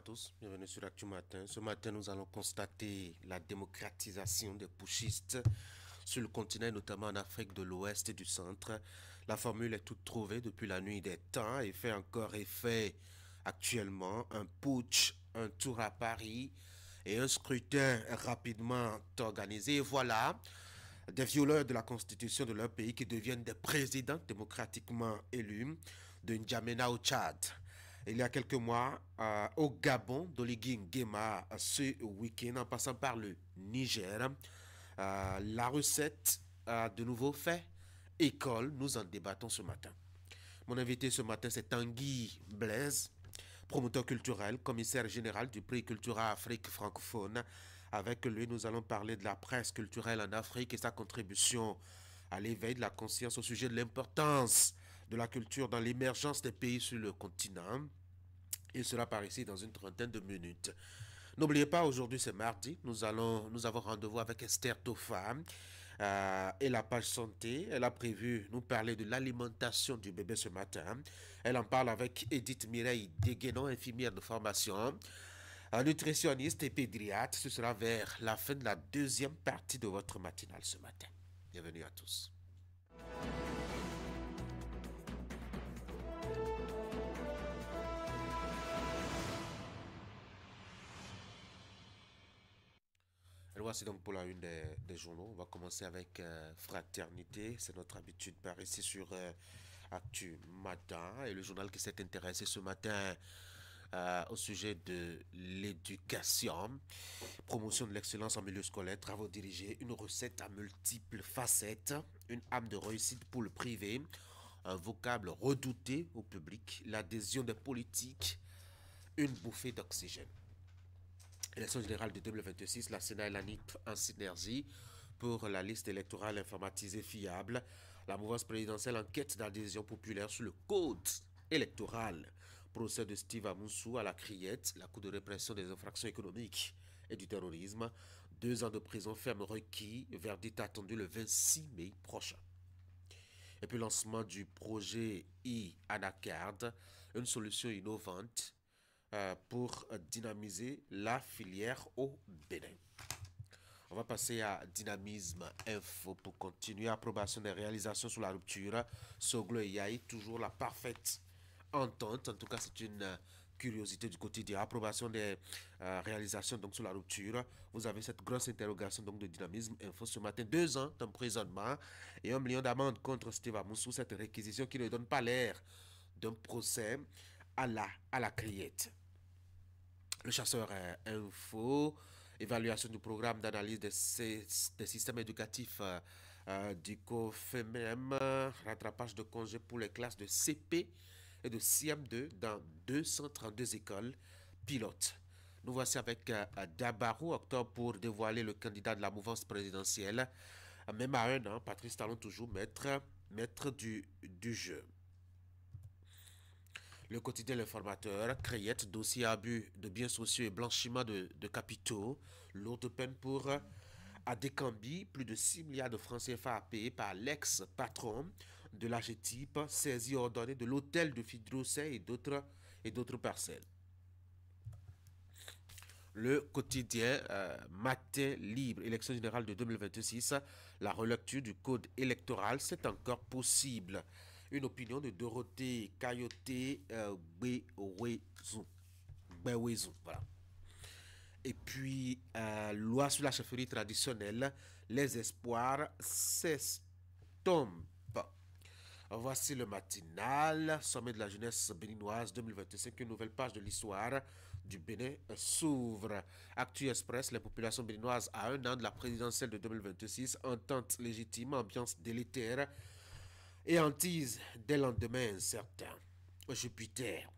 à tous, bienvenue sur Actu Matin. Ce matin, nous allons constater la démocratisation des putschistes sur le continent, notamment en Afrique de l'Ouest et du Centre. La formule est toute trouvée depuis la nuit des temps et fait encore effet actuellement. Un putsch, un tour à Paris et un scrutin rapidement organisé. Et voilà, des violeurs de la constitution de leur pays qui deviennent des présidents démocratiquement élus, de N'Djamena au Tchad. Il y a quelques mois, au Gabon, d'Oligui Nguema, ce week-end, en passant par le Niger, la recette a de nouveau fait école. Nous en débattons ce matin. Mon invité ce matin, c'est Tanguy Blaise, promoteur culturel, commissaire général du prix Cultura Afrique francophone. Avec lui, nous allons parler de la presse culturelle en Afrique et sa contribution à l'éveil de la conscience au sujet de l'importance de la culture dans l'émergence des pays sur le continent. Il sera par ici dans une trentaine de minutes. N'oubliez pas, aujourd'hui c'est mardi, nous avons rendez-vous avec Esther Tofa et la page santé. Elle a prévu nous parler de l'alimentation du bébé ce matin. Elle en parle avec Edith Mireille Deguenon, infirmière de formation, nutritionniste et pédiatre. Ce sera vers la fin de la deuxième partie de votre matinale ce matin. Bienvenue à tous. Et voici donc pour la une des journaux. On va commencer avec Fraternité. C'est notre habitude par ici sur Actu Matin. Et le journal qui s'est intéressé ce matin au sujet de l'éducation. Promotion de l'excellence en milieu scolaire, travaux dirigés, une recette à multiples facettes, une âme de réussite pour le privé, un vocable redouté au public, l'adhésion des politiques, une bouffée d'oxygène. Élection générale de 2026, la Sénat et la NIP en synergie pour la liste électorale informatisée fiable. La mouvance présidentielle en quête d'adhésion populaire sur le code électoral. Procès de Steve Amoussou à la criette, la Cour de répression des infractions économiques et du terrorisme. 2 ans de prison ferme requis, verdict attendu le 26 mai prochain. Et puis lancement du projet e-Anacard, une solution innovante pour dynamiser la filière au Bénin. On va passer à Dynamisme Info pour continuer. Approbation des réalisations sur la rupture. Soglo et Yaï, toujours la parfaite entente. En tout cas, c'est une curiosité du quotidien. Approbation des réalisations donc sur la rupture. Vous avez cette grosse interrogation donc de Dynamisme Info ce matin. 2 ans d'emprisonnement et 1 million d'amende contre Steve Amoussou. Cette réquisition qui ne donne pas l'air d'un procès à la criette. Le chasseur info, évaluation du programme d'analyse des systèmes éducatifs du COFEMEM, rattrapage de congés pour les classes de CP et de CM2 dans 232 écoles pilotes. Nous voici avec Dabarou, octobre, pour dévoiler le candidat de la mouvance présidentielle. Même à 1 an, Patrice Talon toujours maître du jeu. Le quotidien L'Informateur, Créette, dossier abus de biens sociaux et blanchiment de capitaux. Lourde peine pour Adécambi, plus de 6 milliards de francs CFA à payer par l'ex-patron de l'AGETIP, saisi ordonné de l'hôtel de Fidrosset et d'autres parcelles. Le quotidien Matin Libre, élection générale de 2026, la relecture du code électoral, c'est encore possible. Une opinion de Dorothée Kayoté Bewezou. Voilà. Et puis, loi sur la chefferie traditionnelle, les espoirs s'estompent. Voici le matinal, sommet de la jeunesse béninoise 2025, une nouvelle page de l'histoire du Bénin s'ouvre. Actu Express, les populations béninoises à 1 an de la présidentielle de 2026, entente légitime, ambiance délétère et hantise des lendemains incertains. Jupiter.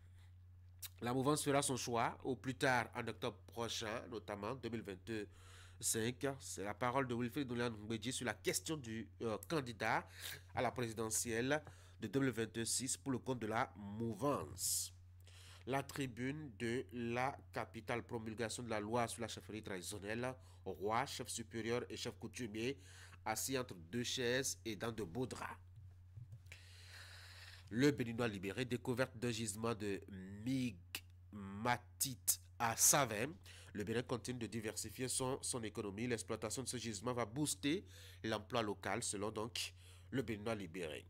La mouvance fera son choix au plus tard en octobre prochain, notamment 2025. C'est la parole de Wilfried Doulian-Mbedji sur la question du candidat à la présidentielle de 2026 pour le compte de la mouvance. La tribune de la capitale, promulgation de la loi sur la chefferie traditionnelle, roi, chef supérieur et chef coutumier, assis entre 2 chaises et dans de beaux draps. Le Béninois libéré, découverte d'un gisement de migmatite à Savin. Le Bénin continue de diversifier son économie. L'exploitation de ce gisement va booster l'emploi local selon donc le Béninois libéré.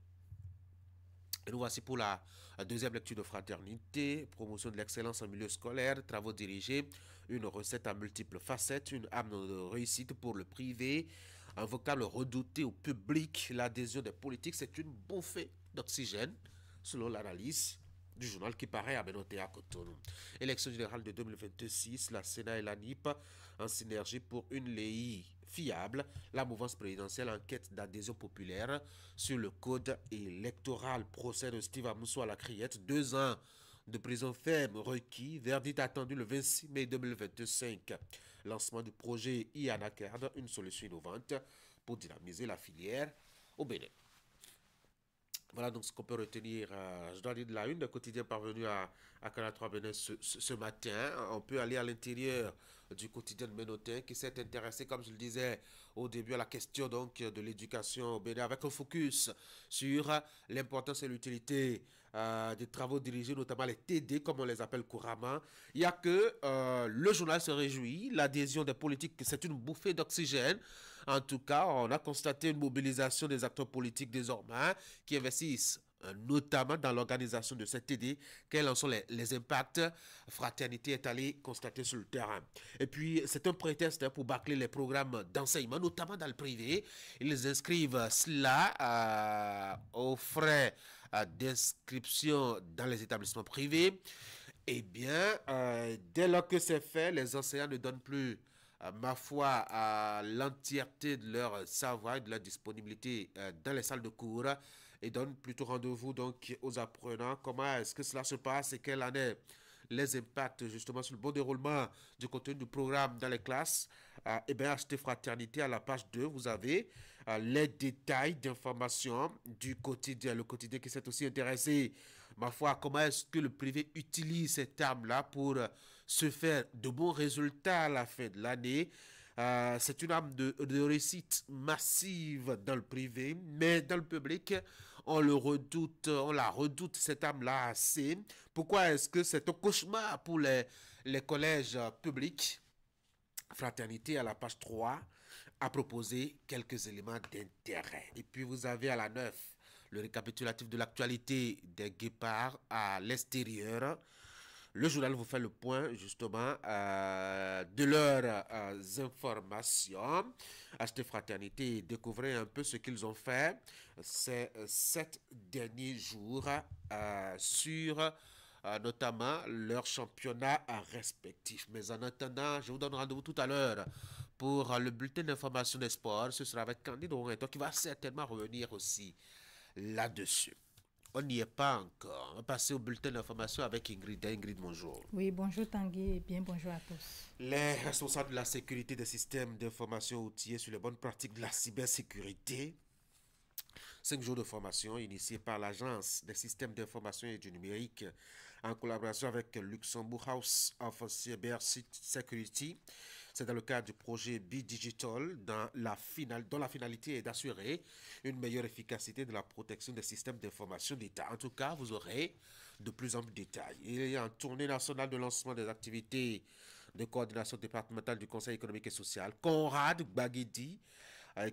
Et nous voici pour la deuxième lecture de fraternité, promotion de l'excellence en milieu scolaire, travaux dirigés, une recette à multiples facettes, une âme de réussite pour le privé, un vocable redouté au public, l'adhésion des politiques, c'est une bouffée d'oxygène, selon l'analyse du journal qui paraît à Benoît à Cotonou. Élection générale de 2026, la Sénat et la NIP en synergie pour une LEI fiable. La mouvance présidentielle en quête d'adhésion populaire sur le code électoral. Procès de Steve Amousso à la Criette. 2 ans de prison ferme requis. Verdict attendu le 26 mai 2025. Lancement du projet IANACARD, une solution innovante pour dynamiser la filière au Bénin. Voilà donc ce qu'on peut retenir. Je dois dire de la une, le quotidien parvenu à Canal 3 Bénin ce matin. On peut aller à l'intérieur du quotidien de Bénotin qui s'est intéressé, comme je le disais au début, à la question donc de l'éducation au Bénin avec un focus sur l'importance et l'utilité des travaux dirigés, notamment les TD, comme on les appelle couramment. Il n'y a que le journal se réjouit, l'adhésion des politiques, c'est une bouffée d'oxygène. En tout cas, on a constaté une mobilisation des acteurs politiques désormais qui investissent notamment dans l'organisation de cette TD, quels en sont les impacts. Fraternité est allée constater sur le terrain. Et puis, c'est un prétexte pour bâcler les programmes d'enseignement, notamment dans le privé. Ils inscrivent cela aux frais d'inscription dans les établissements privés. Eh bien, dès lors que c'est fait, les enseignants ne donnent plus ma foi, à l'entièreté de leur savoir et de leur disponibilité dans les salles de cours et donne plutôt rendez-vous donc aux apprenants. Comment est-ce que cela se passe et quelle en est les impacts justement sur le bon déroulement du contenu du programme dans les classes. Eh bien, achetez Fraternité à la page 2, vous avez les détails d'informations du quotidien. Le quotidien qui s'est aussi intéressé, ma foi, à comment est-ce que le privé utilise cette arme-là pour se faire de bons résultats à la fin de l'année. C'est une arme de réussite massive dans le privé, mais dans le public, on le redoute, on la redoute, cette âme-là assez. Pourquoi est-ce que c'est un cauchemar pour les collèges publics? Fraternité à la page 3 a proposé quelques éléments d'intérêt. Et puis vous avez à la 9 le récapitulatif de l'actualité des guépards à l'extérieur. Le journal vous fait le point justement de leurs informations. Achetez Fraternité et découvrez un peu ce qu'ils ont fait ces 7 derniers jours sur notamment leur championnat respectif. Mais en attendant, je vous donne rendez-vous tout à l'heure pour le bulletin d'information des sports. Ce sera avec Candide Orenton qui va certainement revenir aussi là-dessus. On n'y est pas encore. On va passer au bulletin d'information avec Ingrid. Ingrid, bonjour. Oui, bonjour Tanguy et bien bonjour à tous. Les responsables de la sécurité des systèmes d'information outillés sur les bonnes pratiques de la cybersécurité. 5 jours de formation initiés par l'Agence des systèmes d'information et du numérique en collaboration avec Luxembourg House of Cyber Security. C'est dans le cadre du projet B-Digital dont la finalité est d'assurer une meilleure efficacité de la protection des systèmes d'information d'État. En tout cas, vous aurez de plus amples détails. Il y a une tournée nationale de lancement des activités de coordination départementale du Conseil économique et social. Conrad Baguedi,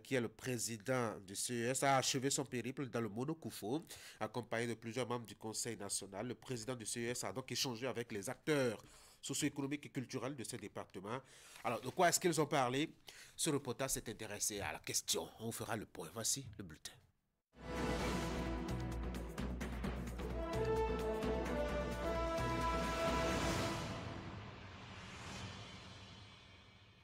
qui est le président du CES, a achevé son périple dans le Monokoufo, accompagné de plusieurs membres du Conseil national. Le président du CES a donc échangé avec les acteurs socio-économiques et culturels de ces départements. Alors, de quoi est-ce qu'ils ont parlé? Ce reportage s'est intéressé à la question. On fera le point. Voici le bulletin.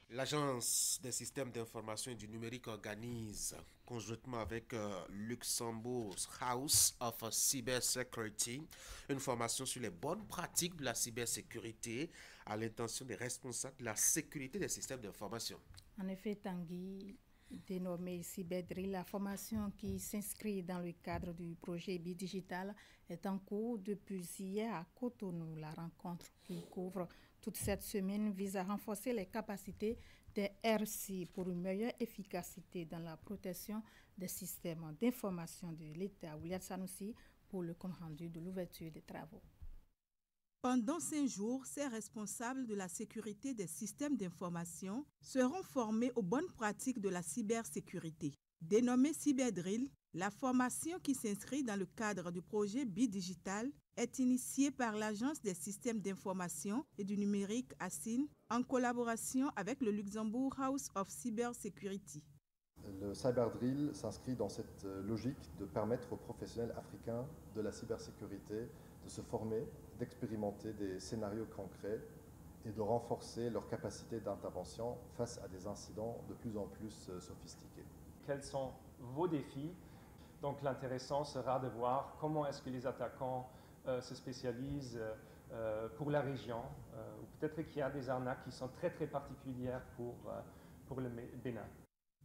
L'Agence des systèmes d'information et du numérique organise, conjointement avec Luxembourg House of Cyber Security, une formation sur les bonnes pratiques de la cybersécurité à l'intention des responsables de la sécurité des systèmes d'information. En effet, Tanguy, dénommée Cyberdrill, la formation qui s'inscrit dans le cadre du projet Bidigital est en cours depuis hier à Cotonou. La rencontre qui couvre toute cette semaine vise à renforcer les capacités des RC pour une meilleure efficacité dans la protection des systèmes d'information de l'État. William Sanoussi pour le compte rendu de l'ouverture des travaux. Pendant 5 jours, ces responsables de la sécurité des systèmes d'information seront formés aux bonnes pratiques de la cybersécurité. Dénommée Cyberdrill, la formation qui s'inscrit dans le cadre du projet Bidigital est initiée par l'Agence des systèmes d'information et du numérique ASIN en collaboration avec le Luxembourg House of Cybersecurity. Le Cyberdrill s'inscrit dans cette logique de permettre aux professionnels africains de la cybersécurité de se former, d'expérimenter des scénarios concrets et de renforcer leur capacité d'intervention face à des incidents de plus en plus sophistiqués. Quels sont vos défis? Donc l'intéressant sera de voir comment est-ce que les attaquants se spécialisent pour la région. Ou peut-être qu'il y a des arnaques qui sont très très particulières pour le Bénin.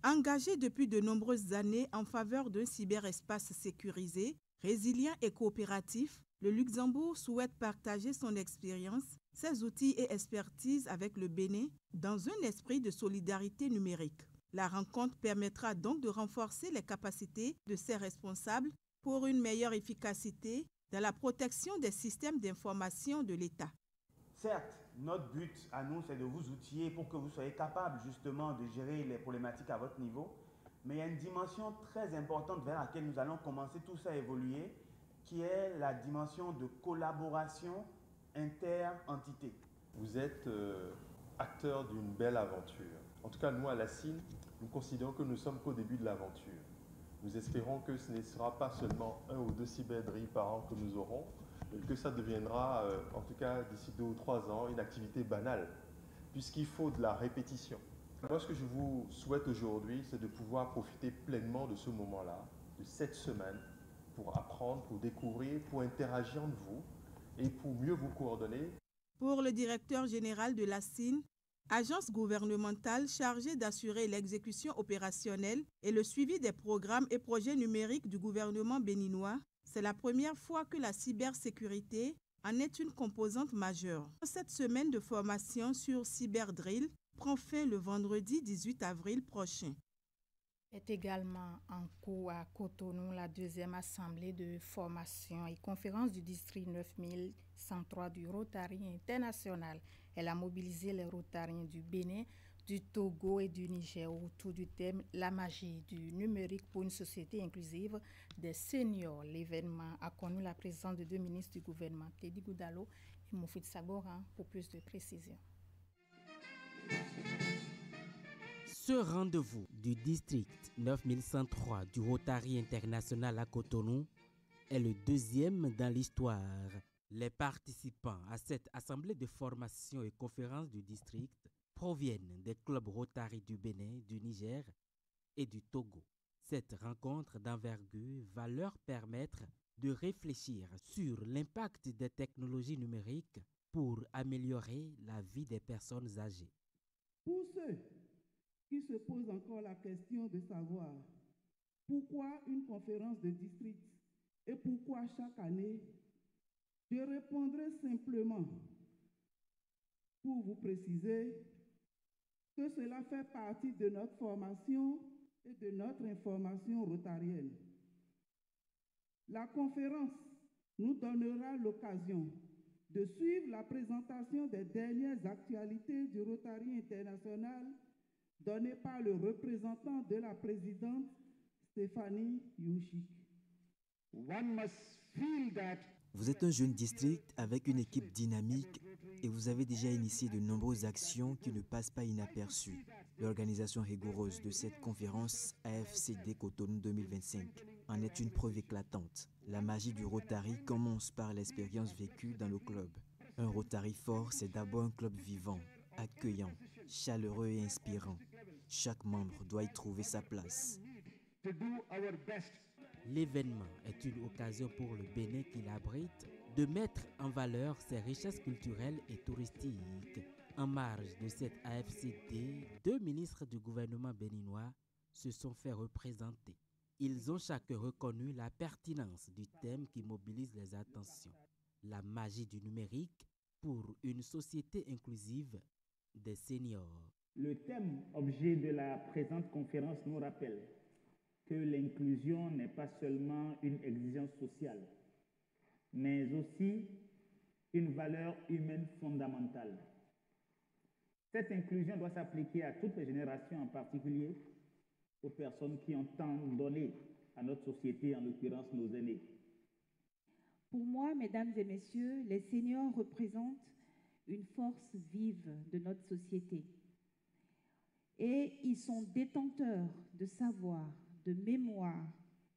Engagé depuis de nombreuses années en faveur d'un cyberespace sécurisé, résilient et coopératif, le Luxembourg souhaite partager son expérience, ses outils et expertise avec le Bénin dans un esprit de solidarité numérique. La rencontre permettra donc de renforcer les capacités de ses responsables pour une meilleure efficacité dans la protection des systèmes d'information de l'État. Certes, notre but à nous, c'est de vous outiller pour que vous soyez capables justement de gérer les problématiques à votre niveau. Mais il y a une dimension très importante vers laquelle nous allons commencer tous à évoluer, qui est la dimension de collaboration inter-entité. Vous êtes acteur d'une belle aventure. En tout cas, nous, à la CIN, nous considérons que nous sommes qu'au début de l'aventure. Nous espérons que ce ne sera pas seulement 1 ou 2 cyberdrills par an que nous aurons, mais que ça deviendra, en tout cas d'ici 2 ou 3 ans, une activité banale, puisqu'il faut de la répétition. Moi, ce que je vous souhaite aujourd'hui, c'est de pouvoir profiter pleinement de ce moment-là, de cette semaine, pour apprendre, pour découvrir, pour interagir entre vous et pour mieux vous coordonner. Pour le directeur général de la CIN, agence gouvernementale chargée d'assurer l'exécution opérationnelle et le suivi des programmes et projets numériques du gouvernement béninois, c'est la première fois que la cybersécurité en est une composante majeure. Cette semaine de formation sur Cyberdrill prend fin le vendredi 18 avril prochain. Est également en cours à Cotonou la deuxième assemblée de formation et conférence du district 9103 du Rotary International. Elle a mobilisé les Rotariens du Bénin, du Togo et du Niger autour du thème « La magie du numérique pour une société inclusive des seniors ». L'événement a connu la présence de 2 ministres du gouvernement, Teddy Goudalo et Moufid Sagoran, pour plus de précisions. Ce rendez-vous du district 9103 du Rotary International à Cotonou est le 2e dans l'histoire. Les participants à cette assemblée de formation et conférence du district proviennent des clubs Rotary du Bénin, du Niger et du Togo. Cette rencontre d'envergure va leur permettre de réfléchir sur l'impact des technologies numériques pour améliorer la vie des personnes âgées. Pour ceux qui se posent encore la question de savoir pourquoi une conférence de district et pourquoi chaque année, je répondrai simplement pour vous préciser que cela fait partie de notre formation et de notre information rotarienne. La conférence nous donnera l'occasion de suivre la présentation des dernières actualités du Rotary International donnée par le représentant de la présidente Stéphanie Youchik. Vous êtes un jeune district avec une équipe dynamique et vous avez déjà initié de nombreuses actions qui ne passent pas inaperçues. L'organisation rigoureuse de cette conférence AFCD Cotonou 2025 en est une preuve éclatante. La magie du Rotary commence par l'expérience vécue dans le club. Un Rotary fort, c'est d'abord un club vivant, accueillant, chaleureux et inspirant. Chaque membre doit y trouver sa place. L'événement est une occasion pour le Bénin qui l'abrite de mettre en valeur ses richesses culturelles et touristiques. En marge de cette AFCD, 2 ministres du gouvernement béninois se sont fait représenter. Ils ont chacun reconnu la pertinence du thème qui mobilise les attentions. La magie du numérique pour une société inclusive des seniors. Le thème objet de la présente conférence nous rappelle que l'inclusion n'est pas seulement une exigence sociale, mais aussi une valeur humaine fondamentale. Cette inclusion doit s'appliquer à toutes les générations, en particulier aux personnes qui ont tant donné à notre société, en l'occurrence nos aînés. Pour moi, mesdames et messieurs, les seniors représentent une force vive de notre société. Et ils sont détenteurs de savoir, de mémoire,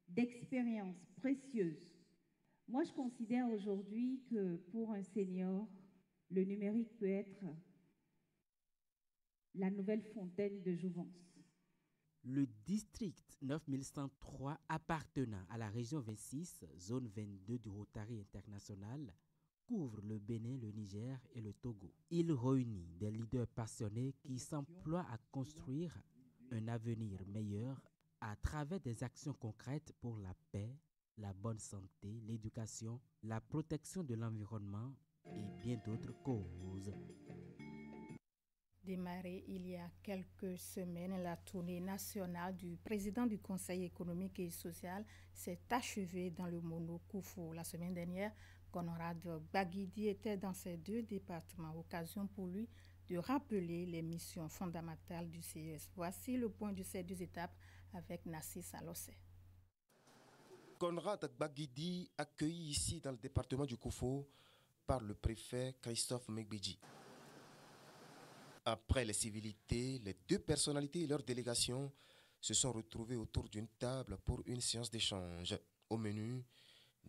d'expériences précieuses. Moi, je considère aujourd'hui que pour un senior, le numérique peut être la nouvelle fontaine de jouvence. Le district 9103 appartenant à la région 26, zone 22 du Rotary International, couvre le Bénin, le Niger et le Togo. Il réunit des leaders passionnés qui s'emploient à construire un avenir meilleur à travers des actions concrètes pour la paix, la bonne santé, l'éducation, la protection de l'environnement et bien d'autres causes. Démarrée il y a quelques semaines, la tournée nationale du président du Conseil économique et social s'est achevée dans le Mono Koufou. La semaine dernière, Conrad Baguidi était dans ces deux départements, occasion pour lui de rappeler les missions fondamentales du CES. Voici le point de ces deux étapes avec Nassis Alossé. Conrad Baguidi, accueilli ici dans le département du Koufou par le préfet Christophe Megbedji. Après les civilités, les deux personnalités et leurs délégations se sont retrouvés autour d'une table pour une séance d'échange. Au menu,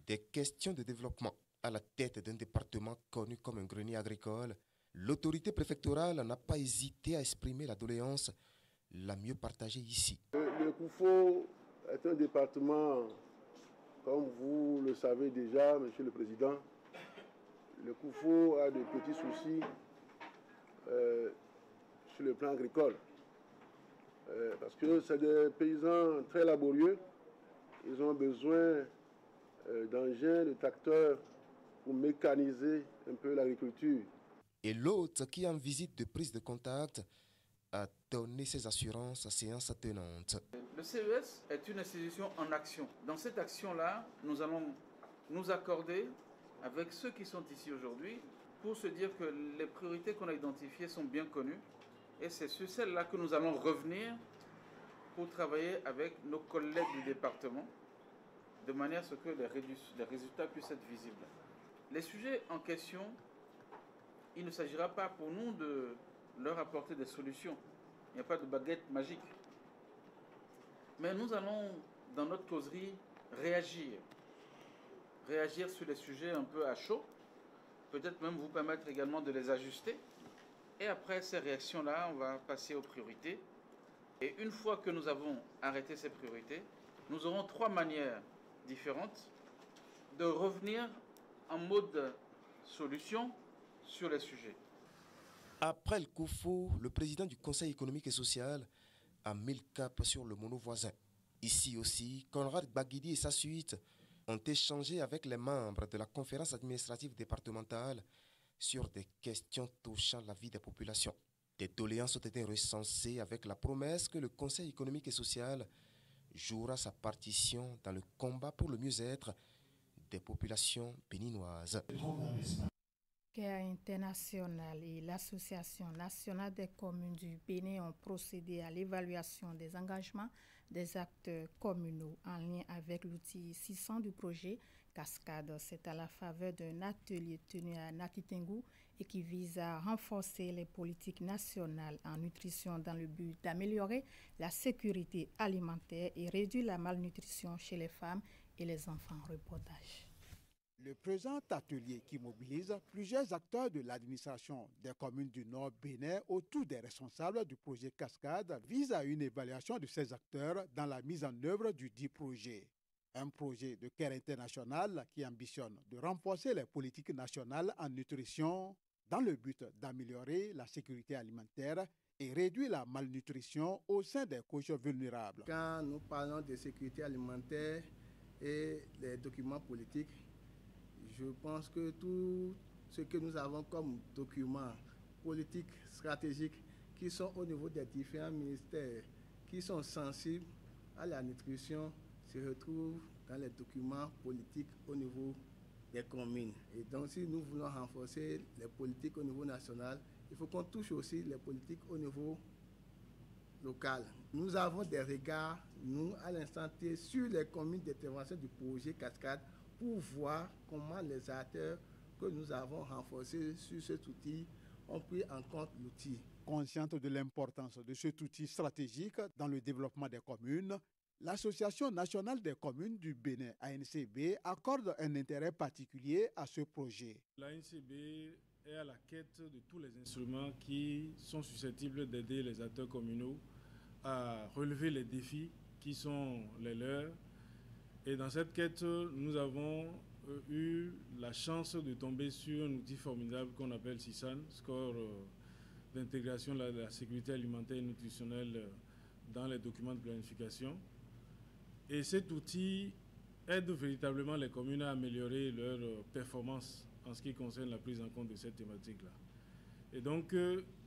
des questions de développement. À la tête d'un département connu comme un grenier agricole, l'autorité préfectorale n'a pas hésité à exprimer la doléance la mieux partagée ici. Le Koufou est un département, comme vous le savez déjà, Monsieur le Président. Le Koufou a de petits soucis sur le plan agricole. Parce que c'est des paysans très laborieux. Ils ont besoin d'engins, de tracteurs pour mécaniser un peu l'agriculture. Et l'autre, qui en visite de prise de contact, a donné ses assurances à séance tenante. Le CES est une institution en action. Dans cette action-là, nous allons nous accorder avec ceux qui sont ici aujourd'hui pour se dire que les priorités qu'on a identifiées sont bien connues. Et c'est sur celles-là que nous allons revenir pour travailler avec nos collègues du département de manière à ce que les résultats puissent être visibles. Les sujets en question, il ne s'agira pas pour nous de leur apporter des solutions. Il n'y a pas de baguette magique. Mais nous allons, dans notre causerie, réagir sur les sujets un peu à chaud, peut-être même vous permettre également de les ajuster. Et après ces réactions-là, on va passer aux priorités. Et une fois que nous avons arrêté ces priorités, nous aurons trois manières différentes de revenir en mode solution sur les sujets. Après le Koufou, le président du Conseil économique et social a mis le cap sur le Mono voisin. Ici aussi, Conrad Baguidi et sa suite ont échangé avec les membres de la conférence administrative départementale sur des questions touchant la vie des populations. Des doléances ont été recensées avec la promesse que le Conseil économique et social jouera sa partition dans le combat pour le mieux-être des populations béninoises. CARE International et l'Association nationale des communes du Bénin ont procédé à l'évaluation des engagements des acteurs communaux en lien avec l'outil 600 du projet Cascade. C'est à la faveur d'un atelier tenu à Natitengou et qui vise à renforcer les politiques nationales en nutrition dans le but d'améliorer la sécurité alimentaire et réduire la malnutrition chez les femmes et les enfants. Reportage. Le présent atelier qui mobilise plusieurs acteurs de l'administration des communes du Nord Bénin autour des responsables du projet Cascade vise à une évaluation de ces acteurs dans la mise en œuvre du dit projet. Un projet de CARE International qui ambitionne de renforcer les politiques nationales en nutrition dans le but d'améliorer la sécurité alimentaire et réduire la malnutrition au sein des couches vulnérables. Quand nous parlons de sécurité alimentaire et des documents politiques, je pense que tout ce que nous avons comme documents politiques, stratégiques, qui sont au niveau des différents ministères, qui sont sensibles à la nutrition, se retrouvent dans les documents politiques au niveau des communes. Et donc, si nous voulons renforcer les politiques au niveau national, il faut qu'on touche aussi les politiques au niveau local. Nous avons des regards, nous, à l'instant T, sur les communes d'intervention du projet Cascade pour voir comment les acteurs que nous avons renforcés sur cet outil ont pris en compte l'outil. Consciente de l'importance de cet outil stratégique dans le développement des communes, l'Association nationale des communes du Bénin, ANCB, accorde un intérêt particulier à ce projet. L'ANCB est à la quête de tous les instruments qui sont susceptibles d'aider les acteurs communaux à relever les défis qui sont les leurs. Et dans cette quête, nous avons eu la chance de tomber sur un outil formidable qu'on appelle SISAN, Score d'intégration de la sécurité alimentaire et nutritionnelle dans les documents de planification. Et cet outil aide véritablement les communes à améliorer leur performance en ce qui concerne la prise en compte de cette thématique-là. Et donc,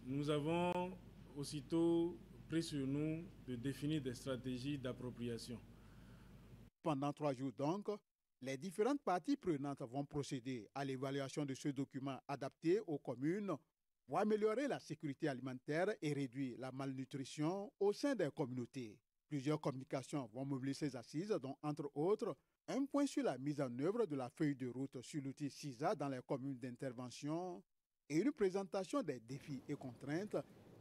nous avons aussitôt pris sur nous de définir des stratégies d'appropriation. Pendant 3 jours donc, les différentes parties prenantes vont procéder à l'évaluation de ce document adapté aux communes pour améliorer la sécurité alimentaire et réduire la malnutrition au sein des communautés. Plusieurs communications vont mobiliser ces assises, dont entre autres, un point sur la mise en œuvre de la feuille de route sur l'outil CISA dans les communes d'intervention et une présentation des défis et contraintes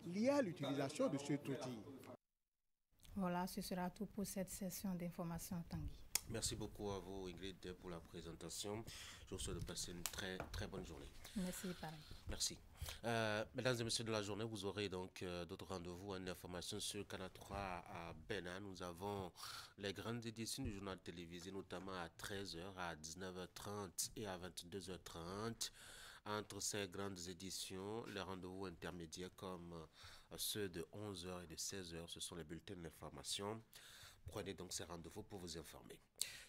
liées à l'utilisation de cet outil. Voilà, ce sera tout pour cette session d'information Tanguy. Merci beaucoup à vous, Ingrid, pour la présentation. Je vous souhaite de passer une très bonne journée. Merci, pareil. Merci. Mesdames et messieurs de la journée, vous aurez donc d'autres rendez-vous en information sur Canal 3 à Bénin. Nous avons les grandes éditions du journal télévisé, notamment à 13h, à 19h30 et à 22h30. Entre ces grandes éditions, les rendez-vous intermédiaires comme ceux de 11h et de 16h, ce sont les bulletins d'information. Prenez donc ces rendez-vous pour vous informer.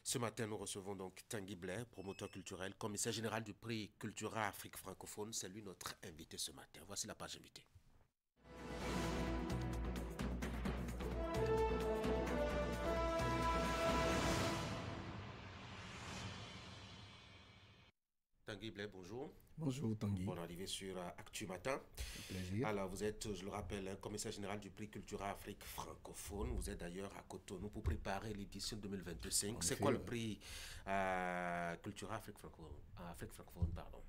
Ce matin, nous recevons donc Tanguy Blair, promoteur culturel, commissaire général du prix Cultura Afrique francophone. C'est lui notre invité ce matin. Voici la page invitée. Tanguy Blair, bonjour. Bonjour Tanguy. Bonne arrivée sur Actu Matin. Plaisir. Alors vous êtes, je le rappelle, un commissaire général du prix Cultura Afrique francophone. Vous êtes d'ailleurs à Cotonou pour préparer l'édition 2025. C'est quoi le prix Cultura Afrique francophone, pardon.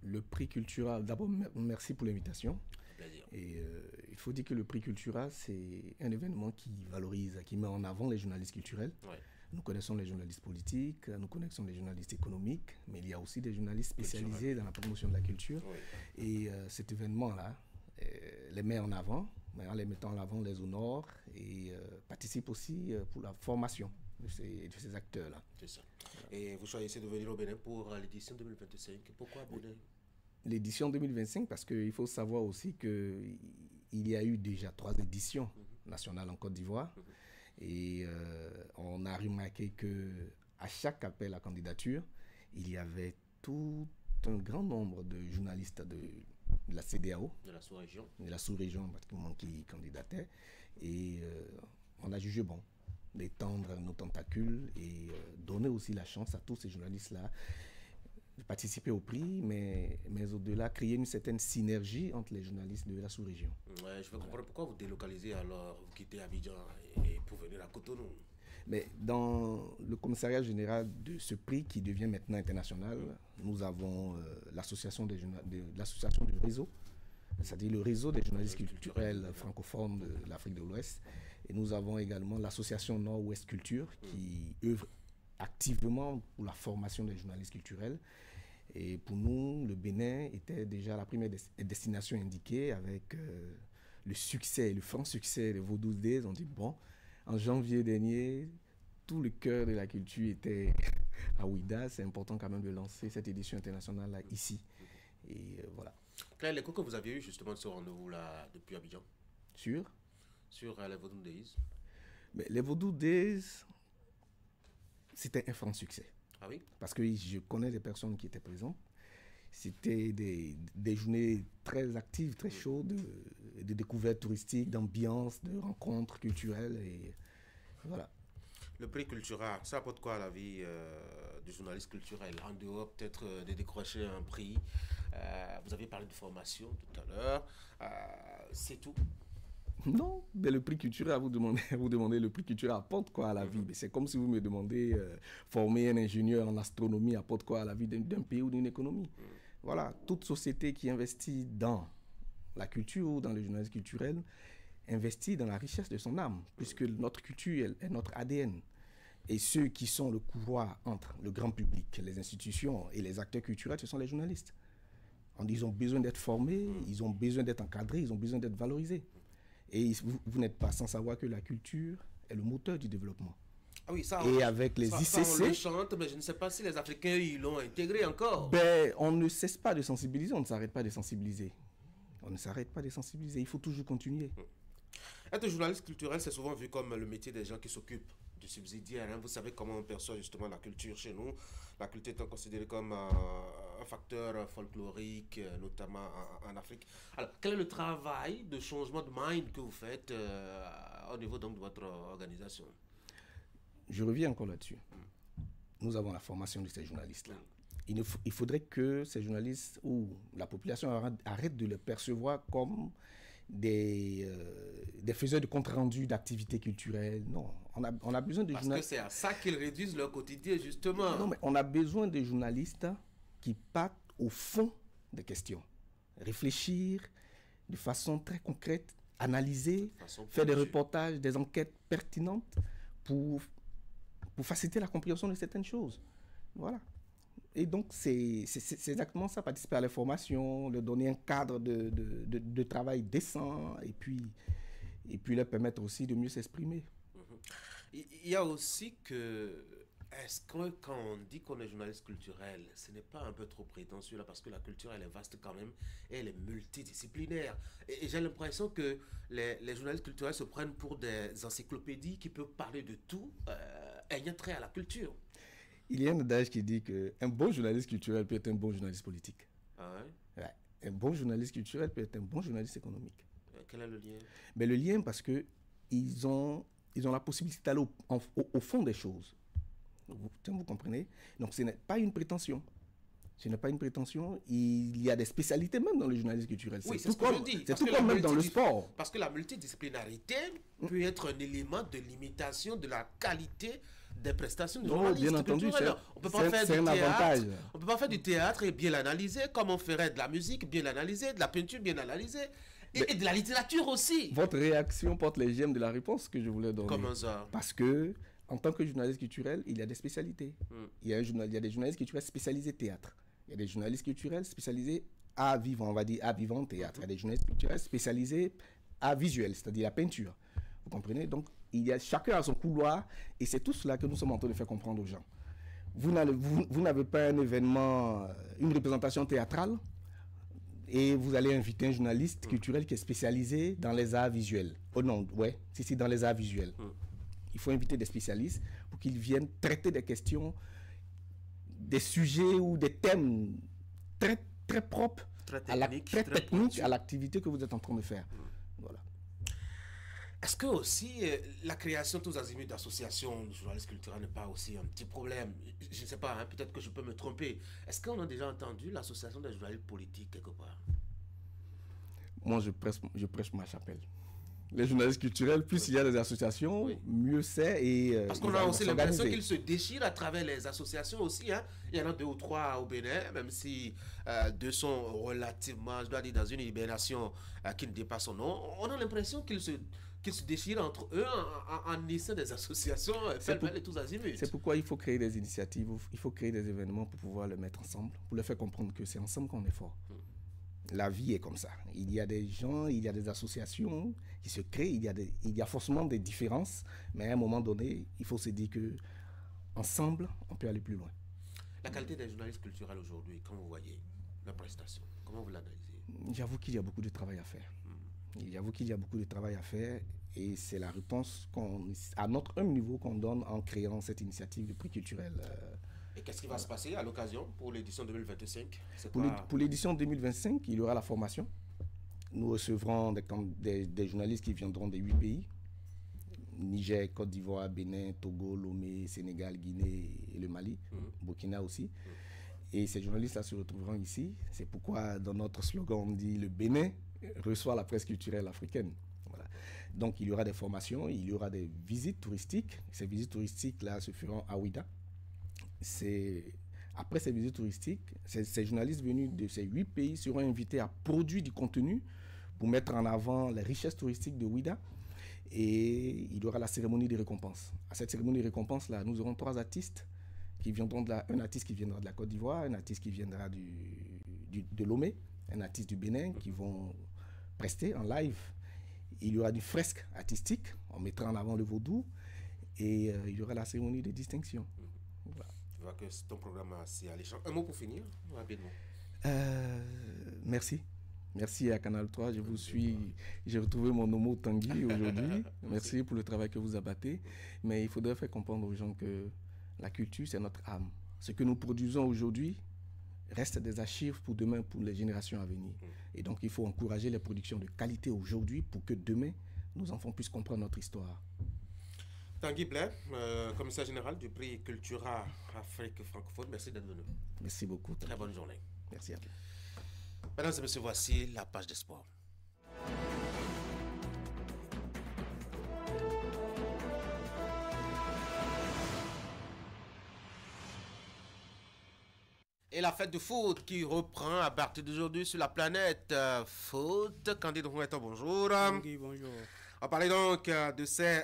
Le prix Cultura, d'abord merci pour l'invitation. Plaisir. Et il faut dire que le prix Cultura, c'est un événement qui valorise, qui met en avant les journalistes culturels. Ouais. Nous connaissons les journalistes politiques, nous connaissons les journalistes économiques, mais il y a aussi des journalistes spécialisés dans la promotion de la culture. Oui. Et cet événement-là les met en avant, mais en les mettant en avant, les honore et participe aussi pour la formation de ces acteurs-là. C'est ça. Et vous choisissez de venir au Bénin pour l'édition 2025. Pourquoi Bénin? L'édition 2025, parce qu'il faut savoir aussi qu'il y a eu déjà 3 éditions nationales en Côte d'Ivoire. Et on a remarqué qu'à chaque appel à candidature, il y avait tout un grand nombre de journalistes de la CEDEAO, de la sous-région pratiquement, qui candidataient. Et on a jugé bon d'étendre nos tentacules et donner aussi la chance à tous ces journalistes-là de participer au prix, mais au-delà, créer une certaine synergie entre les journalistes de la sous-région. Ouais, je veux comprendre pourquoi vous délocalisez alors, vous quittez Abidjan et pour venir à Cotonou. Mais dans le commissariat général de ce prix qui devient maintenant international, nous avons l'association du réseau, c'est-à-dire le réseau des journalistes culturels francophones de l'Afrique de l'Ouest. Et nous avons également l'association Nord-Ouest Culture qui œuvre activement pour la formation des journalistes culturels. Et pour nous, le Bénin était déjà la première destination indiquée avec le succès, le franc succès de Vaudou Days. On dit bon, en janvier dernier, tout le cœur de la culture était à Ouida. C'est important quand même de lancer cette édition internationale là, ici. Et voilà. Claire, l'écho que vous aviez eu justement de ce rendez-vous-là depuis Abidjan? Sur les Vaudou Days? Mais les Vaudou Days, c'était un franc succès. Ah oui? Parce que je connais des personnes qui étaient présentes. C'était des journées très actives, très chaudes, de découvertes touristiques, d'ambiance, de rencontres culturelles. Et voilà. Le prix Cultura, ça apporte quoi à la vie du journaliste culturel? En dehors peut-être de décrocher un prix, vous avez parlé de formation tout à l'heure, c'est tout? Non, mais le prix Cultura, vous demandez le prix Cultura apporte quoi à la vie? Mais c'est comme si vous me demandez former un ingénieur en astronomie apporte quoi à la vie d'un pays ou d'une économie. Voilà, toute société qui investit dans la culture ou dans le journalisme culturel investit dans la richesse de son âme, puisque notre culture est notre ADN. Et ceux qui sont le couloir entre le grand public, les institutions et les acteurs culturels, ce sont les journalistes. Ils ont besoin d'être formés, ils ont besoin d'être encadrés, ils ont besoin d'être valorisés. Et vous n'êtes pas sans savoir que la culture est le moteur du développement. Ah oui, ça, et avec les ICC, on le chante, mais je ne sais pas si les Africains ils l'ont intégré encore. Ben, on ne cesse pas de sensibiliser, on ne s'arrête pas de sensibiliser. On ne s'arrête pas de sensibiliser, il faut toujours continuer. Être journaliste culturel, c'est souvent vu comme le métier des gens qui s'occupent du subsidiaire. Hein. Vous savez comment on perçoit justement la culture chez nous. La culture étant considérée comme un facteur folklorique, notamment en Afrique. Alors, quel est le travail de changement de mind que vous faites au niveau donc, de votre organisation? Je reviens encore là-dessus. Nous avons la formation de ces journalistes-là. Il faudrait que ces journalistes ou la population arrête de les percevoir comme des faiseurs de compte rendu d'activités culturelles. Non, on a besoin de journalistes. Parce que c'est à ça qu'ils réduisent leur quotidien, justement. Non, mais on a besoin de journalistes qui partent au fond des questions. Réfléchir de façon très concrète, analyser, faire des reportages, des enquêtes pertinentes pour faciliter la compréhension de certaines choses. Voilà. Et donc, c'est exactement ça, participer à la formation, leur donner un cadre de travail décent et puis leur permettre aussi de mieux s'exprimer. Il y a aussi que, est-ce que quand on dit qu'on est journaliste culturel, ce n'est pas un peu trop prétentieux là, parce que la culture, elle est vaste quand même, et elle est multidisciplinaire. Et j'ai l'impression que les journalistes culturels se prennent pour des encyclopédies qui peuvent parler de tout, ayant trait à la culture. Il y a un adage qui dit qu'un bon journaliste culturel peut être un bon journaliste politique. Ah ouais? Ouais. Un bon journaliste culturel peut être un bon journaliste économique. Quel est le lien? Mais le lien, parce qu'ils ont la possibilité d'aller au fond des choses. Vous comprenez? Donc, ce n'est pas une prétention. Ce n'est pas une prétention. Il y a des spécialités même dans le journalisme culturel. Oui, c'est tout comme, c'est tout comme même dans le sport. Parce que la multidisciplinarité peut être un élément de limitation de la qualité des prestations du journaliste bien entendu, culturel. On peut pas faire c'est un avantage. On peut pas faire du théâtre et bien l'analyser, comme on ferait de la musique, bien l'analyser, de la peinture, bien l'analyser, et de la littérature aussi. Votre réaction porte les gemmes de la réponse que je voulais donner. Comment ça? Parce que, en tant que journaliste culturel, il y a des spécialités. Il y a des journalistes culturels spécialisés théâtre. Il y a des journalistes culturels spécialisés art vivant, on va dire art vivant théâtre. Il y a des journalistes culturels spécialisés art visuel, c'est-à-dire la peinture. Vous comprenez? Donc, chacun a son couloir, et c'est tout cela que nous sommes en train de faire comprendre aux gens. Vous n'avez pas un événement, une représentation théâtrale, et vous allez inviter un journaliste culturel qui est spécialisé dans les arts visuels. Oh non, ouais, si, dans les arts visuels. Il faut inviter des spécialistes pour qu'ils viennent traiter des questions, des sujets ou des thèmes très, très propres, très techniques à l'activité que vous êtes en train de faire. Voilà. Est-ce que aussi la création tous azimuts d'associations de journalistes culturels n'est pas aussi un petit problème? Je ne sais pas, hein, peut-être que je peux me tromper. Est-ce qu'on a déjà entendu l'association des journalistes politiques quelque part? Moi, je prêche ma chapelle. Les journalistes culturels, plus il y a des associations, mieux c'est. Parce qu'on a aussi l'impression qu'ils se déchirent à travers les associations aussi. Hein. Il y en a 2 ou 3 au Bénin, même si 2 sont relativement, je dois dire, dans une hibernation qui ne dépasse son nom. On a l'impression qu'ils se déchirent entre eux en essaient des associations et tous azimuts. C'est pourquoi il faut créer des initiatives, il faut créer des événements pour pouvoir les mettre ensemble, pour leur faire comprendre que c'est ensemble qu'on est fort. La vie est comme ça. Il y a des gens, il y a des associations qui se créent, il y a forcément des différences, mais à un moment donné, il faut se dire que ensemble, on peut aller plus loin. La qualité des journalistes culturels aujourd'hui, quand vous voyez la prestation, comment vous l'analysez? J'avoue qu'il y a beaucoup de travail à faire. J'avoue qu'il y a beaucoup de travail à faire, et c'est la réponse à notre humble niveau qu'on donne en créant cette initiative de prix culturel. Et qu'est-ce qui va se passer à l'occasion pour l'édition 2025? Pour l'édition 2025, il y aura la formation. Nous recevrons des journalistes qui viendront des 8 pays. Niger, Côte d'Ivoire, Bénin, Togo, Lomé, Sénégal, Guinée et le Mali, Burkina aussi. Et ces journalistes-là se retrouveront ici. C'est pourquoi dans notre slogan, on dit le Bénin reçoit la presse culturelle africaine. Voilà. Donc il y aura des formations, il y aura des visites touristiques. Ces visites touristiques-là se feront à Ouidah. Après ces visites touristiques, ces journalistes venus de ces 8 pays seront invités à produire du contenu pour mettre en avant les richesses touristiques de Ouidah. Et il y aura la cérémonie des récompenses. À cette cérémonie des récompenses-là, nous aurons 3 artistes qui viendront un artiste qui viendra de la Côte d'Ivoire, un artiste qui viendra de Lomé, un artiste du Bénin qui vont prester en live. Il y aura du fresque artistique, on mettra en avant le vaudou et il y aura la cérémonie de distinction. Voilà. Je vois que c'est ton programme assez alléchant. Un mot pour finir, rapidement. Merci. Merci à Canal 3, je vous suis. J'ai retrouvé mon homo Tanguy aujourd'hui. Merci pour le travail que vous abattez. Mais il faudrait faire comprendre aux gens que la culture, c'est notre âme. Ce que nous produisons aujourd'hui reste des archives pour demain, pour les générations à venir. Et donc, il faut encourager les productions de qualité aujourd'hui pour que demain, nos enfants puissent comprendre notre histoire. Tanguy Blais, commissaire général du prix Cultura Afrique francophone, merci d'être venu. Merci beaucoup. Très bonne journée. Merci à vous. Mesdames et messieurs, voici la page des sports. Et la fête de foot qui reprend à partir d'aujourd'hui sur la planète foot. Candide Roueton, bonjour. Bonjour. On parlait donc de ces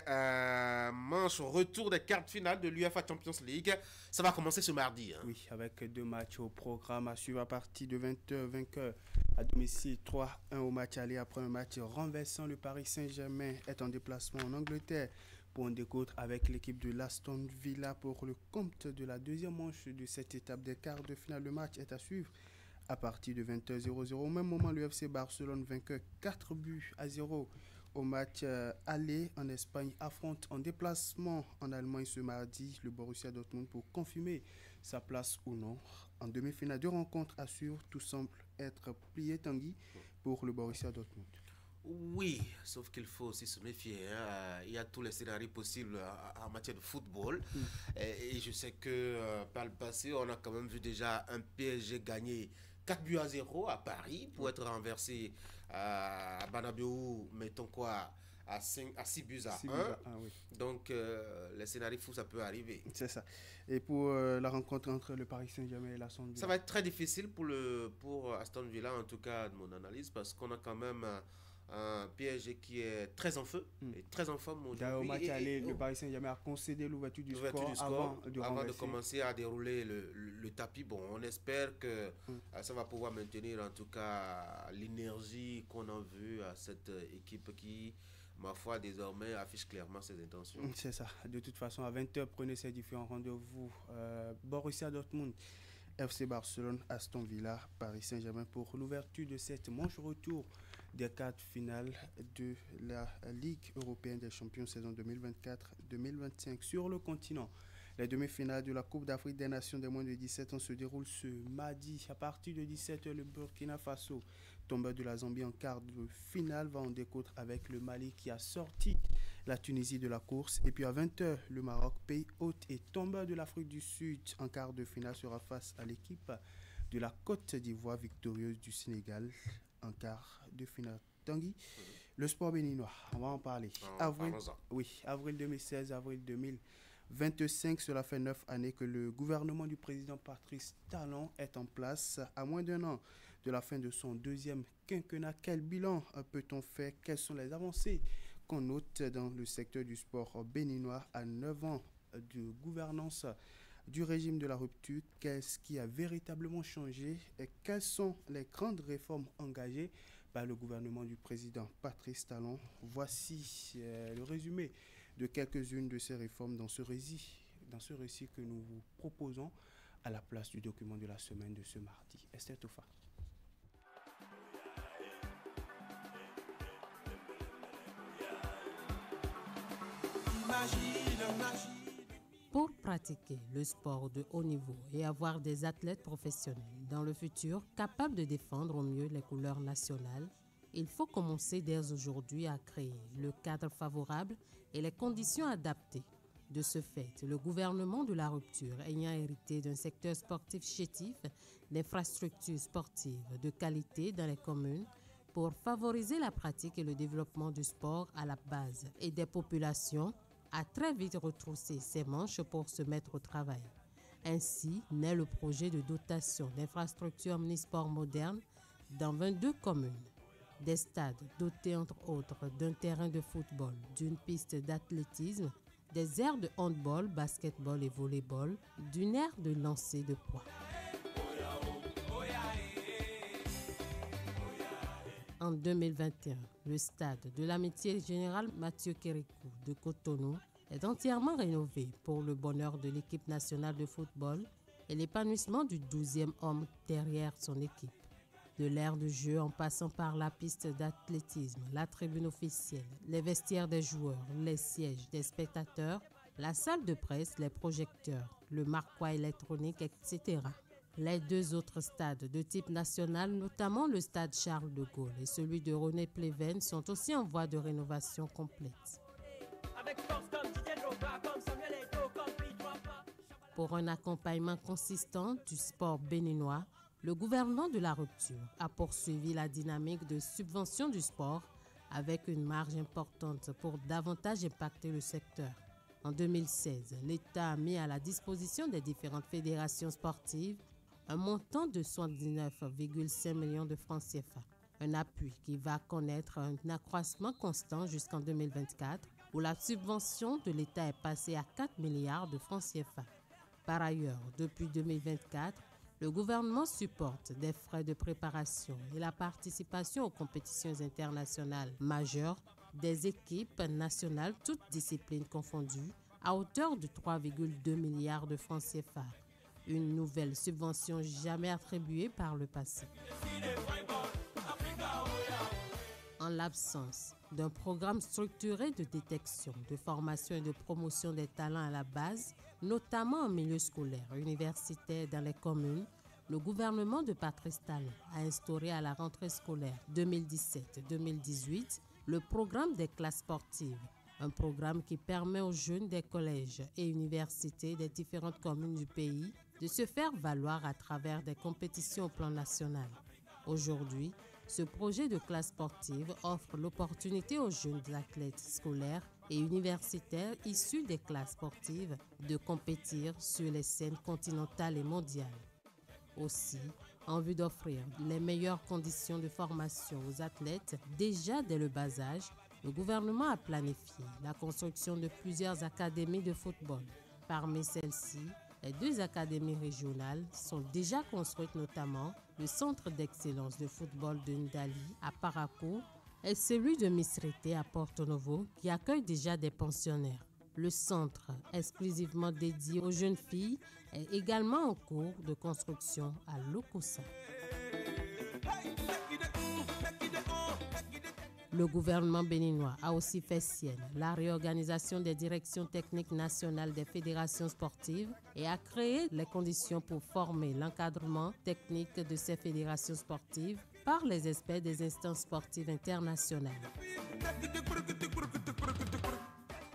manches au retour des quarts de finale de l'UEFA Champions League. Ça va commencer ce mardi. Hein. Oui, avec 2 matchs au programme à suivre à partir de 20h. Vainqueur à domicile 3-1 au match aller après un match renversant. Le Paris Saint-Germain est en déplacement en Angleterre pour en découdre avec l'équipe de l'Aston Villa pour le compte de la deuxième manche de cette étape des quarts de finale. Le match est à suivre à partir de 20h00. Au même moment, le FC Barcelone vainqueur 4-0 au match aller en Espagne affronte en déplacement en Allemagne ce mardi le Borussia Dortmund pour confirmer sa place ou non en demi-finale. 2 rencontres à suivre, tout semble être plié, Tanguy, pour le Borussia Dortmund. Oui, sauf qu'il faut aussi se méfier. Hein. Il y a tous les scénarios possibles en matière de football. Et je sais que par le passé, on a quand même vu déjà un PSG gagner 4-0 à Paris pour être renversé à Bernabéu, mettons quoi, à 6 buts à 1. Oui. Donc, les scénarios fous, ça peut arriver. C'est ça. Et pour la rencontre entre le Paris Saint-Germain et l'Aston Villa, ça va être très difficile pour Aston Villa, en tout cas de mon analyse, parce qu'on a quand même un PSG qui est très en feu et très en forme aujourd'hui. Au match aller, le Paris Saint-Germain a concédé l'ouverture du score avant de commencer à dérouler le tapis. Bon, on espère que ça va pouvoir maintenir en tout cas l'énergie qu'on a vue à cette équipe qui, ma foi, désormais affiche clairement ses intentions. C'est ça. De toute façon, à 20h, prenez ces différents rendez-vous. Borussia Dortmund, FC Barcelone, Aston Villa, Paris Saint-Germain pour l'ouverture de cette manche retour des quarts finales de la Ligue européenne des champions saison 2024-2025 sur le continent. Les demi-finales de la Coupe d'Afrique des Nations des moins de 17 ans se déroulent ce mardi. À partir de 17h, le Burkina Faso, tombeur de la Zambie en quart de finale, va en découdre avec le Mali qui a sorti la Tunisie de la course. Et puis à 20h, le Maroc, pays hôte et tombeur de l'Afrique du Sud en quart de finale, sera face à l'équipe de la Côte d'Ivoire victorieuse du Sénégal en quart de finale. Tanguy, le sport béninois, on va en parler. Avril 2016, avril 2025, cela fait 9 années que le gouvernement du président Patrice Talon est en place. À moins d'1 an de la fin de son 2e quinquennat, quel bilan peut-on faire? Quelles sont les avancées qu'on note dans le secteur du sport béninois à 9 ans de gouvernance du régime de la rupture? Qu'est-ce qui a véritablement changé et quelles sont les grandes réformes engagées par le gouvernement du président Patrice Talon? Voici le résumé de quelques-unes de ces réformes dans ce récit que nous vous proposons à la place du document de la semaine de ce mardi. Esther Tofa. Pour pratiquer le sport de haut niveau et avoir des athlètes professionnels dans le futur capables de défendre au mieux les couleurs nationales, Il faut commencer dès aujourd'hui à créer le cadre favorable et les conditions adaptées. De ce fait, le gouvernement de la rupture, ayant hérité d'un secteur sportif chétif, d'infrastructures sportives de qualité dans les communes, pour favoriser la pratique et le développement du sport à la base et des populations, a très vite retroussé ses manches pour se mettre au travail. Ainsi naît le projet de dotation d'infrastructures omnisports modernes dans 22 communes. Des stades dotés entre autres d'un terrain de football, d'une piste d'athlétisme, des aires de handball, basketball et volleyball, d'une aire de lancer de poids. En 2021, le stade de l'Amitié Générale Mathieu Kérékou de Cotonou est entièrement rénové pour le bonheur de l'équipe nationale de football et l'épanouissement du 12e homme derrière son équipe. De l'aire de jeu en passant par la piste d'athlétisme, la tribune officielle, les vestiaires des joueurs, les sièges des spectateurs, la salle de presse, les projecteurs, le marquois électronique, etc. Les deux autres stades de type national, notamment le stade Charles de Gaulle et celui de René Pleven, sont aussi en voie de rénovation complète. Pour un accompagnement consistant du sport béninois, le gouvernement de la rupture a poursuivi la dynamique de subvention du sport avec une marge importante pour davantage impacter le secteur. En 2016, l'État a mis à la disposition des différentes fédérations sportives un montant de 79,5 millions de francs CFA. Un appui qui va connaître un accroissement constant jusqu'en 2024, où la subvention de l'État est passée à 4 milliards de francs CFA. Par ailleurs, depuis 2024, le gouvernement supporte des frais de préparation et la participation aux compétitions internationales majeures des équipes nationales, toutes disciplines confondues, à hauteur de 3,2 milliards de francs CFA. Une nouvelle subvention jamais attribuée par le passé. En l'absence d'un programme structuré de détection, de formation et de promotion des talents à la base, notamment en milieu scolaire et universitaire dans les communes, le gouvernement de Patrice Talon a instauré à la rentrée scolaire 2017-2018 le programme des classes sportives, un programme qui permet aux jeunes des collèges et universités des différentes communes du pays de se faire valoir à travers des compétitions au plan national. Aujourd'hui, ce projet de classe sportive offre l'opportunité aux jeunes athlètes scolaires et universitaires issus des classes sportives de compétir sur les scènes continentales et mondiales. Aussi, en vue d'offrir les meilleures conditions de formation aux athlètes déjà dès le bas âge, le gouvernement a planifié la construction de plusieurs académies de football. Parmi celles-ci, les 2 académies régionales sont déjà construites, notamment le Centre d'excellence de football de Ndali à Parakou et celui de Misrité à Porto Novo qui accueille déjà des pensionnaires. Le centre exclusivement dédié aux jeunes filles est également en cours de construction à Lokossa. Le gouvernement béninois a aussi fait sienne la réorganisation des directions techniques nationales des fédérations sportives et a créé les conditions pour former l'encadrement technique de ces fédérations sportives par les experts des instances sportives internationales.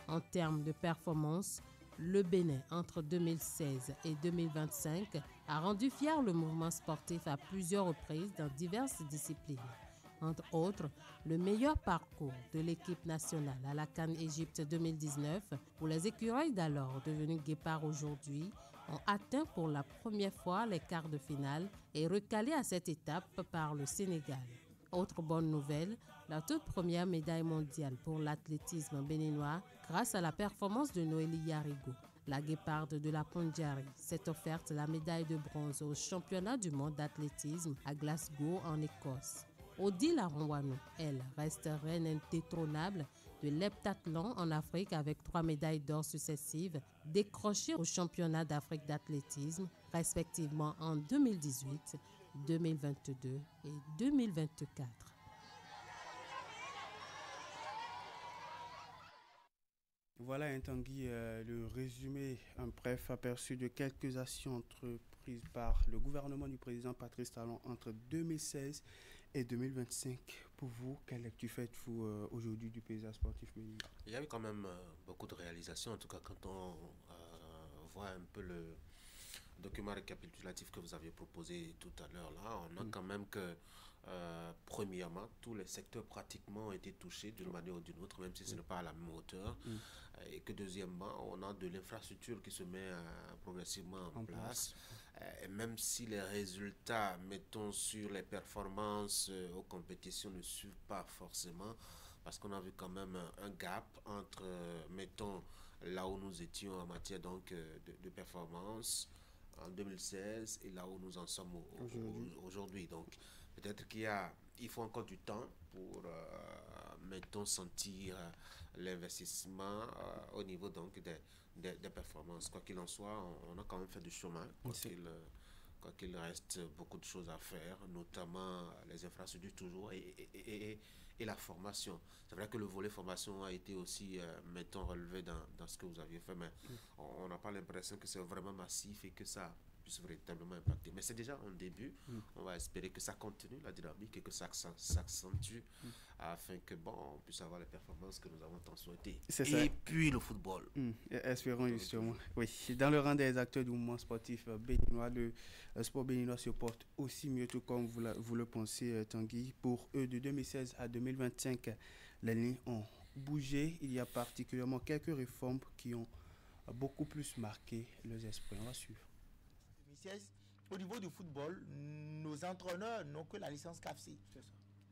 En termes de performance, le Bénin, entre 2016 et 2025, a rendu fier le mouvement sportif à plusieurs reprises dans diverses disciplines. Entre autres, le meilleur parcours de l'équipe nationale à la CAN Égypte 2019, où les écureuils d'alors, devenus guépards aujourd'hui, ont atteint pour la première fois les quarts de finale et recalé à cette étape par le Sénégal. Autre bonne nouvelle, la toute première médaille mondiale pour l'athlétisme béninois grâce à la performance de Noélie Yarigo. La guéparde de la Pondjari s'est offerte la médaille de bronze au championnat du monde d'athlétisme à Glasgow en Écosse. Odile Aronwano, elle, reste reine indétrônable de l'heptathlon en Afrique avec 3 médailles d'or successives décrochées au championnat d'Afrique d'athlétisme, respectivement en 2018, 2022 et 2024. Voilà, Tanguy, le résumé, un bref aperçu de quelques actions entreprises par le gouvernement du président Patrice Talon entre 2016 et 2025, pour vous, quelle lecture faites-vous aujourd'hui du paysage sportif béninois? Il y a eu quand même beaucoup de réalisations, en tout cas quand on voit un peu le document récapitulatif que vous aviez proposé tout à l'heure là, on a quand même que premièrement, tous les secteurs pratiquement ont été touchés d'une manière ou d'une autre, même si ce n'est pas à la même hauteur. Et que deuxièmement, on a de l'infrastructure qui se met progressivement en place. Et même si les résultats, mettons, sur les performances aux compétitions ne suivent pas forcément, parce qu'on a vu quand même un gap entre, mettons, là où nous étions en matière donc, de performance en 2016 et là où nous en sommes aujourd'hui. Donc, peut-être il faut encore du temps pour, mettons, sentir l'investissement au niveau donc des performances. Quoi qu'il en soit, on a quand même fait du chemin, quoi qu'il reste beaucoup de choses à faire, notamment les infrastructures toujours et la formation. C'est vrai que le volet formation a été aussi, mettons, relevé dans ce que vous aviez fait, mais on n'a pas l'impression que c'est vraiment massif et que ça puisse véritablement impacter. Mais c'est déjà un début. On va espérer que ça continue la dynamique et que ça s'accentue afin que on puisse avoir les performances que nous avons tant souhaitées. Et puis le football. Espérons justement. Oui, dans le rang des acteurs du mouvement sportif béninois, le sport béninois se porte aussi mieux, tout comme vous le pensez, Tanguy. Pour eux, de 2016 à 2025, les lignes ont bougé. Il y a particulièrement quelques réformes qui ont beaucoup plus marqué leurs esprits. On va suivre. Au niveau du football, nos entraîneurs n'ont que la licence CAFC.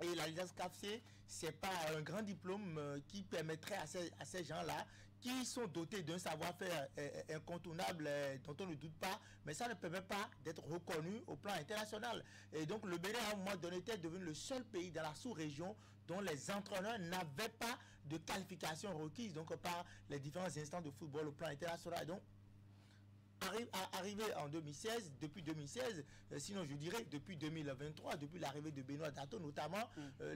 Et la licence CAFC, ce n'est pas un grand diplôme qui permettrait à ces gens-là, qui sont dotés d'un savoir-faire incontournable dont on ne doute pas, mais ça ne permet pas d'être reconnu au plan international. Et donc le Bénin, à un moment donné, était devenu le seul pays dans la sous-région dont les entraîneurs n'avaient pas de qualification requise donc, par les différents instances de football au plan international. Donc, arrivé en 2016, depuis 2016, sinon je dirais depuis 2023, depuis l'arrivée de Benoît Dato notamment,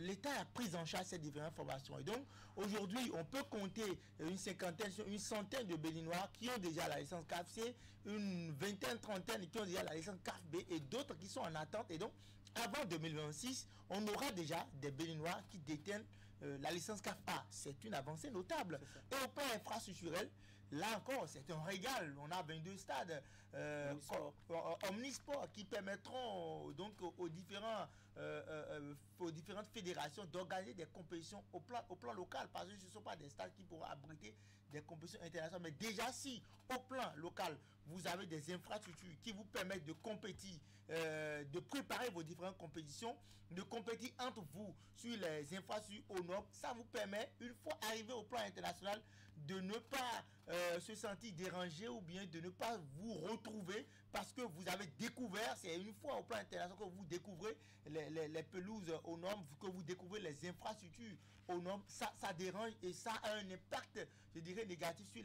l'État a pris en charge ces différentes formations. Et donc aujourd'hui, on peut compter une centaine de Béninois qui ont déjà la licence CAFC, une vingtaine, trentaine qui ont déjà la licence CAFB et d'autres qui sont en attente. Et donc, avant 2026, on aura déjà des Béninois qui détiennent la licence CAFA. C'est une avancée notable. Et au plan infrastructurel, là encore, c'est un régal. On a 22 stades omnisports qui permettront donc aux différentes fédérations d'organiser des compétitions au plan local, parce que ce ne sont pas des stades qui pourront abriter des compétitions internationales. Mais déjà, si au plan local, vous avez des infrastructures qui vous permettent de compétir, de préparer vos différentes compétitions, de compétir entre vous sur les infrastructures aux normes, ça vous permet, une fois arrivé au plan international, de ne pas se sentir dérangé ou bien de ne pas vous retrouver parce que vous avez découvert, c'est une fois au plan international que vous découvrez les pelouses aux normes, que vous découvrez les infrastructures aux normes, ça dérange et ça a un impact, je dirais, négatif sur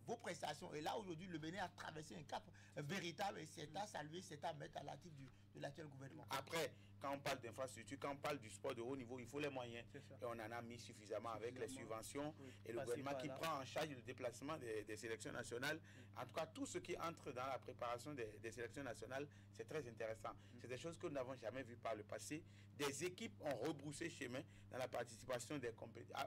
vos prestations. Et là, aujourd'hui, le Bénin a traversé un cap véritable et c'est à saluer, c'est à mettre à l'actif de l'actuel gouvernement. Après, quand on parle d'infrastructure, quand on parle du sport de haut niveau, il faut les moyens. Et on en a mis suffisamment avec les subventions et le gouvernement qui prend en charge le déplacement des sélections nationales. En tout cas, tout ce qui entre dans la préparation des sélections nationales, c'est très intéressant. C'est des choses que nous n'avons jamais vues par le passé. Des équipes ont rebroussé chemin dans la participation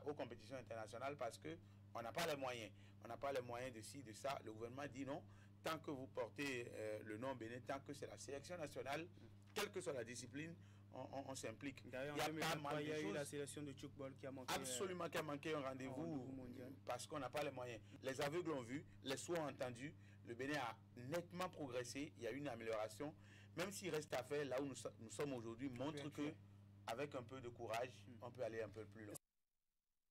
aux compétitions internationales parce qu'on n'a pas les moyens. On n'a pas les moyens de ci, de ça. Le gouvernement dit non. Tant que vous portez le nom Bénin, tant que c'est la sélection nationale, quelle que soit la discipline, on s'implique. Il y a eu la sélection de Tchoukbol qui a manqué. Absolument, qui a manqué un rendez-vous parce qu'on n'a pas les moyens. Les aveugles ont vu, les sourds ont entendu. Le Bénin a nettement progressé. Il y a eu une amélioration. Même s'il reste à faire, là où nous sommes aujourd'hui, montre qu'avec un peu de courage, on peut aller un peu plus loin.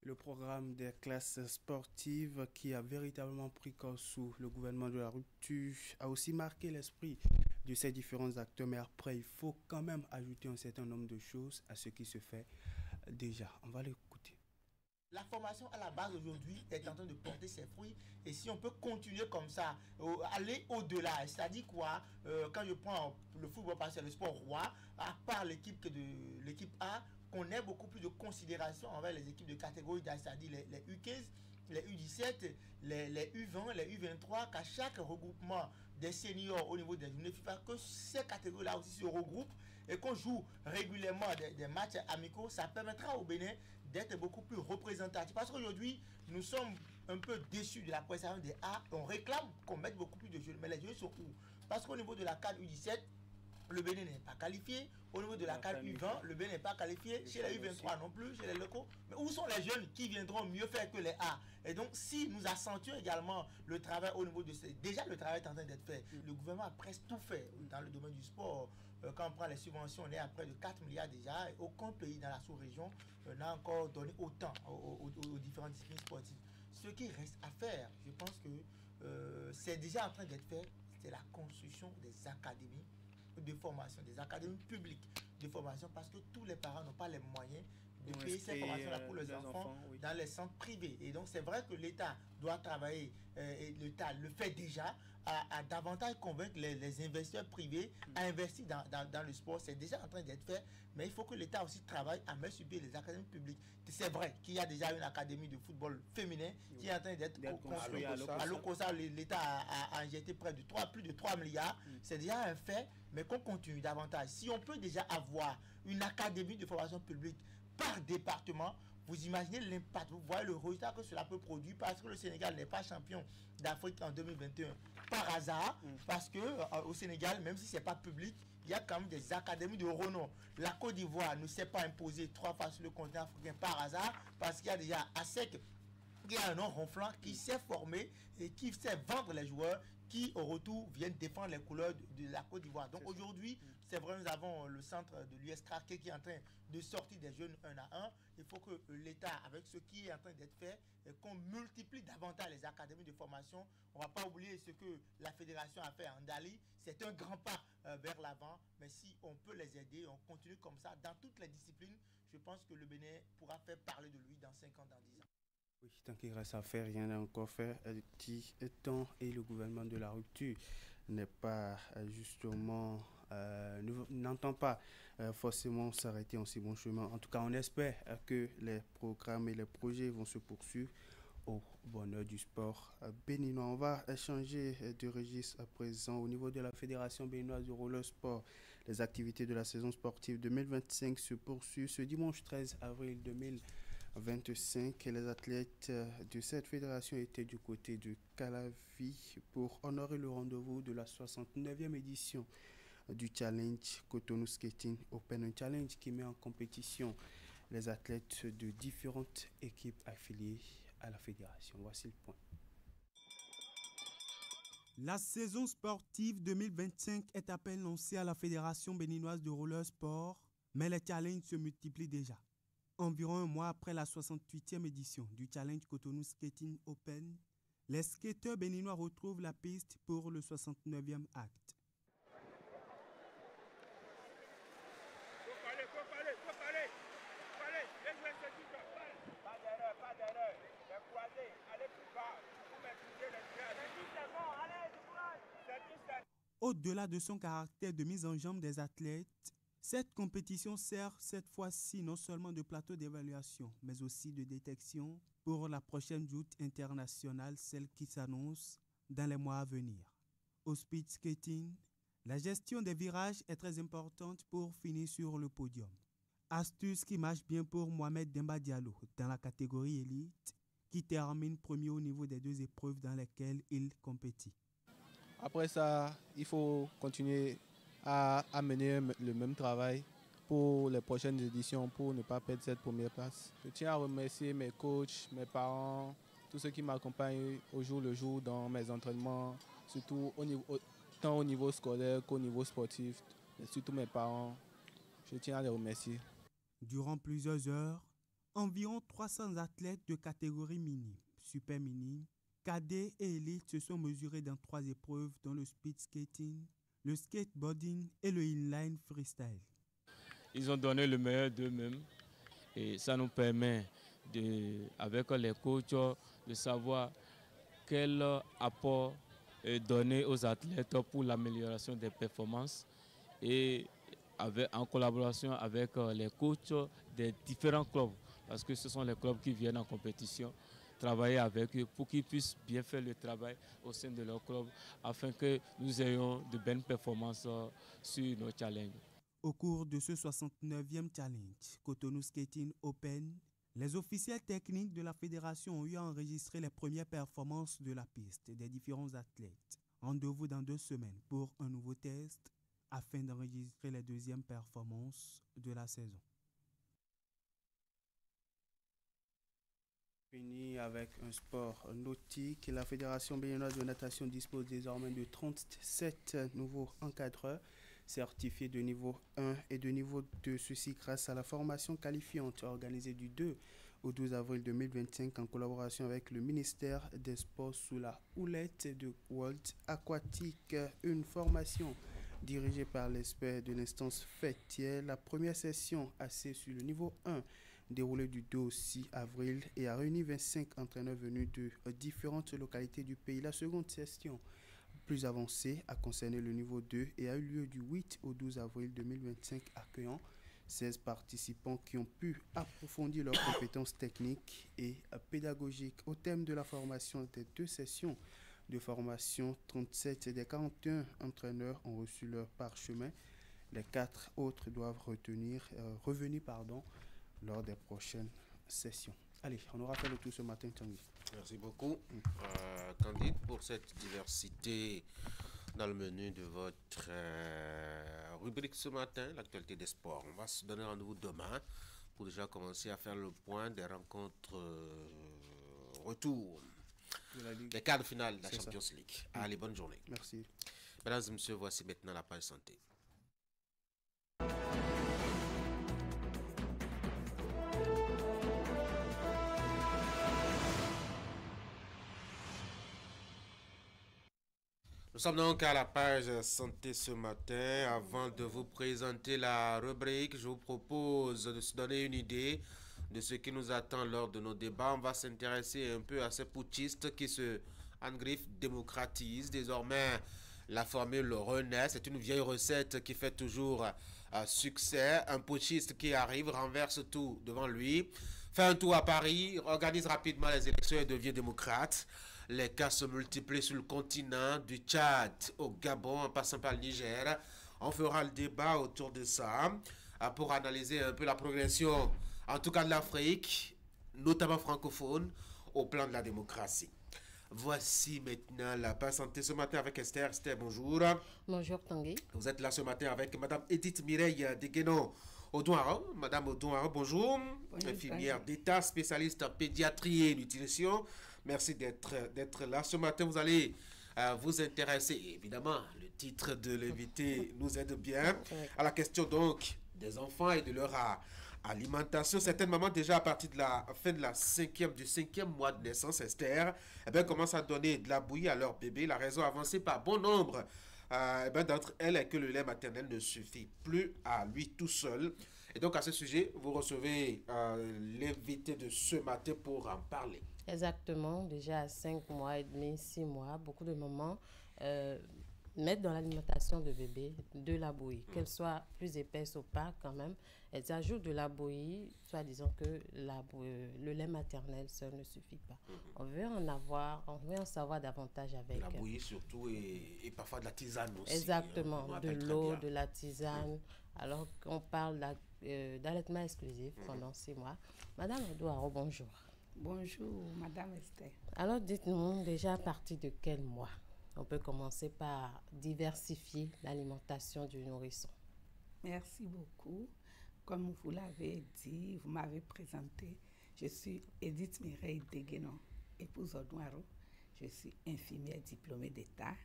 Le programme des classes sportives qui a véritablement pris corps sous le gouvernement de la rupture a aussi marqué l'esprit de ces différents acteurs. Mais après, il faut quand même ajouter un certain nombre de choses à ce qui se fait déjà. On va l'écouter. La formation à la base aujourd'hui est en train de porter ses fruits et si on peut continuer comme ça, aller au-delà, c'est-à-dire quoi, quand je prends le football parce que c'est le sport roi, à part l'équipe A, qu'on ait beaucoup plus de considération envers les équipes de catégorie d'âge, c'est-à-dire les U15, les U17, les U20, les U23, qu'à chaque regroupement des seniors au niveau des journées FIFA, que ces catégories-là aussi se regroupent et qu'on joue régulièrement des matchs amicaux, ça permettra au Bénin d'être beaucoup plus représentatif. Parce qu'aujourd'hui, nous sommes un peu déçus de la prestation des A. On réclame qu'on mette beaucoup plus de jeunes. Mais les jeunes sont où? Parce qu'au niveau de la CAN U17, le Bénin n'est pas qualifié. Au niveau de la CAN U20, le Bénin n'est pas qualifié. Chez les U23 non plus, chez les locaux. Mais où sont les jeunes qui viendront mieux faire que les A? Et donc, si nous accentuons également le travail au niveau de ces... Déjà, le travail est en train d'être fait. Le gouvernement a presque tout fait dans le domaine du sport. Quand on prend les subventions, on est à près de 4 milliards déjà. Et aucun pays dans la sous-région n'a encore donné autant aux différentes disciplines sportives. Ce qui reste à faire, je pense que c'est déjà en train d'être fait, c'est la construction des académies de formation, des académies publiques de formation, parce que tous les parents n'ont pas les moyens de payer ces formations-là pour les enfants dans les centres privés. Et donc c'est vrai que l'État doit travailler, et l'État le fait déjà, à davantage convaincre les investisseurs privés à investir dans le sport. C'est déjà en train d'être fait, mais il faut que l'État aussi travaille à mettre sur pied les académies publiques. C'est vrai qu'il y a déjà une académie de football féminin qui est en train d'être construite. À Lokossa, l'État a injecté plus de 3 milliards. C'est déjà un fait, mais qu'on continue davantage. Si on peut déjà avoir une académie de formation publique par département, vous imaginez l'impact, vous voyez le résultat que cela peut produire, parce que le Sénégal n'est pas champion d'Afrique en 2021 par hasard, parce que au Sénégal, même si c'est pas public, il y a quand même des académies de renom. La Côte d'Ivoire ne s'est pas imposée 3 fois sur le continent africain par hasard, parce qu'il y a déjà ASEC, qui a un nom ronflant, qui sait former et qui sait vendre les joueurs, qui au retour viennent défendre les couleurs de la Côte d'Ivoire. Donc aujourd'hui, c'est vrai, nous avons le centre de l'USKK qui est en train de sortir des jeunes 1 à 1. Il faut que l'État, avec ce qui est en train d'être fait, qu'on multiplie davantage les académies de formation. On ne va pas oublier ce que la fédération a fait en Dali. C'est un grand pas vers l'avant, mais si on peut les aider, on continue comme ça dans toutes les disciplines, je pense que le Bénin pourra faire parler de lui dans 5 ans, dans 10 ans. Oui, tant qu'il reste à faire, rien n'est encore fait. Tant et le gouvernement de la rupture n'est pas justement, n'entend pas forcément s'arrêter en si bon chemin. En tout cas, on espère que les programmes et les projets vont se poursuivre au bonheur du sport béninois. On va échanger de registre à présent au niveau de la Fédération béninoise de roller sport. Les activités de la saison sportive 2025 se poursuivent ce dimanche 13 avril 2025. Les athlètes de cette fédération étaient du côté de Calavi pour honorer le rendez-vous de la 69e édition du Challenge Cotonou Skating Open, un challenge qui met en compétition les athlètes de différentes équipes affiliées à la fédération. Voici le point. La saison sportive 2025 est à peine lancée à la Fédération béninoise de roller sport, mais les challenges se multiplient déjà. Environ un mois après la 68e édition du Challenge Cotonou Skating Open, les skateurs béninois retrouvent la piste pour le 69e acte. Au-delà de son caractère de mise en jambe des athlètes, cette compétition sert cette fois-ci non seulement de plateau d'évaluation, mais aussi de détection pour la prochaine joute internationale, celle qui s'annonce dans les mois à venir. Au speed skating, la gestion des virages est très importante pour finir sur le podium. Astuce qui marche bien pour Mohamed Demba Diallo dans la catégorie élite, qui termine premier au niveau des 2 épreuves dans lesquelles il compétit. Après ça, il faut continuer à mener le même travail pour les prochaines éditions pour ne pas perdre cette première place. Je tiens à remercier mes coachs, mes parents, tous ceux qui m'accompagnent au jour le jour dans mes entraînements, surtout tant au niveau scolaire qu'au niveau sportif, et surtout mes parents. Je tiens à les remercier. Durant plusieurs heures, environ 300 athlètes de catégorie minime, super minime, cadets et élites se sont mesurés dans 3 épreuves dont le speed skating, le skateboarding et le inline freestyle. Ils ont donné le meilleur d'eux-mêmes et ça nous permet, avec les coachs, de savoir quel apport donner aux athlètes pour l'amélioration des performances et en collaboration avec les coachs des différents clubs, parce que ce sont les clubs qui viennent en compétition. travailler avec eux pour qu'ils puissent bien faire le travail au sein de leur club afin que nous ayons de bonnes performances sur nos challenges. Au cours de ce 69e challenge Cotonou Skating Open, les officiels techniques de la fédération ont eu à enregistrer les premières performances de la piste des différents athlètes. Rendez-vous dans 2 semaines pour un nouveau test afin d'enregistrer les deuxièmes performances de la saison. Fini avec un sport nautique. La Fédération béninoise de natation dispose désormais de 37 nouveaux encadreurs certifiés de niveau 1 et de niveau 2. Ceci grâce à la formation qualifiante organisée du 2 au 12 avril 2025 en collaboration avec le ministère des Sports sous la houlette de World Aquatic. Une formation dirigée par l'expert de l'instance fêtière. La première session assise sur le niveau 1 déroulée du 2 au 6 avril et a réuni 25 entraîneurs venus de différentes localités du pays. La seconde session plus avancée a concerné le niveau 2 et a eu lieu du 8 au 12 avril 2025 accueillant 16 participants qui ont pu approfondir leurs compétences techniques et pédagogiques. Au thème de la formation des 2 sessions de formation, 37 des 41 entraîneurs ont reçu leur parchemin. Les 4 autres doivent revenir lors des prochaines sessions. Allez, on aura fait le tour ce matin, Tanguy. Merci beaucoup, Candide, pour cette diversité dans le menu de votre rubrique ce matin, l'actualité des sports. On va se donner rendez-vous demain pour déjà commencer à faire le point des rencontres retour. Les quarts de finale de la Champions League. Allez, bonne journée. Merci. Mesdames et messieurs, voici maintenant la page santé. Nous sommes donc à la page santé ce matin. Avant de vous présenter la rubrique, je vous propose de se donner une idée de ce qui nous attend lors de nos débats. On va s'intéresser un peu à ces putschistes qui se engriffent, démocratisent. Désormais, la formule renaît. C'est une vieille recette qui fait toujours succès. Un putschiste qui arrive, renverse tout devant lui, fait un tour à Paris, organise rapidement les élections et devient démocrate. Les cas se multiplient sur le continent, du Tchad au Gabon, en passant par le Niger. On fera le débat autour de ça pour analyser un peu la progression, en tout cas de l'Afrique, notamment francophone, au plan de la démocratie. Voici maintenant la page santé ce matin avec Esther. Esther, bonjour. Bonjour Tanguy. Vous êtes là ce matin avec Madame Edith Mireille Degueno Odouara. Madame Odouara, bonjour. Infirmière d'État, spécialiste en pédiatrie et nutrition. Merci d'être là. Ce matin, vous allez vous intéresser, évidemment, le titre de l'invité nous aide bien, à la question donc des enfants et de leur alimentation. Certaines mamans, déjà à partir de la fin de du cinquième mois de naissance, Esther, commencent à donner de la bouillie à leur bébé. La raison avancée par bon nombre d'entre elles est que le lait maternel ne suffit plus à lui tout seul. Et donc à ce sujet, vous recevez l'invité de ce matin pour en parler. Exactement, déjà à 5 mois et demi, 6 mois, beaucoup de mamans mettent dans l'alimentation de bébé de la bouillie, qu'elle soit plus épaisse ou pas quand même. Elles ajoutent de la bouillie, soit disant que le lait maternel seul ne suffit pas. On veut en savoir davantage avec. La bouillie surtout et parfois de la tisane aussi. Exactement, de l'eau, de la tisane. Alors qu'on parle d'allaitement exclusif pendant 6 mois. Madame Edouard, bonjour. Bonjour, Madame Esther. Alors, dites-nous déjà à partir de quel mois on peut commencer par diversifier l'alimentation du nourrisson? Merci beaucoup. Comme vous l'avez dit, vous m'avez présenté, je suis Edith Mireille Degueno, épouse Odouaro. Je suis infirmière diplômée d'État,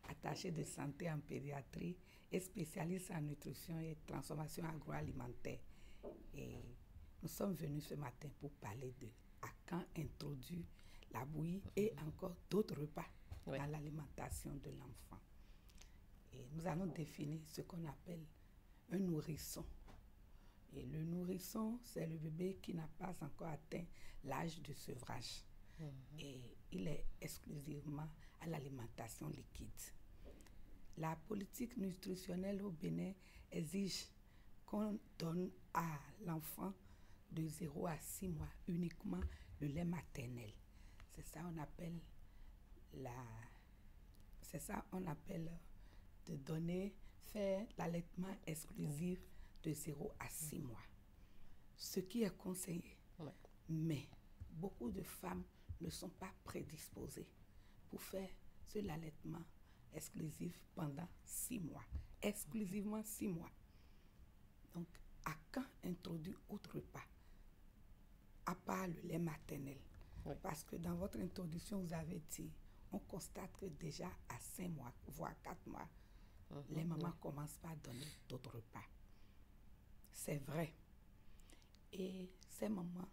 attachée de santé en pédiatrie et spécialiste en nutrition et transformation agroalimentaire. Et nous sommes venus ce matin pour parler de à quand introduire la bouillie et encore d'autres repas dans l'alimentation de l'enfant. Et nous allons définir ce qu'on appelle un nourrisson. Et le nourrisson, c'est le bébé qui n'a pas encore atteint l'âge de sevrage. Et il est exclusivement à l'alimentation liquide. La politique nutritionnelle au Bénin exige qu'on donne à l'enfant de 0 à 6 mois uniquement le lait maternel. C'est ça on appelle de donner, faire l'allaitement exclusif de 0 à 6 mois. Ce qui est conseillé. Ouais. Mais beaucoup de femmes ne sont pas prédisposées pour faire l'allaitement exclusif pendant 6 mois. Exclusivement 6 mois. Donc, à quand introduire autre repas, à part le lait maternel? Oui. Parce que dans votre introduction, vous avez dit, on constate que déjà à 5 mois, voire 4 mois, les mamans commencent pas à donner d'autres repas. C'est vrai. Et ces mamans,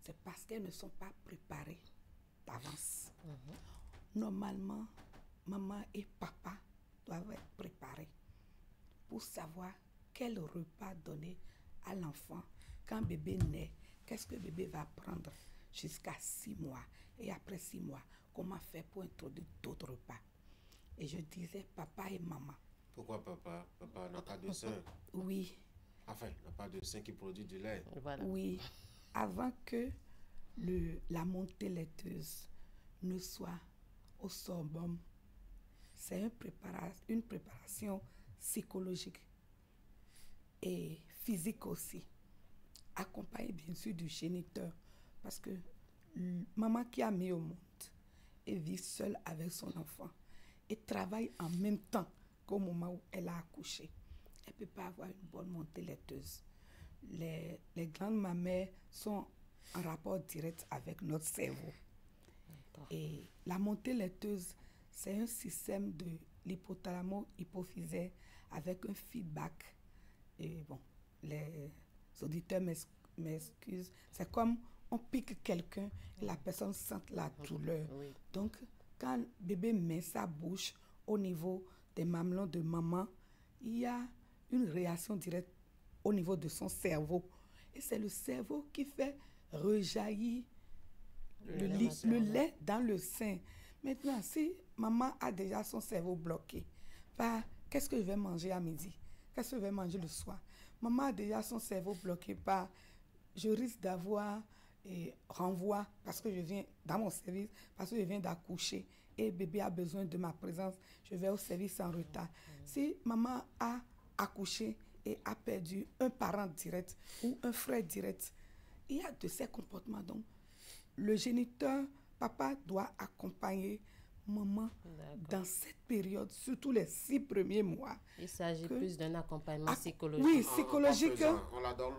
c'est parce qu'elles ne sont pas préparées d'avance. Normalement, maman et papa doivent être préparés pour savoir quel repas donner à l'enfant quand bébé naît. Qu'est-ce que bébé va prendre jusqu'à 6 mois? Et après 6 mois, comment faire pour introduire d'autres repas? Et je disais papa et maman. Pourquoi papa? Papa n'a pas de sein. Oui. Enfin, n'a pas de sein qui produit du lait. Voilà. Oui. Avant que la montée laiteuse ne soit au surbum, c'est une préparation psychologique et physique aussi, accompagnée bien sûr du géniteur, parce que maman qui a mis au monde et vit seule avec son enfant et travaille en même temps qu'au moment où elle a accouché, elle ne peut pas avoir une bonne montée laiteuse. Les glandes mammaires sont en rapport direct avec notre cerveau. Et la montée laiteuse, c'est un système de l'hypothalamo-hypophysaire avec un feedback. Et bon, les auditeurs m'excusent. C'est comme on pique quelqu'un et la personne sent la douleur. Oui. Donc, quand bébé met sa bouche au niveau des mamelons de maman, il y a une réaction directe au niveau de son cerveau. Et c'est le cerveau qui fait rejaillir le lait dans le sein. Maintenant, si maman a déjà son cerveau bloqué par qu'est-ce que je vais manger à midi, qu'est-ce que je vais manger le soir, maman a déjà son cerveau bloqué par je risque d'avoir renvoi parce que je viens dans mon service, parce que je viens d'accoucher et bébé a besoin de ma présence, je vais au service en retard. Si maman a accouché et a perdu un parent direct ou un frère direct, il y a de ces comportements. Donc, le géniteur, papa doit accompagner maman dans cette période, surtout les 6 premiers mois. Il s'agit plus d'un accompagnement psychologique. Oui, psychologique,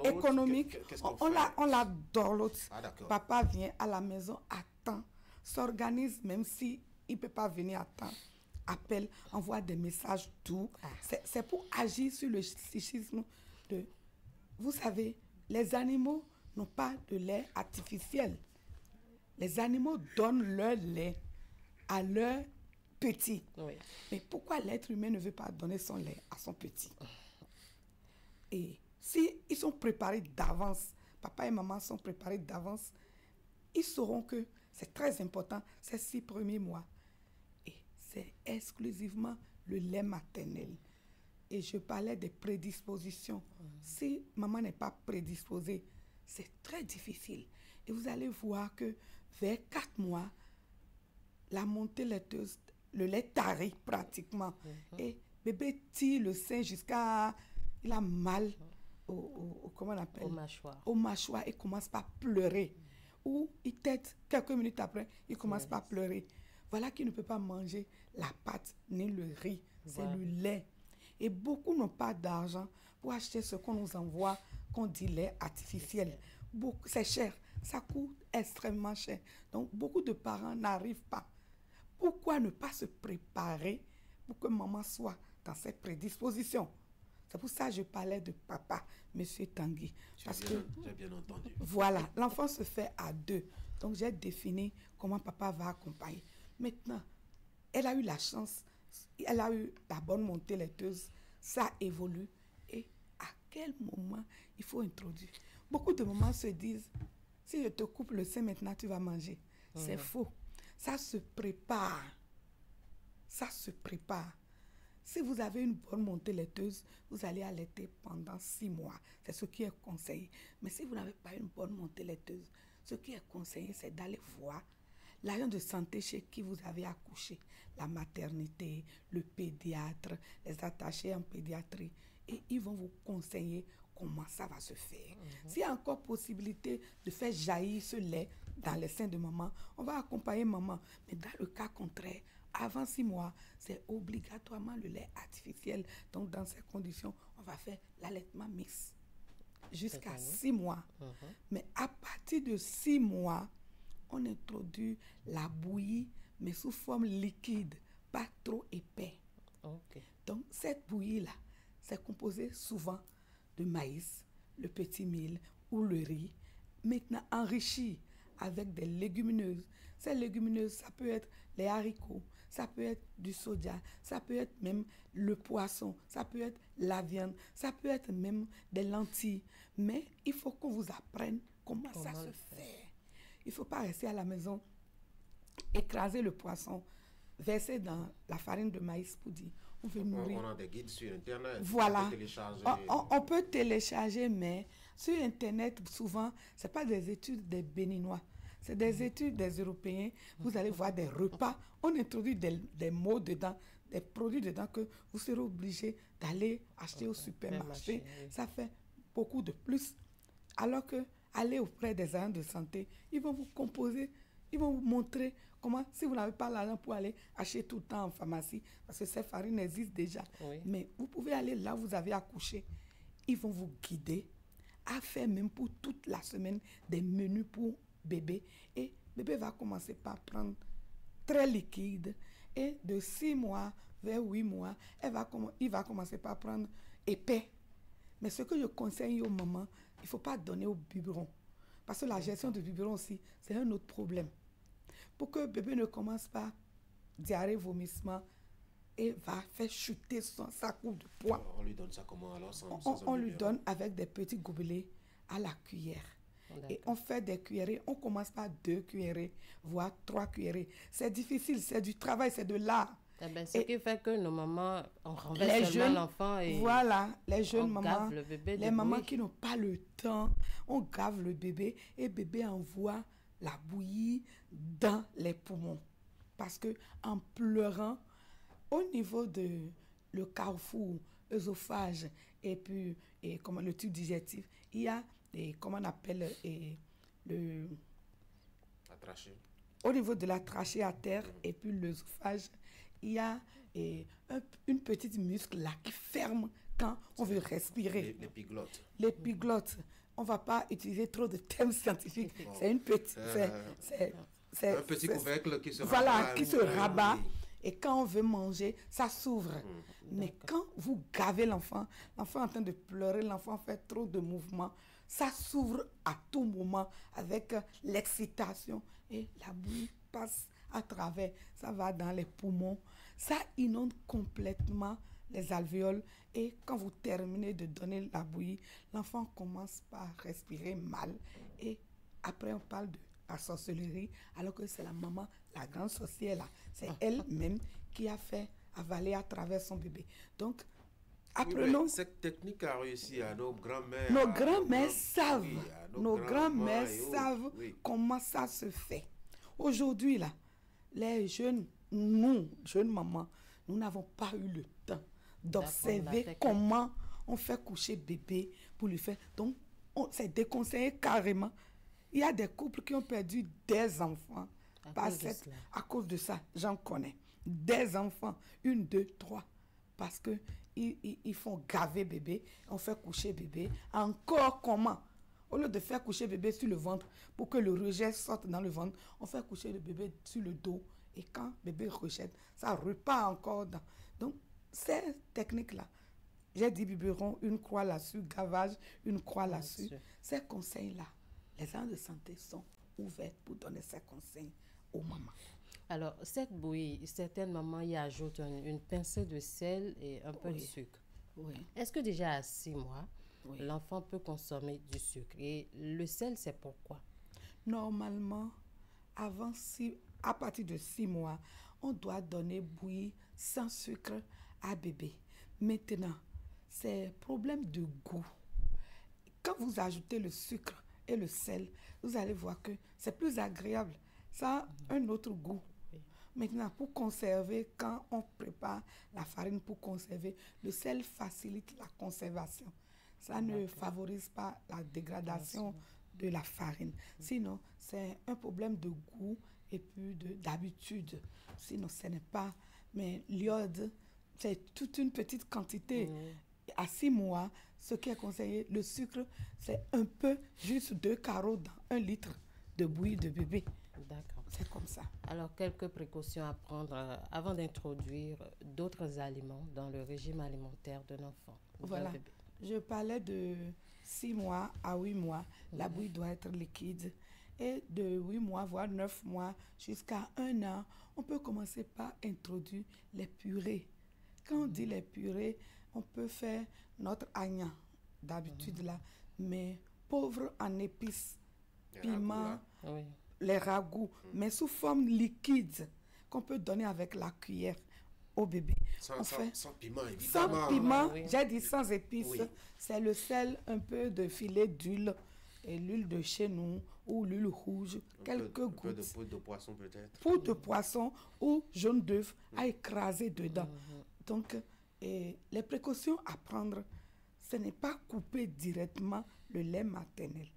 économique. On la dorlote. Papa vient à la maison à temps, s'organise même si il ne peut pas venir à temps. Appelle, envoie des messages doux. C'est pour agir sur le psychisme de... Vous savez, les animaux n'ont pas de lait artificiel. Les animaux donnent leur lait à leurs petits. Oui. Mais pourquoi l'être humain ne veut pas donner son lait à son petit? Et si ils sont préparés d'avance, papa et maman sont préparés d'avance, ils sauront que c'est très important ces 6 premiers mois. Et c'est exclusivement le lait maternel. Et je parlais des prédispositions. Si maman n'est pas prédisposée, c'est très difficile. Et vous allez voir que vers 4 mois, la montée laiteuse, le lait tarit pratiquement. Et bébé tire le sein jusqu'à... Il a mal comment on appelle? Au mâchoire et commence par pleurer. Ou il tète quelques minutes après, il commence par pleurer. Voilà qu'il ne peut pas manger la pâte ni le riz. C'est le lait. Et beaucoup n'ont pas d'argent pour acheter ce qu'on nous envoie, qu'on dit lait artificiel. C'est cher. Ça coûte extrêmement cher. Donc, beaucoup de parents n'arrivent pas. Pourquoi ne pas se préparer pour que maman soit dans cette prédisposition? C'est pour ça que je parlais de papa, Monsieur Tanguy. J'ai bien entendu. Voilà, l'enfant se fait à 2. Donc, j'ai défini comment papa va accompagner. Maintenant, elle a eu la chance, elle a eu la bonne montée laiteuse, ça évolue. Et à quel moment il faut introduire? Beaucoup de mamans se disent, si je te coupe le sein maintenant, tu vas manger. C'est faux. Ça se prépare. Ça se prépare. Si vous avez une bonne montée laiteuse, vous allez allaiter pendant 6 mois. C'est ce qui est conseillé. Mais si vous n'avez pas une bonne montée laiteuse, ce qui est conseillé, c'est d'aller voir l'agent de santé chez qui vous avez accouché, la maternité, le pédiatre, les attachés en pédiatrie, et ils vont vous conseiller comment ça va se faire. S'il y a encore possibilité de faire jaillir ce lait dans les seins de maman, on va accompagner maman. Mais dans le cas contraire, avant 6 mois, c'est obligatoirement le lait artificiel. Donc, dans ces conditions, on va faire l'allaitement mixte jusqu'à 6 mois. Mais à partir de 6 mois, on introduit la bouillie, mais sous forme liquide, pas trop épais. Donc, cette bouillie-là, c'est composé souvent de maïs, le petit mil ou le riz, maintenant enrichi avec des légumineuses. Ces légumineuses, ça peut être les haricots, ça peut être du soja, ça peut être même le poisson, ça peut être la viande, ça peut être même des lentilles. Mais il faut qu'on vous apprenne comment ça se fait. Il ne faut pas rester à la maison, écraser le poisson, verser dans la farine de maïs pour dire on veut nourrir. On a des guides sur Internet. Voilà. On peut télécharger, mais sur Internet, souvent, ce n'est pas des études des Béninois. C'est des études des Européens. Vous allez voir des repas. On introduit des mots dedans, des produits dedans que vous serez obligé d'aller acheter au supermarché. Ça fait beaucoup de plus. Alors que aller auprès des agents de santé, ils vont vous composer, ils vont vous montrer comment, si vous n'avez pas l'argent pour aller acheter tout le temps en pharmacie, parce que ces farines existent déjà. Mais vous pouvez aller là où vous avez accouché. Ils vont vous guider à faire même pour toute la semaine des menus pour bébé. Et bébé va commencer par prendre très liquide. Et de 6 mois vers 8 mois, il va commencer par prendre épais. Mais ce que je conseille aux mamans, il ne faut pas donner au biberon. Parce que la gestion du biberon aussi, c'est un autre problème. Pour que bébé ne commence pas diarrhée, vomissement, et va faire chuter sa courbe de poids. On lui donne ça comment alors on lui donne avec des petits gobelets à la cuillère. Et on fait des cuillerées. On commence par 2 cuillerées, voire 3 cuillerées. C'est difficile, c'est du travail, c'est de l'art. Ce qui fait que nos mamans, on renverse seulement l'enfant et voilà, les jeunes mamans, le bébé les mamans qui n'ont pas le temps, on gave le bébé et bébé envoie la bouillie dans les poumons. Parce que en pleurant, au niveau de le carrefour, œsophage et puis le tube digestif, il y a comment on appelle la trachée. Au niveau de la trachée à terre et puis l'œsophage, il y a une petite muscle là qui ferme quand on veut respirer. L'épiglotte. L'épiglotte. On ne va pas utiliser trop de termes scientifiques. C'est une petite... c'est un petit couvercle qui se rabat. Voilà, qui se rabat. Et quand on veut manger, ça s'ouvre. Mais quand vous gavez l'enfant est en train de pleurer, l'enfant fait trop de mouvements, ça s'ouvre à tout moment avec l'excitation. Et la bouillie passe à travers. Ça va dans les poumons. Ça inonde complètement les alvéoles. Et quand vous terminez de donner la bouillie, l'enfant commence par respirer mal. Et après, on parle de la sorcellerie, alors que c'est la maman, la grande sorcière là. C'est elle-même qui a fait avaler à travers son bébé. Donc, apprenons... Oui, cette technique a réussi à nos grands-mères. Nos grands-mères savent. Nos grands-mères savent comment ça se fait. Aujourd'hui, là, les jeunes, nous, jeunes mamans, nous n'avons pas eu le temps d'observer comment on fait coucher bébé pour lui faire. Donc, on s'est déconseillé carrément. Il y a des couples qui ont perdu des enfants à cause de ça. J'en connais. Des enfants, 1, 2, 3. Parce qu'ils font gaver bébé, on fait coucher bébé. Encore comment? Au lieu de faire coucher bébé sur le ventre pour que le rejet sorte dans le ventre, on fait coucher le bébé sur le dos. Et quand bébé rejette, ça repart encore dans. Donc, ces techniques-là, j'ai dit biberon, une croix là-dessus, gavage, une croix là-dessus. Ces conseils-là, les agents de santé sont ouverts pour donner ces conseils aux mamans. Alors, cette bouillie, certaines mamans y ajoutent une pincée de sel et un peu de sucre. Est-ce que déjà à 6 mois, l'enfant peut consommer du sucre? Et le sel, c'est pourquoi? Normalement, à partir de 6 mois, on doit donner bouillie sans sucre à bébé. Maintenant, c'est problème de goût. Quand vous ajoutez le sucre et le sel, vous allez voir que c'est plus agréable. Ça a un autre goût. Maintenant, pour conserver, quand on prépare la farine pour conserver, le sel facilite la conservation. Ça ne favorise pas la dégradation de la farine. Sinon, c'est un problème de goût et puis d'habitude. Sinon, ce n'est pas... Mais l'iode, c'est toute une petite quantité. À 6 mois, ce qui est conseillé, le sucre, c'est un peu, juste 2 carreaux dans 1 litre de bouillie de bébé. D'accord. C'est comme ça. Alors, quelques précautions à prendre avant d'introduire d'autres aliments dans le régime alimentaire de l'enfant. Voilà. Je parlais de 6 mois à 8 mois. La bouillie doit être liquide. Et de 8 mois, voire 9 mois, jusqu'à 1 an, on peut commencer par introduire les purées. Quand on dit les purées, on peut faire notre agnan, d'habitude là, mais pauvre en épices, piment, les ragoûts, mais sous forme liquide, qu'on peut donner avec la cuillère au bébé. Sans piment, évidemment. Sans piment, j'ai dit sans épices, c'est le sel, un peu de filet d'huile, et l'huile de chez nous, ou l'huile rouge, quelques gouttes. Un peu de poudre de poisson peut-être. Poudre de poisson ou jaune d'œuf à écraser dedans. Donc, les précautions à prendre, ce n'est pas couper directement le lait maternel.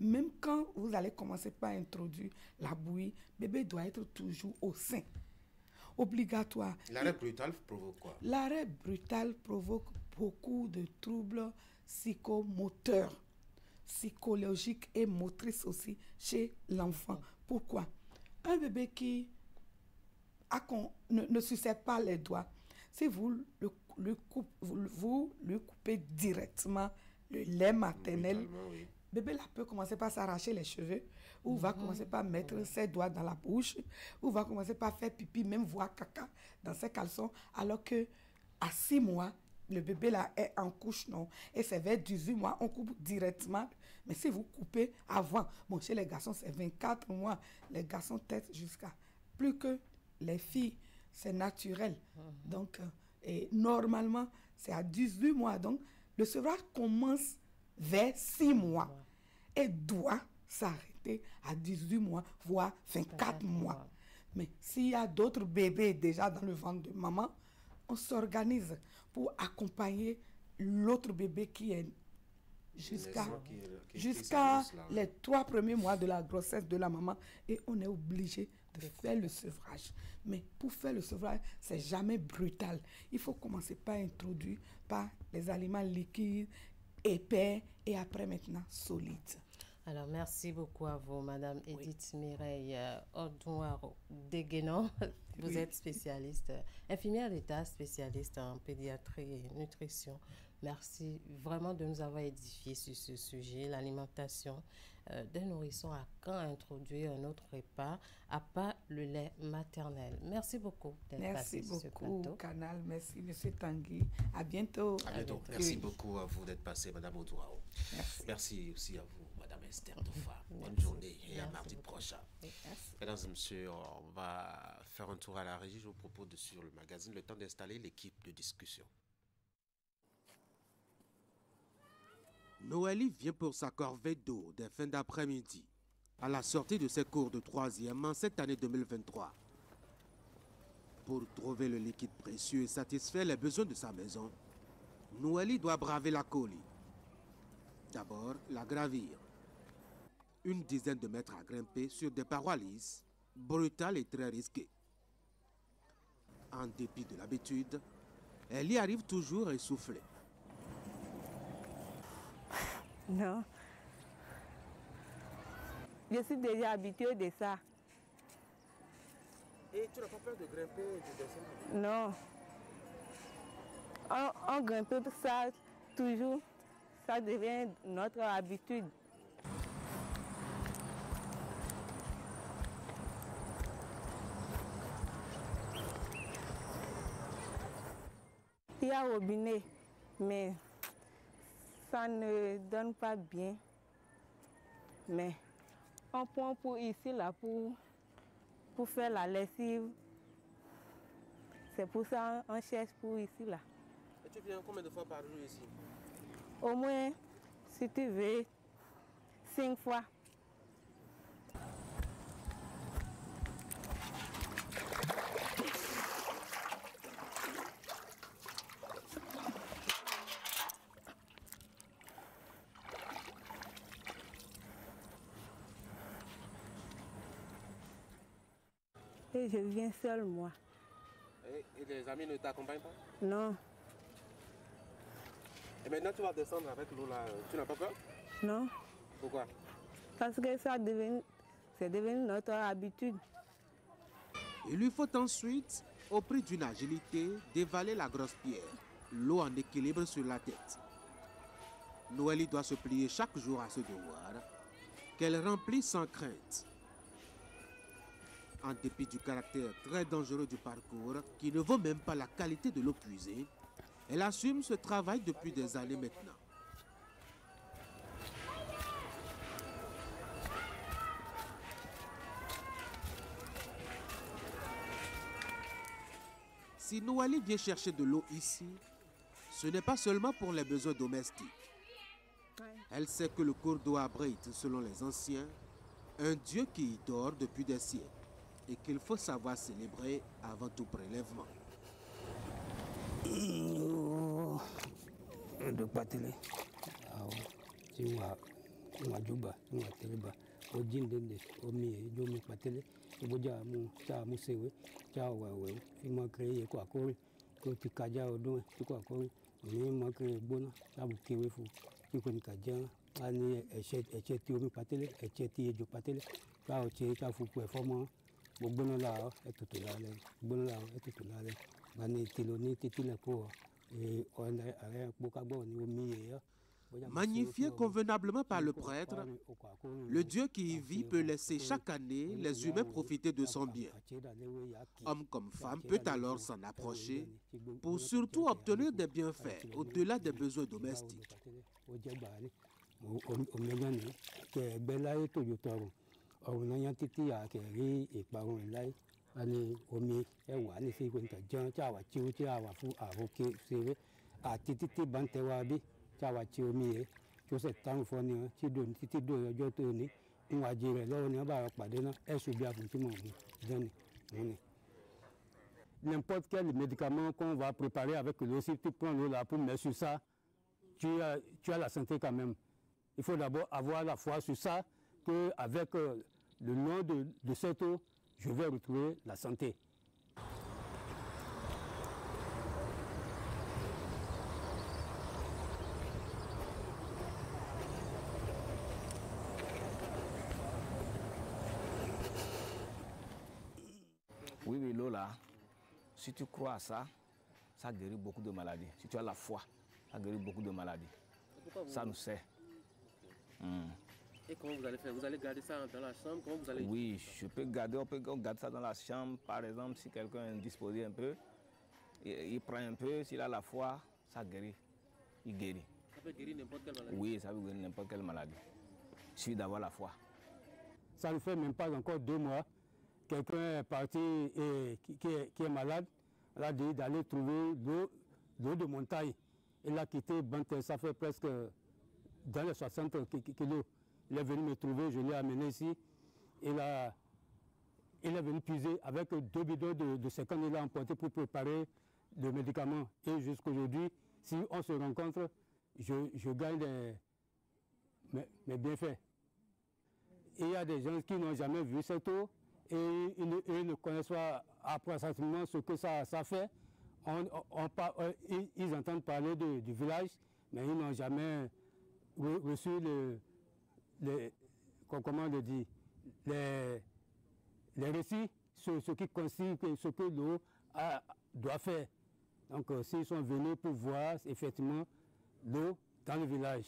Même quand vous allez commencer par introduire la bouillie, bébé doit être toujours au sein. Obligatoire. L'arrêt brutal provoque quoi? L'arrêt brutal provoque beaucoup de troubles psychomoteurs, psychologiques et motrices aussi chez l'enfant. Pourquoi? Un bébé qui ne suçait pas les doigts, si vous lui coupez directement le lait maternel, bébé là peut commencer par s'arracher les cheveux, ou va commencer par mettre ses doigts dans la bouche, ou va commencer par faire pipi, même voire caca dans ses caleçons, alors que à 6 mois, le bébé là est en couche, non. Et c'est vers 18 mois, on coupe directement. Mais si vous coupez avant, bon, chez les garçons, c'est 24 mois. Les garçons têtent jusqu'à plus que les filles. C'est naturel. Donc, et normalement, c'est à 18 mois. Donc, le sevrage commence vers 6 mois et doit s'arrêter à 18 mois, voire 24 mois. Mais s'il y a d'autres bébés déjà dans le ventre de maman, on s'organise pour accompagner l'autre bébé qui est jusqu'à les 3 premiers mois de la grossesse de la maman, et on est obligé de faire le sevrage. Mais pour faire le sevrage, c'est jamais brutal. Il faut commencer par introduire par les aliments liquides, épais, et après maintenant solides. Alors, merci beaucoup à vous, Madame Edith Mireille Odouaro Deguenon. Vous êtes spécialiste, infirmière d'État, spécialiste en pédiatrie et nutrition. Merci vraiment de nous avoir édifiés sur ce sujet, l'alimentation des nourrissons, à quand introduire un autre repas, à part le lait maternel. Merci beaucoup d'être passé sur ce plateau. Merci beaucoup, Canal. Merci, Monsieur Tanguy. À bientôt. À bientôt. Merci beaucoup à vous d'être passé, Madame Odouaro. Merci aussi à vous, Madame Esther Tofa. Bonne journée et à mardi prochain. Mesdames et messieurs, on va faire un tour à la régie. Je vous propose de suivre le magazine, le temps d'installer l'équipe de discussion. Noélie vient pour sa corvée d'eau des fins d'après-midi, à la sortie de ses cours de 3e en cette année 2023. Pour trouver le liquide précieux et satisfaire les besoins de sa maison, Noélie doit braver la colie. D'abord, la gravir. Une dizaine de mètres à grimper sur des parois lisses, brutales et très risquées. En dépit de l'habitude, elle y arrive toujours essoufflée. Non. Je suis déjà habituée de ça. Et tu n'as pas peur de grimper et de descendre? Non. On grimpe ça toujours. Ça devient notre habitude. Il y a un robinet, mais ça ne donne pas bien. Mais on prend pour ici, là, pour faire la lessive. C'est pour ça qu'on cherche pour ici, là. Et tu viens combien de fois par jour ici? Au moins, si tu veux, 5 fois. que je viens seule, moi. Et les amis ne t'accompagnent pas? Non. Et maintenant tu vas descendre avec l'eau là, tu n'as pas peur? Non. Pourquoi? Parce que c'est devenu notre habitude. Il lui faut ensuite, au prix d'une agilité, dévaler la grosse pierre, l'eau en équilibre sur la tête. Noélie doit se plier chaque jour à ce devoir, qu'elle remplit sans crainte. En dépit du caractère très dangereux du parcours, qui ne vaut même pas la qualité de l'eau puisée, elle assume ce travail depuis des années maintenant. Si Noélie vient chercher de l'eau ici, ce n'est pas seulement pour les besoins domestiques. Elle sait que le cours d'eau abrite, selon les anciens, un Dieu qui y dort depuis des siècles et qu'il faut savoir célébrer avant tout prélèvement. Magnifié convenablement par le prêtre, le Dieu qui y vit peut laisser chaque année les humains profiter de son bien. Homme comme femme peut alors s'en approcher pour surtout obtenir des bienfaits au-delà des besoins domestiques. N'importe quel médicament qu'on va préparer avec l'eau, si tu prends l'eau là pour mettre sur ça, tu as la santé quand même. Il faut d'abord avoir la foi sur ça, qu'avec le nom de cette eau, je vais retrouver la santé. Oui, l'eau là, si tu crois à ça, ça guérit beaucoup de maladies. Si tu as la foi, ça guérit beaucoup de maladies. Ça nous sert. Et comment vous allez faire? Vous allez garder ça dans la chambre? Comment vous allez... Oui, je peux garder, on peut garder ça dans la chambre. Par exemple, si quelqu'un est indisposé un peu, il prend un peu, s'il a la foi, ça guérit. Il guérit. Ça peut guérir n'importe quelle maladie? Oui, ça peut guérir n'importe quelle maladie. Il suffit d'avoir la foi. Ça ne fait même pas encore 2 mois. Quelqu'un est parti et qui est malade, elle a dit d'aller trouver l'eau de montagne. Il a quitté Banté, ça fait presque dans les 60 kilos. Il est venu me trouver, je l'ai amené ici. Il est venu puiser avec 2 bidons de 50 000 emportés pour préparer le médicament. Et jusqu'aujourd'hui, si on se rencontre, je gagne mes bienfaits. Et il y a des gens qui n'ont jamais vu cette eau et ils ne connaissent pas approximativement ce que ça fait. Ils entendent parler du village, mais ils n'ont jamais reçu comment le dire, les récits sur ce qui consiste, ce que l'eau doit faire. Donc s'ils sont venus pour voir effectivement l'eau dans le village.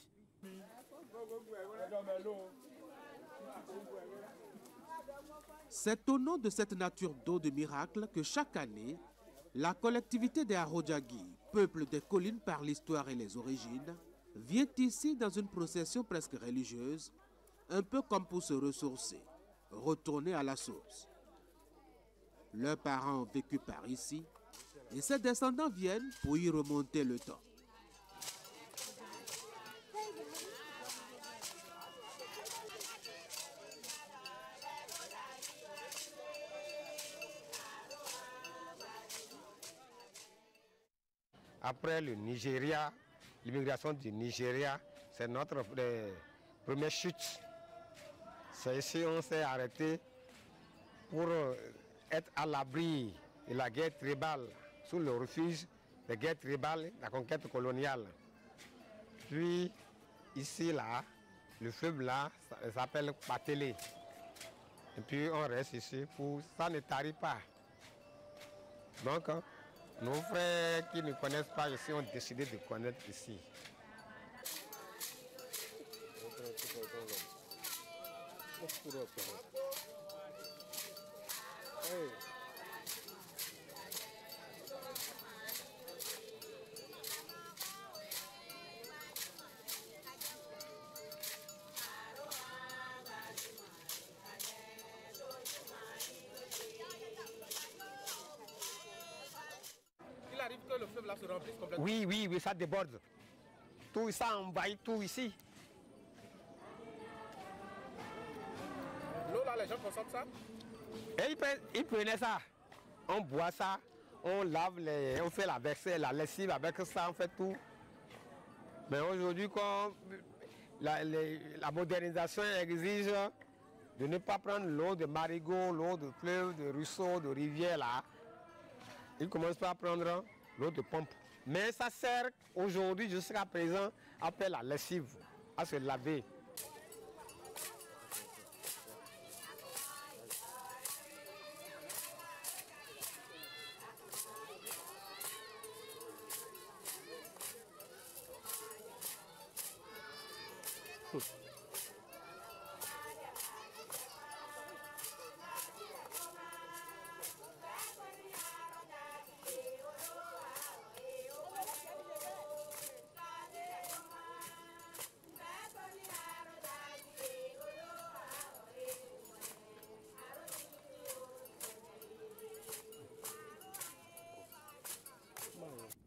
C'est au nom de cette nature d'eau de miracle que chaque année, la collectivité des Arodjagui, peuple des collines par l'histoire et les origines, vient ici dans une procession presque religieuse, un peu comme pour se ressourcer, retourner à la source. Leurs parents ont vécu par ici et ses descendants viennent pour y remonter le temps. Après le Nigeria, l'immigration du Nigeria, c'est notre première chute. C'est ici qu'on s'est arrêté pour être à l'abri de la guerre tribale, sous le refuge des guerres tribales, la conquête coloniale. Puis, ici, là, le fleuve là, ça s'appelle Patelé. Et puis, on reste ici pour... Ça ne tarit pas. Donc, nos frères qui ne connaissent pas ici ont décidé de connaître ici. Il arrive que le fleuve là se remplisse complètement. Oui, ça déborde. Tout ça envahit tout ici. L'eau là, les gens consomment ça? Et ils prenaient ça. On boit ça, on lave, on fait la vaisselle, la lessive avec ça, on fait tout. Mais aujourd'hui, comme la modernisation exige de ne pas prendre l'eau de marigot, l'eau de fleuve, de ruisseau, de rivière là, ils ne commencent pas à prendre l'eau de pompe. Mais ça sert aujourd'hui, jusqu'à présent, à faire la lessive, à se laver.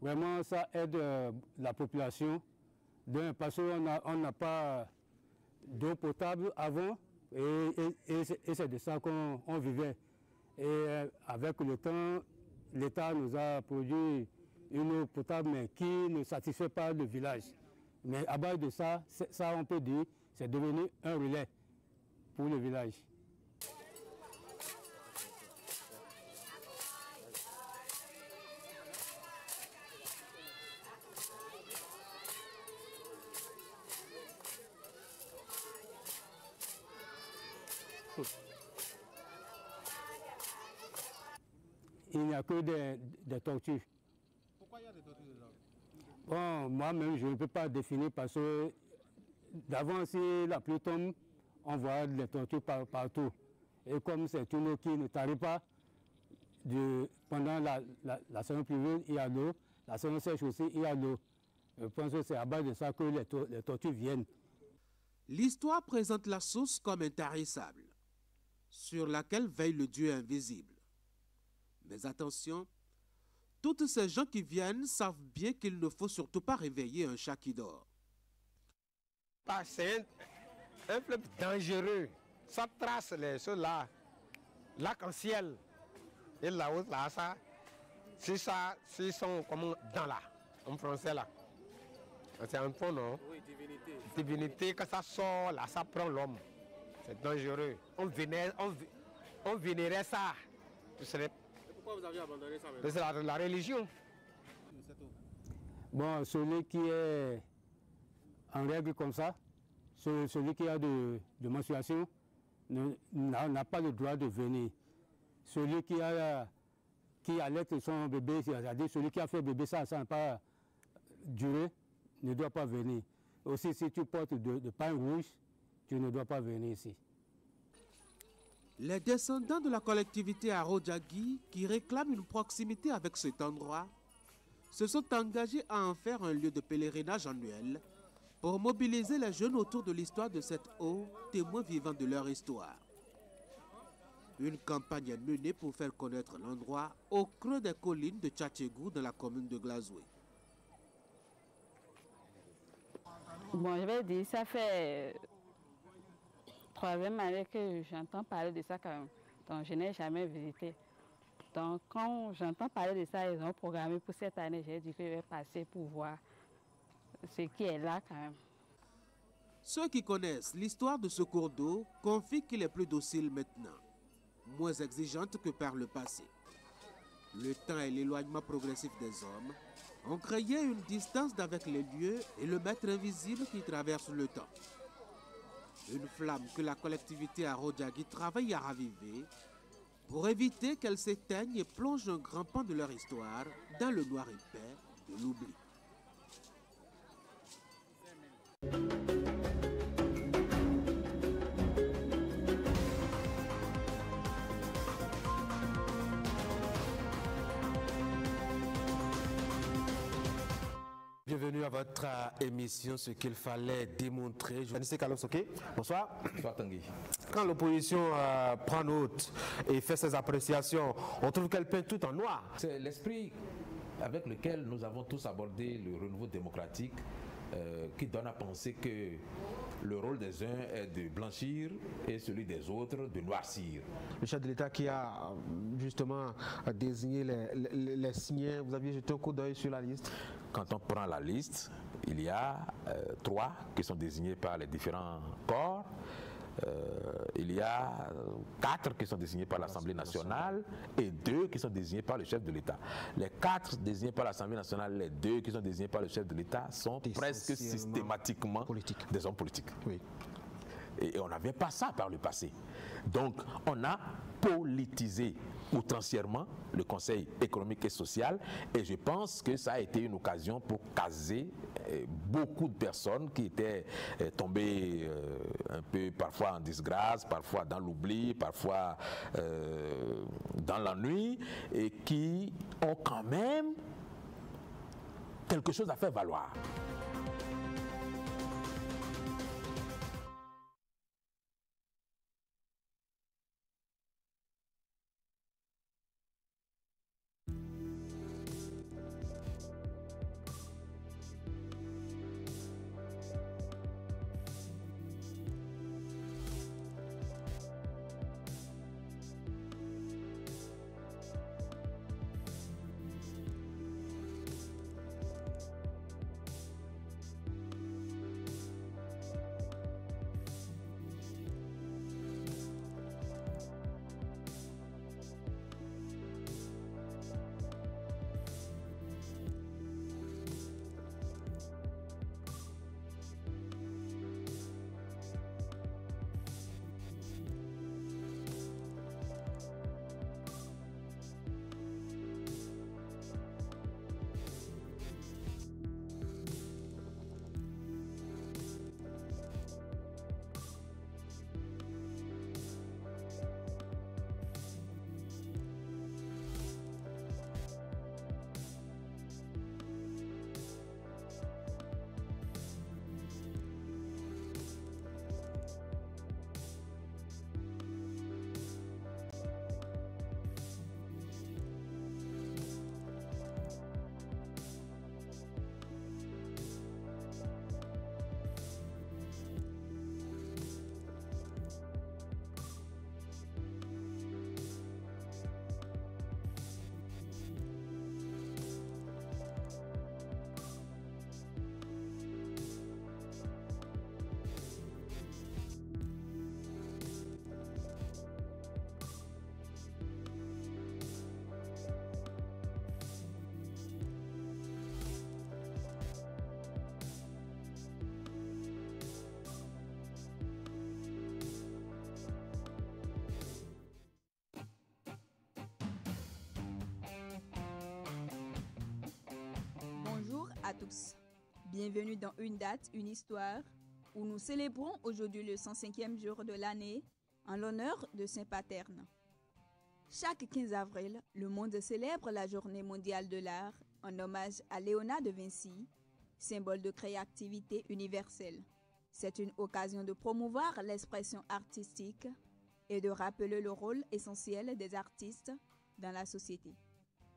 Vraiment, ça aide la population, parce qu'on n'a pas d'eau potable avant, et c'est de ça qu'on vivait. Et avec le temps, l'État nous a produit une eau potable, mais qui ne satisfait pas le village. Mais à base de ça, on peut dire, c'est devenu un relais pour le village. Il n'y a que des tortues. Pourquoi il y a des tortues dedans? Bon, moi-même, je ne peux pas définir parce que d'avant, si la pluie tombe, on voit les tortues partout. Et comme c'est une eau qui ne tarit pas, pendant la saison pluvieuse, il y a l'eau. La saison sèche aussi, il y a l'eau. Je pense que c'est à base de ça que les tortues viennent. L'histoire présente la source comme intarissable, sur laquelle veille le Dieu invisible. Mais attention, toutes ces gens qui viennent savent bien qu'il ne faut surtout pas réveiller un chat qui dort. C'est un fleuve dangereux. Ça trace les choses là, l'arc-en-ciel. Et là-haut, là, ça, s'ils sont comme dans là, en français là. C'est un fond, non? Oui, divinité. Divinité, quand ça sort là, ça prend l'homme. C'est dangereux. On vénérait ça. Pourquoi vous avez abandonné ça maintenant? C'est la religion. Bon, celui qui est en règle comme ça, celui qui a de menstruation, n'a pas le droit de venir. Celui qui allait son bébé, c'est-à-dire celui qui a fait bébé, ça n'a pas duré, ne doit pas venir. Aussi, si tu portes de pain rouge, tu ne dois pas venir ici. Les descendants de la collectivité Arodjagui, qui réclament une proximité avec cet endroit, se sont engagés à en faire un lieu de pèlerinage annuel pour mobiliser les jeunes autour de l'histoire de cette eau, témoin vivant de leur histoire. Une campagne est menée pour faire connaître l'endroit au creux des collines de Tchatchégou dans la commune de Glazoué. Bon, je vais dire, ça fait 3e année que j'entends parler de ça quand même. Donc, je n'ai jamais visité. Donc, quand j'entends parler de ça, ils ont programmé pour cette année. J'ai dit que je vais passer pour voir ce qui est là quand même. Ceux qui connaissent l'histoire de ce cours d'eau confient qu'il est plus docile maintenant. moins exigeante que par le passé. Le temps et l'éloignement progressif des hommes ont créé une distance avec les lieux et le maître invisible qui traverse le temps. Une flamme que la collectivité à Rodjagui travaille à raviver pour éviter qu'elle s'éteigne et plonge un grand pan de leur histoire dans le noir épais de l'oubli. Bienvenue à votre émission, ce qu'il fallait démontrer. Journaliste Carlos Soké, bonsoir. Bonsoir Tanguy. Quand l'opposition prend note et fait ses appréciations, on trouve qu'elle peint tout en noir. C'est l'esprit avec lequel nous avons tous abordé le renouveau démocratique qui donne à penser que le rôle des uns est de blanchir et celui des autres de noircir. Le chef de l'État qui a justement désigné les signés, vous aviez jeté un coup d'œil sur la liste? Quand on prend la liste, il y a 3 qui sont désignés par les différents corps. Il y a 4 qui sont désignés par l'Assemblée nationale et 2 qui sont désignés par le chef de l'État. Les 4 désignés par l'Assemblée nationale, les 2 qui sont désignés par le chef de l'État sont presque systématiquement des hommes politiques. Oui. Et on n'avait pas ça par le passé. Donc on a politisé outrancièrement le Conseil économique et social et je pense que ça a été une occasion pour caser beaucoup de personnes qui étaient tombées un peu parfois en disgrâce, parfois dans l'oubli, parfois dans l'ennui et qui ont quand même quelque chose à faire valoir. À tous. Bienvenue dans Une date, une histoire, où nous célébrons aujourd'hui le 105e jour de l'année en l'honneur de Saint Paterne. Chaque 15 avril, le monde célèbre la Journée mondiale de l'art en hommage à Léonard de Vinci, symbole de créativité universelle. C'est une occasion de promouvoir l'expression artistique et de rappeler le rôle essentiel des artistes dans la société.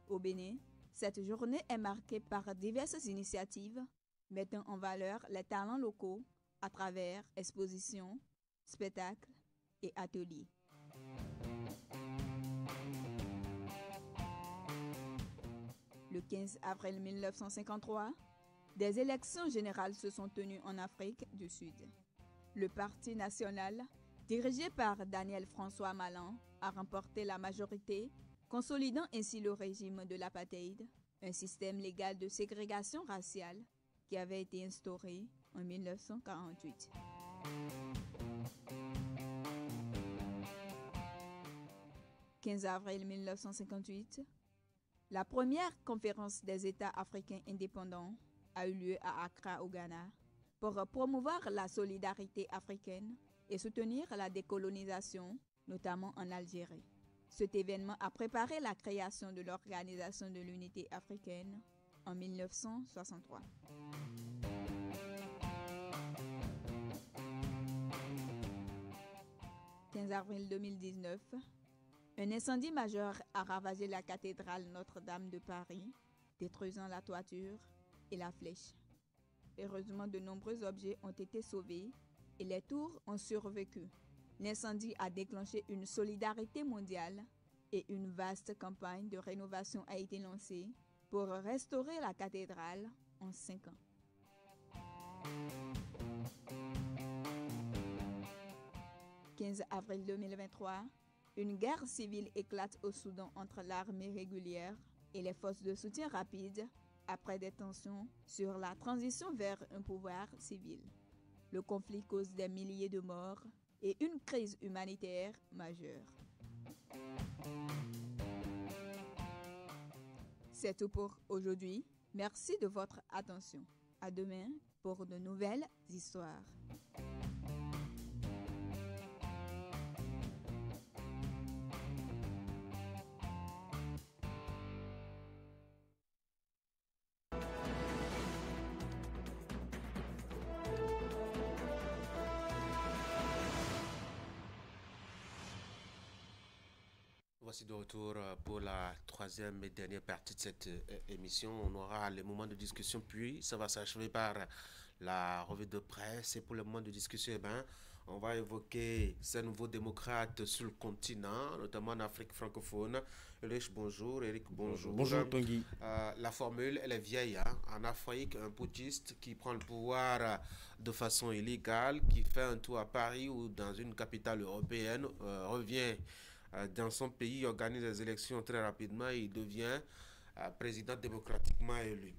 Au Bénin, cette journée est marquée par diverses initiatives mettant en valeur les talents locaux à travers expositions, spectacles et ateliers. Le 15 avril 1953, des élections générales se sont tenues en Afrique du Sud. Le Parti national, dirigé par Daniel François Malan, a remporté la majorité, consolidant ainsi le régime de l'apartheid, un système légal de ségrégation raciale qui avait été instauré en 1948. « 15 avril 1958, la première conférence des États africains indépendants a eu lieu à Accra, au Ghana, pour promouvoir la solidarité africaine et soutenir la décolonisation, notamment en Algérie. Cet événement a préparé la création de l'Organisation de l'Unité africaine en 1963. « 15 avril 2019, un incendie majeur a ravagé la cathédrale Notre-Dame de Paris, détruisant la toiture et la flèche. Heureusement, de nombreux objets ont été sauvés et les tours ont survécu. L'incendie a déclenché une solidarité mondiale et une vaste campagne de rénovation a été lancée pour restaurer la cathédrale en 5 ans. « 15 avril 2023, une guerre civile éclate au Soudan entre l'armée régulière et les forces de soutien rapide après des tensions sur la transition vers un pouvoir civil. Le conflit cause des milliers de morts et une crise humanitaire majeure. C'est tout pour aujourd'hui. Merci de votre attention. À demain pour de nouvelles histoires. Voici de retour pour la troisième et dernière partie de cette émission. On aura les moments de discussion, puis ça va s'achever par la revue de presse. Et pour le moment de discussion, on va évoquer ces nouveaux démocrates sur le continent, notamment en Afrique francophone. Eric, bonjour. Eric, bonjour. Bonjour, Tanguy. La formule, elle est vieille. En Afrique, un putschiste qui prend le pouvoir de façon illégale, qui fait un tour à Paris ou dans une capitale européenne, revient dans son pays, organise des élections très rapidement et il devient président démocratiquement élu.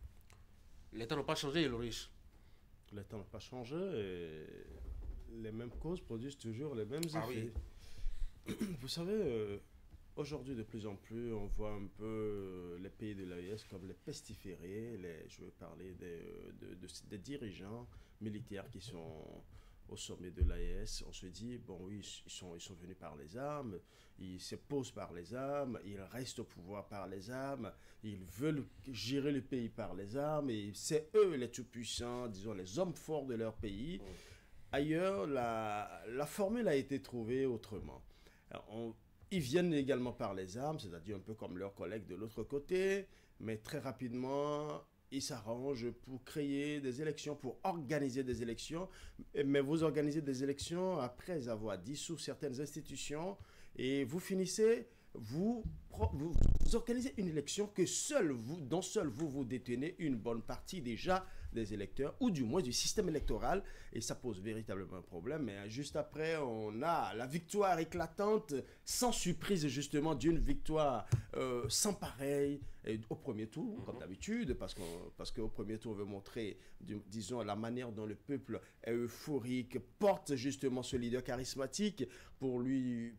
Les temps n'ont pas changé, Ulrich. Les temps n'ont pas changé et les mêmes causes produisent toujours les mêmes effets. Oui. Vous savez, aujourd'hui de plus en plus, on voit un peu les pays de l'AES comme les pestiférés. Je veux parler des dirigeants militaires qui sont au sommet de l'AES. On se dit, bon oui, ils sont venus par les armes, ils se posent par les armes, ils restent au pouvoir par les armes, ils veulent gérer le pays par les armes, et c'est eux les tout-puissants, disons les hommes forts de leur pays. Ailleurs, la formule a été trouvée autrement. Ils viennent également par les armes, c'est-à-dire un peu comme leurs collègues de l'autre côté, mais très rapidement, ils s'arrangent pour créer des élections, pour organiser des élections. Mais vous organisez des élections après avoir dissous certaines institutions et vous finissez, vous organisez une élection que dont seul vous détenez une bonne partie déjà des électeurs, ou du moins du système électoral, et ça pose véritablement un problème. Mais juste après, on a la victoire éclatante, sans surprise justement, d'une victoire sans pareil, au premier tour, comme d'habitude, parce qu'au premier tour, on veut montrer, disons, la manière dont le peuple est euphorique, porte justement ce leader charismatique pour lui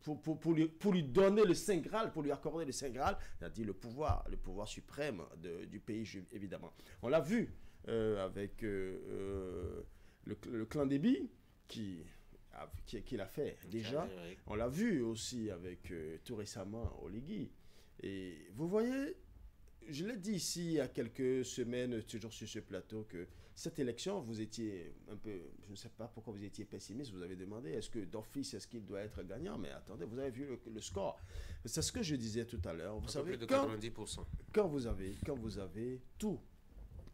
donner le Saint Graal, pour lui accorder le Saint Graal, c'est-à-dire le pouvoir suprême du pays, évidemment. On l'a vu avec le clan Déby qui l'a fait déjà. On l'a vu aussi avec tout récemment Oligui. Et vous voyez, je l'ai dit ici il y a quelques semaines, toujours sur ce plateau, que cette élection, vous étiez un peu, je ne sais pas pourquoi vous étiez pessimiste, vous avez demandé, est-ce que d'office, est-ce qu'il doit être gagnant? Mais attendez, vous avez vu le score. C'est ce que je disais tout à l'heure. Vous savez, plus de 90%. Quand vous avez tout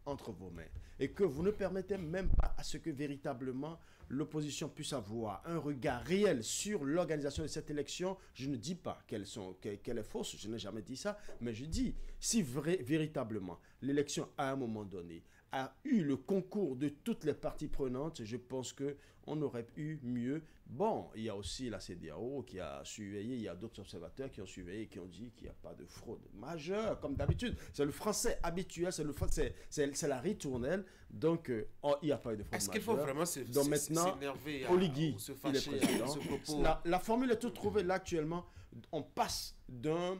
entre vos mains et que vous ne permettez même pas à ce que véritablement l'opposition puisse avoir un regard réel sur l'organisation de cette élection, je ne dis pas qu'elle est fausse, je n'ai jamais dit ça, mais je dis, si véritablement l'élection à un moment donné a eu le concours de toutes les parties prenantes, je pense qu'on aurait eu mieux. Bon, il y a aussi la CEDEAO qui a surveillé, il y a d'autres observateurs qui ont surveillé et qui ont dit qu'il n'y a pas de fraude majeure, comme d'habitude. C'est le français habituel, c'est la ritournelle, donc il n'y a pas eu de fraude majeure. Est-ce qu'il faut vraiment s'énerver Oligui, se il est fâcher président. ce propos? La formule est toute trouvée là actuellement. On passe d'une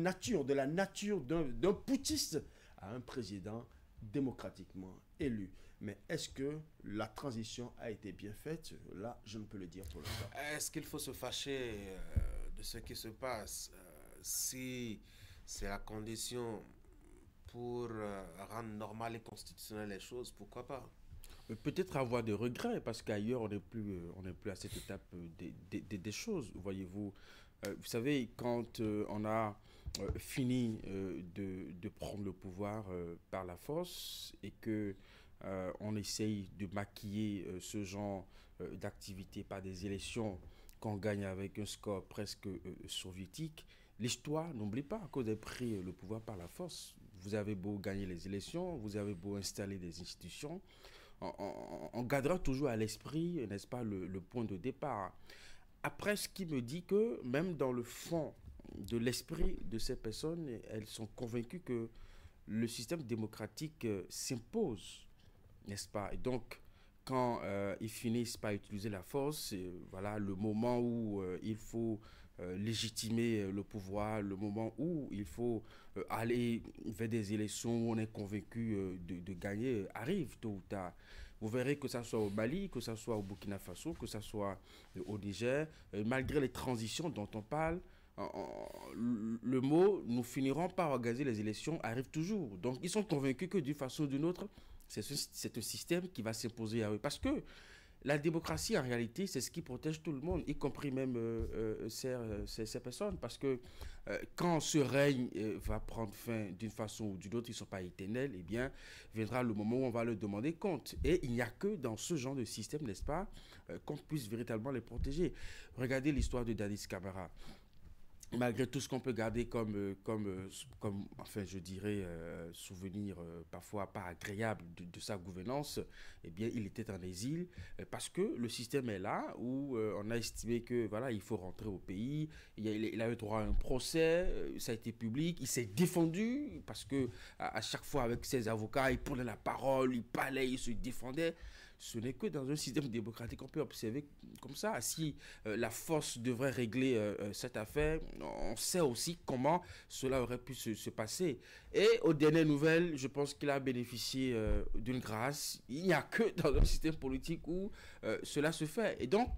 nature, de la nature d'un putschiste à un président démocratiquement élu. Mais est-ce que la transition a été bien faite? Là, je ne peux le dire pour l'instant. Est-ce qu'il faut se fâcher de ce qui se passe si c'est la condition pour rendre normales et constitutionnelles les choses? Pourquoi pas? Peut-être avoir des regrets, parce qu'ailleurs, on n'est plus à cette étape des choses, voyez-vous. Vous savez, quand on a fini de prendre le pouvoir par la force et que on essaye de maquiller ce genre d'activité par des élections qu'on gagne avec un score presque soviétique, l'histoire n'oublie pas qu'on a pris le pouvoir par la force. Vous avez beau gagner les élections, vous avez beau installer des institutions, on gardera toujours à l'esprit, n'est-ce pas, le point de départ. Après, ce qui me dit que même dans le fond de l'esprit de ces personnes, elles sont convaincues que le système démocratique s'impose, n'est-ce pas? Et donc, quand ils finissent par utiliser la force, c'est voilà, le moment où il faut légitimer le pouvoir, le moment où il faut aller vers des élections où on est convaincu de gagner, arrive tôt ou tard. Vous verrez que ça soit au Mali, que ça soit au Burkina Faso, que ça soit au Niger, malgré les transitions dont on parle, le mot « nous finirons par organiser les élections » arrive toujours. Donc, ils sont convaincus que d'une façon ou d'une autre, c'est un système qui va s'imposer à eux. Parce que la démocratie, en réalité, c'est ce qui protège tout le monde, y compris même ces personnes. Parce que quand ce règne va prendre fin d'une façon ou d'une autre, ils ne sont pas éternels, eh bien, viendra le moment où on va leur demander compte. Et il n'y a que dans ce genre de système, n'est-ce pas, qu'on puisse véritablement les protéger. Regardez l'histoire de Dadis Camara. Malgré tout ce qu'on peut garder comme enfin, je dirais, souvenir parfois pas agréable de sa gouvernance, eh bien, il était en exil parce que le système est là où on a estimé que, voilà, il faut rentrer au pays. Il a eu droit à un procès, ça a été public, il s'est défendu parce que à chaque fois avec ses avocats, il prenait la parole, il parlait, il se défendait. Ce n'est que dans un système démocratique qu'on peut observer comme ça. Si la force devrait régler cette affaire, on sait aussi comment cela aurait pu se passer. Et aux dernières nouvelles, je pense qu'il a bénéficié d'une grâce. Il n'y a que dans un système politique où cela se fait. Et donc,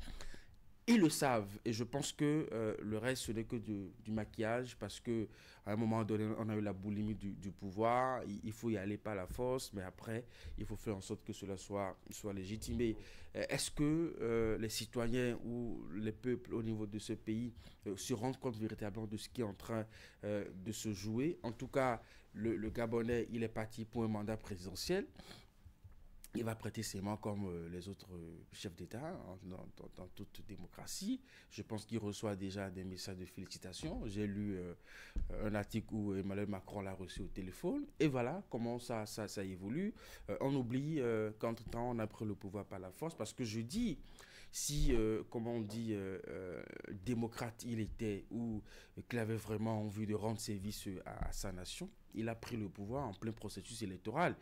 ils le savent. Et je pense que le reste, ce n'est que du maquillage, parce que à un moment donné, on a eu la boulimie du pouvoir. Il faut y aller par la force, mais après, il faut faire en sorte que cela soit légitimé. Est-ce que les citoyens ou les peuples au niveau de ce pays se rendent compte véritablement de ce qui est en train de se jouer? En tout cas, le Gabonais, il est parti pour un mandat présidentiel. Il va prêter serment comme les autres chefs d'État dans toute démocratie. Je pense qu'il reçoit déjà des messages de félicitations. J'ai lu un article où Emmanuel Macron l'a reçu au téléphone. Et voilà comment ça évolue. On oublie qu'entre-temps, on a pris le pouvoir par la force. Parce que je dis, si, comment on dit, démocrate il était, ou qu'il avait vraiment envie de rendre service à sa nation, il a pris le pouvoir en plein processus électoral.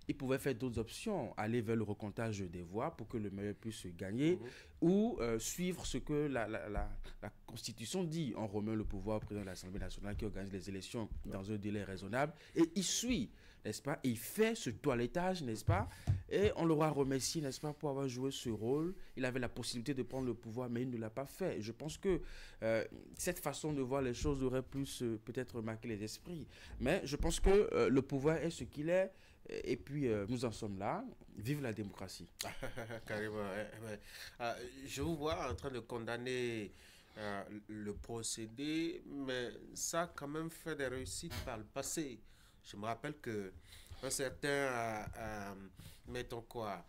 Il pouvait faire d'autres options, aller vers le recomptage des voix pour que le meilleur puisse gagner, ou suivre ce que la Constitution dit. On remet le pouvoir au président de l'Assemblée nationale qui organise les élections dans un délai raisonnable, et il suit, n'est-ce pas, et il fait ce toilettage, n'est-ce pas, et on l'aura remercié, n'est-ce pas, pour avoir joué ce rôle. Il avait la possibilité de prendre le pouvoir, mais il ne l'a pas fait. Je pense que cette façon de voir les choses aurait plus peut-être marqué les esprits. Mais je pense que le pouvoir est ce qu'il est. Et puis, nous en sommes là. Vive la démocratie. Carrément. Je vous vois en train de condamner le procédé, mais ça a quand même fait des réussites par le passé. Je me rappelle qu'un certain, mettons quoi,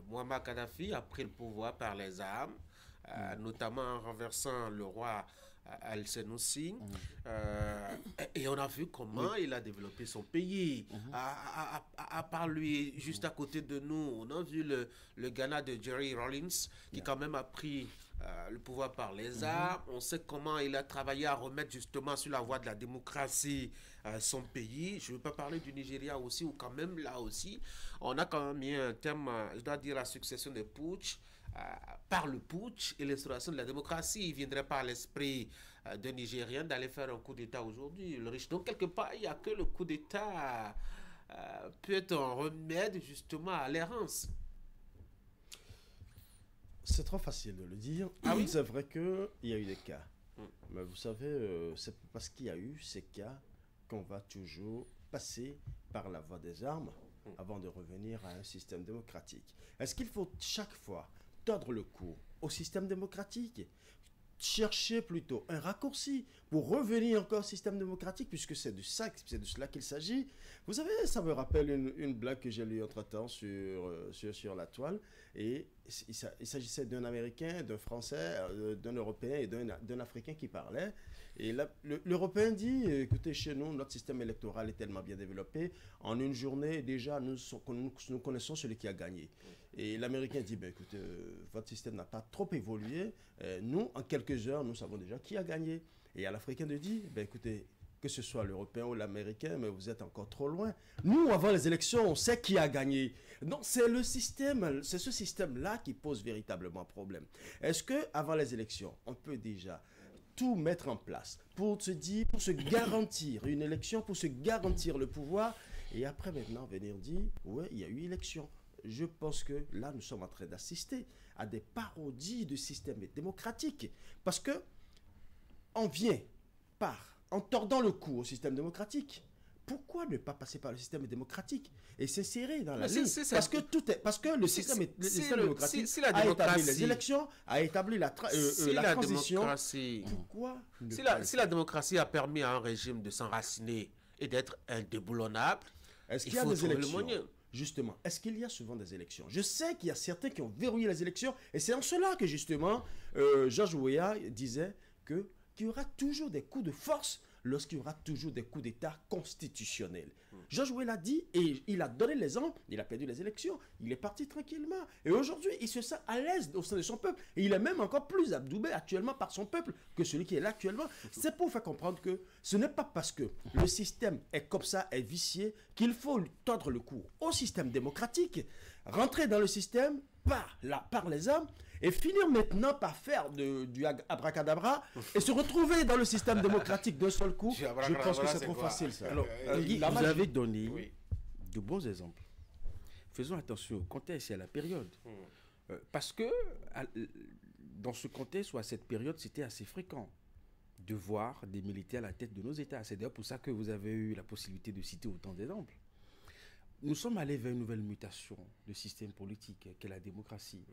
Muammar Kadhafi a pris le pouvoir par les armes, notamment en renversant le roi Al-Senoussi. Et on a vu comment il a développé son pays. À part lui, juste à côté de nous, on a vu le Ghana de Jerry Rawlings, qui quand même a pris le pouvoir par les armes. On sait comment il a travaillé à remettre justement sur la voie de la démocratie son pays. Je ne veux pas parler du Nigeria aussi, où quand même là aussi, on a quand même mis un terme, je dois dire, la succession des putsch. Par le putsch et l'instauration de la démocratie, il viendrait par l'esprit d'un Nigérien d'aller faire un coup d'État aujourd'hui. Donc quelque part, il n'y a que le coup d'État peut être un remède justement à l'errance. C'est trop facile de le dire. Ah oui, c'est vrai qu'il y a eu des cas. Mais vous savez, c'est parce qu'il y a eu ces cas qu'on va toujours passer par la voie des armes avant de revenir à un système démocratique. Est-ce qu'il faut chaque fois tordre le cou au système démocratique, chercher plutôt un raccourci pour revenir encore au système démocratique, puisque c'est de cela qu'il s'agit? Vous savez, ça me rappelle une blague que j'ai lue entre-temps sur la toile, et il s'agissait d'un Américain, d'un Français, d'un Européen et d'un Africain qui parlait. Et l'Européen dit, écoutez, chez nous, notre système électoral est tellement bien développé, en une journée, déjà, nous connaissons celui qui a gagné. Et l'Américain dit, écoutez, votre système n'a pas trop évolué, nous, en quelques heures, nous savons déjà qui a gagné. Et à l'Africain de dire, écoutez, que ce soit l'Européen ou l'Américain, mais vous êtes encore trop loin. Nous, avant les élections, on sait qui a gagné. Donc, c'est ce système-là qui pose véritablement problème. Est-ce qu'avant les élections, on peut déjà tout mettre en place pour se garantir une élection, pour se garantir le pouvoir, et après maintenant venir dire, ouais, il y a eu élection. Je pense que là, nous sommes en train d'assister à des parodies de système démocratique. Parce que on vient en tordant le cou au système démocratique. Pourquoi ne pas passer par le système démocratique et s'insérer dans la ligne? Parce que le système démocratique a établi les élections, a établi la transition. Pourquoi si la démocratie a permis à un régime de s'enraciner et d'être indéboulonnable, est-ce qu'il y a des élections? Justement, est-ce qu'il y a souvent des élections? Je sais qu'il y a certains qui ont verrouillé les élections, et c'est en cela que justement George Weah disait qu'il y aura toujours des coups de force lorsqu'il y aura toujours des coups d'État constitutionnels. George Weah l'a dit, et il a donné l'exemple, il a perdu les élections, il est parti tranquillement. Et aujourd'hui, il se sent à l'aise au sein de son peuple, et il est même encore plus adoubé actuellement par son peuple que celui qui est là actuellement. C'est pour faire comprendre que ce n'est pas parce que le système est comme ça, est vicié, qu'il faut tordre le cou au système démocratique, rentrer dans le système par les armes, et finir maintenant par faire du abracadabra et se retrouver dans le système démocratique d'un seul coup. Je pense que c'est trop facile, ça. Alors, vous avez donné de bons exemples. Faisons attention au contexte et à la période. Parce que dans ce contexte ou à cette période, c'était assez fréquent de voir des militaires à la tête de nos États. C'est d'ailleurs pour ça que vous avez eu la possibilité de citer autant d'exemples. Nous sommes allés vers une nouvelle mutation de système politique, qu'est la démocratie.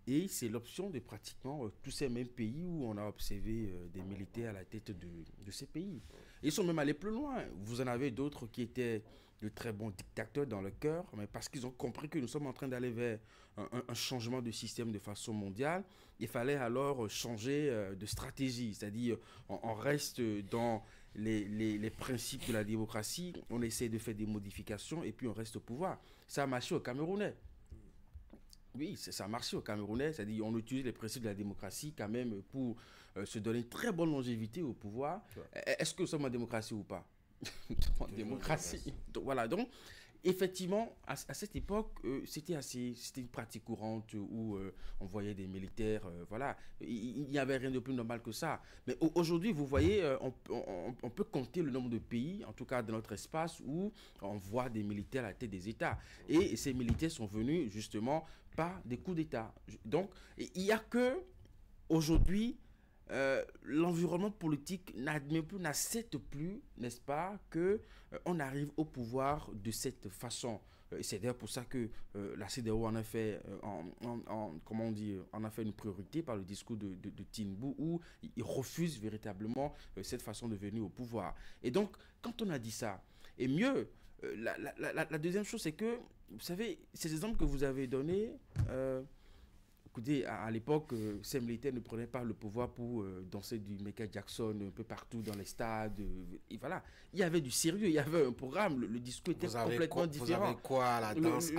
Et c'est l'option de pratiquement tous ces mêmes pays où on a observé des militaires à la tête de ces pays. Ils sont même allés plus loin. Vous en avez d'autres qui étaient de très bons dictateurs dans le cœur, mais parce qu'ils ont compris que nous sommes en train d'aller vers un changement de système de façon mondiale, il fallait alors changer de stratégie. C'est-à-dire, on reste dans les principes de la démocratie, on essaie de faire des modifications et puis on reste au pouvoir. Ça a marché au Camerounais. Oui, ça a marché au Camerounais, c'est-à-dire on utilise les principes de la démocratie quand même pour se donner une très bonne longévité au pouvoir. Est-ce que nous sommes en démocratie ou pas? Nous sommes en démocratie. Donc, voilà, donc effectivement, à cette époque, c'était une pratique courante où on voyait des militaires, voilà, il n'y avait rien de plus normal que ça. Mais aujourd'hui, vous voyez, on peut compter le nombre de pays, en tout cas dans notre espace, où on voit des militaires à la tête des États. Et ces militaires sont venus justement par des coups d'État. Donc, il n'y a que aujourd'hui, l'environnement politique n'admet plus, n'accepte plus, n'est-ce pas, qu'on arrive au pouvoir de cette façon. C'est d'ailleurs pour ça que la CEDEAO en a fait, comment on dit, en a fait une priorité par le discours de Tinubu, où il refuse véritablement cette façon de venir au pouvoir. Et donc, quand on a dit ça, et mieux, la deuxième chose, c'est que, vous savez, ces exemples que vous avez donnés, Écoutez, à l'époque, ces militaires ne prenaient pas le pouvoir pour danser du Michael Jackson un peu partout dans les stades. Et voilà, il y avait du sérieux, il y avait un programme, le discours était complètement différent. Vous avez quoi à la danse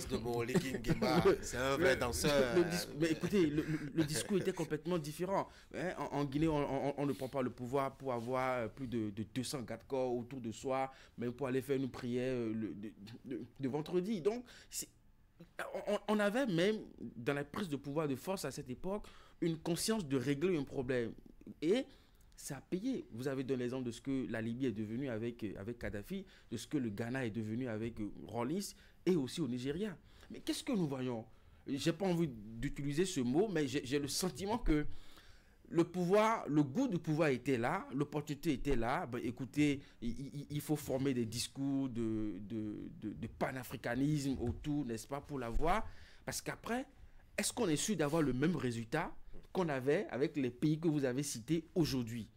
de Moroli Kingema? C'est un vrai danseur. Mais écoutez, le discours était complètement différent. Hein, en Guinée, on ne prend pas le pouvoir pour avoir plus de 200 garde-corps autour de soi, même pour aller faire une prière de vendredi. Donc, on avait même, dans la prise de pouvoir de force à cette époque, une conscience de régler un problème. Et ça a payé. Vous avez donné l'exemple de ce que la Libye est devenue avec Kadhafi, de ce que le Ghana est devenu avec Rawlings, et aussi au Nigeria. Mais qu'est-ce que nous voyons? Je n'ai pas envie d'utiliser ce mot, mais j'ai le sentiment que le pouvoir, le goût du pouvoir était là, l'opportunité était là. Ben, écoutez, il faut former des discours de panafricanisme autour, n'est-ce pas, pour l'avoir. Parce qu'après, est-ce qu'on est sûr d'avoir le même résultat qu'on avait avec les pays que vous avez cités aujourd'hui?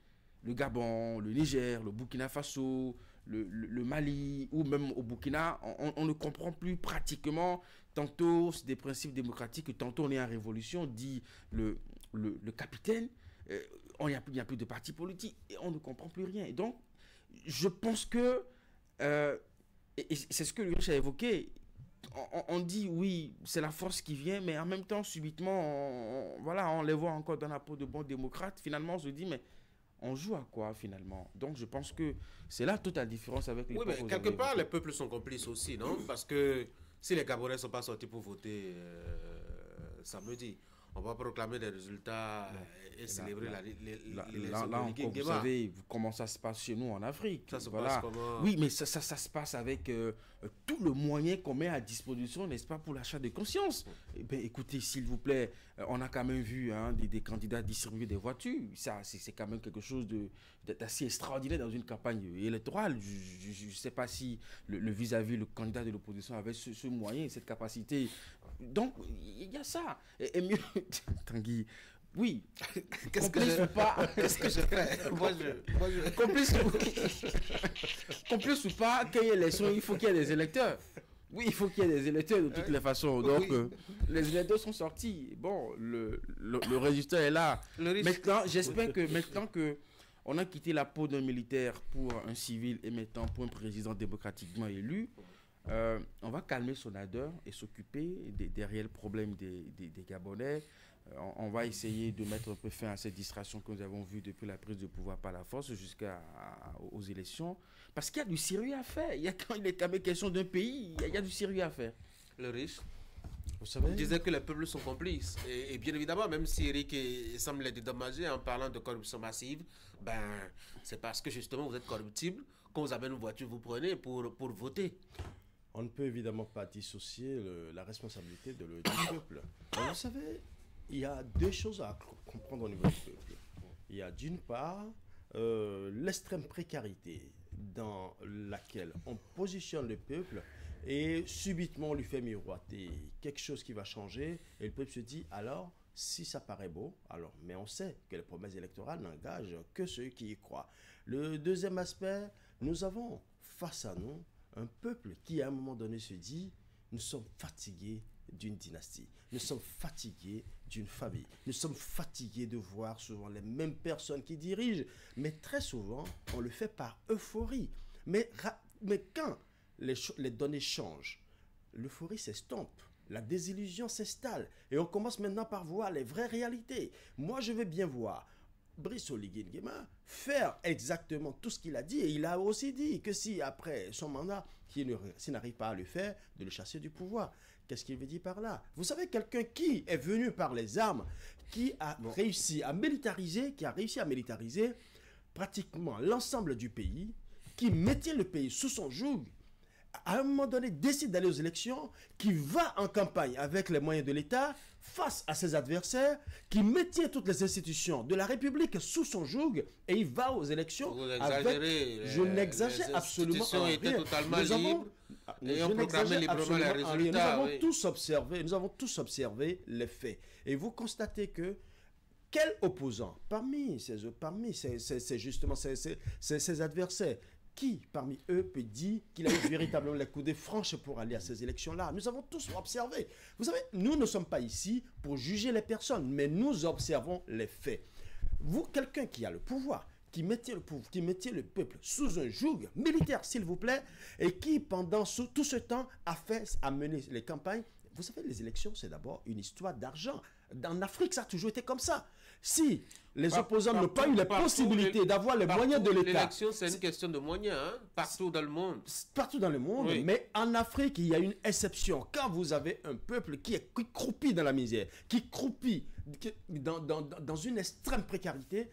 Le Gabon, le Niger, le Burkina Faso, le Mali, ou même au Burkina, on ne comprend plus pratiquement. Tantôt, c'est des principes démocratiques, tantôt on est en révolution, dit le capitaine. Il n'y a plus de parti politique et on ne comprend plus rien. Et donc, je pense que, et c'est ce que Ulrich a évoqué, on dit oui, c'est la force qui vient, mais en même temps, subitement, on les voit encore dans la peau de bons démocrates. Finalement, on se dit, mais on joue à quoi finalement? Donc, je pense que c'est là toute la différence avec les peuples. Oui, mais quelque part, les peuples sont complices aussi, non? Parce que si les Gabonais ne sont pas sortis pour voter samedi, on va proclamer des résultats et célébrer là encore, vous savez comment ça se passe chez nous en Afrique. Ça se passe comment? Oui, mais ça se passe avec tout le moyen qu'on met à disposition, n'est-ce pas, pour l'achat de conscience. Eh bien, écoutez, s'il vous plaît, on a quand même vu des candidats distribuer des voitures. Ça, c'est quand même quelque chose d'assez extraordinaire dans une campagne électorale. Je ne sais pas si le vis-à-vis, le candidat de l'opposition avait ce moyen, cette capacité. Donc, il y a ça. Et mieux, Tanguy, oui. Qu'est-ce que je fais? Complice ou pas, qu'il y ait élection, il faut qu'il y ait des électeurs. Oui, il faut qu'il y ait des électeurs de toutes les façons. Donc, les électeurs sont sortis. Bon, le résultat est là. Maintenant, j'espère que maintenant que on a quitté la peau d'un militaire pour un civil et maintenant pour un président démocratiquement élu, on va calmer son ardeur et s'occuper des réels problèmes des Gabonais. On va essayer de mettre un peu fin à cette distraction que nous avons vue depuis la prise de pouvoir par la force jusqu'aux élections. Parce qu'il y a du sérieux à faire. Quand il est quand même question d'un pays, il y a du sérieux à faire. Le riche, vous savez, on disait que les peuples sont complices. Et bien évidemment, même si Eric semble les dédommager en parlant de corruption massive, c'est parce que justement vous êtes corruptible. Quand vous avez une voiture, vous prenez pour voter. On ne peut évidemment pas dissocier la responsabilité du peuple. Vous savez, il y a deux choses à comprendre au niveau du peuple. Il y a d'une part l'extrême précarité dans laquelle on positionne le peuple et subitement on lui fait miroiter quelque chose qui va changer et le peuple se dit alors si ça paraît beau, alors, mais on sait que les promesses électorales n'engagent que ceux qui y croient. Le deuxième aspect, nous avons face à nous un peuple qui, à un moment donné, se dit « Nous sommes fatigués d'une dynastie. Nous sommes fatigués d'une famille. Nous sommes fatigués de voir souvent les mêmes personnes qui dirigent. Mais très souvent, on le fait par euphorie. Mais quand les données changent, l'euphorie s'estompe. La désillusion s'installe. Et on commence maintenant par voir les vraies réalités. Moi, je veux bien voir Brice Oligui Nguema faire exactement tout ce qu'il a dit. Et il a aussi dit que si après son mandat, s'il n'arrive pas à le faire, de le chasser du pouvoir. Qu'est-ce qu'il veut dire par là? Vous savez, quelqu'un qui est venu par les armes, qui a réussi à militariser, pratiquement l'ensemble du pays, qui mettait le pays sous son joug, à un moment donné, décide d'aller aux élections, qui va en campagne avec les moyens de l'État, face à ses adversaires, qui mettait toutes les institutions de la République sous son joug, et il va aux élections avec... Je n'exagère absolument rien. Nous avons tous observé les faits. Et vous constatez que quel opposant, parmi ces adversaires, qui parmi eux peut dire qu'il a eu véritablement les coudées franches pour aller à ces élections-là? Nous avons tous observé. Vous savez, nous ne sommes pas ici pour juger les personnes, mais nous observons les faits. Vous, quelqu'un qui a le pouvoir, qui mettait le peuple sous un joug militaire, s'il vous plaît, et qui, pendant tout ce temps, a mené les campagnes. Vous savez, les élections, c'est d'abord une histoire d'argent. En Afrique, ça a toujours été comme ça. Si les opposants n'ont pas eu la possibilité d'avoir les moyens de l'État... L'élection, c'est une question de moyens, hein, partout dans le monde. Partout dans le monde, oui. Mais en Afrique, il y a une exception. Quand vous avez un peuple qui croupit dans la misère, qui croupit dans une extrême précarité,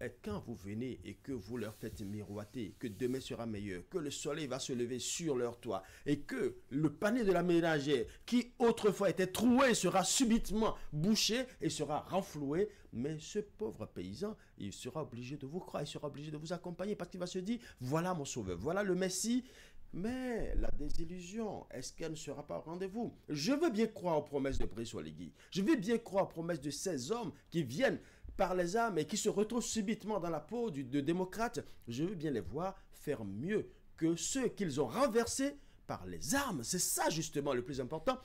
et quand vous venez et que vous leur faites miroiter que demain sera meilleur, que le soleil va se lever sur leur toit et que le panier de la ménagère qui autrefois était troué sera subitement bouché et sera renfloué, mais ce pauvre paysan, il sera obligé de vous croire, il sera obligé de vous accompagner parce qu'il va se dire, voilà mon sauveur, voilà le Messie. Mais la désillusion, est-ce qu'elle ne sera pas au rendez-vous? Je veux bien croire aux promesses de Brice Oligui. Je veux bien croire aux promesses de ces hommes qui viennent par les armes et qui se retrouvent subitement dans la peau de démocrates. Je veux bien les voir faire mieux que ceux qu'ils ont renversés par les armes. C'est ça justement le plus important.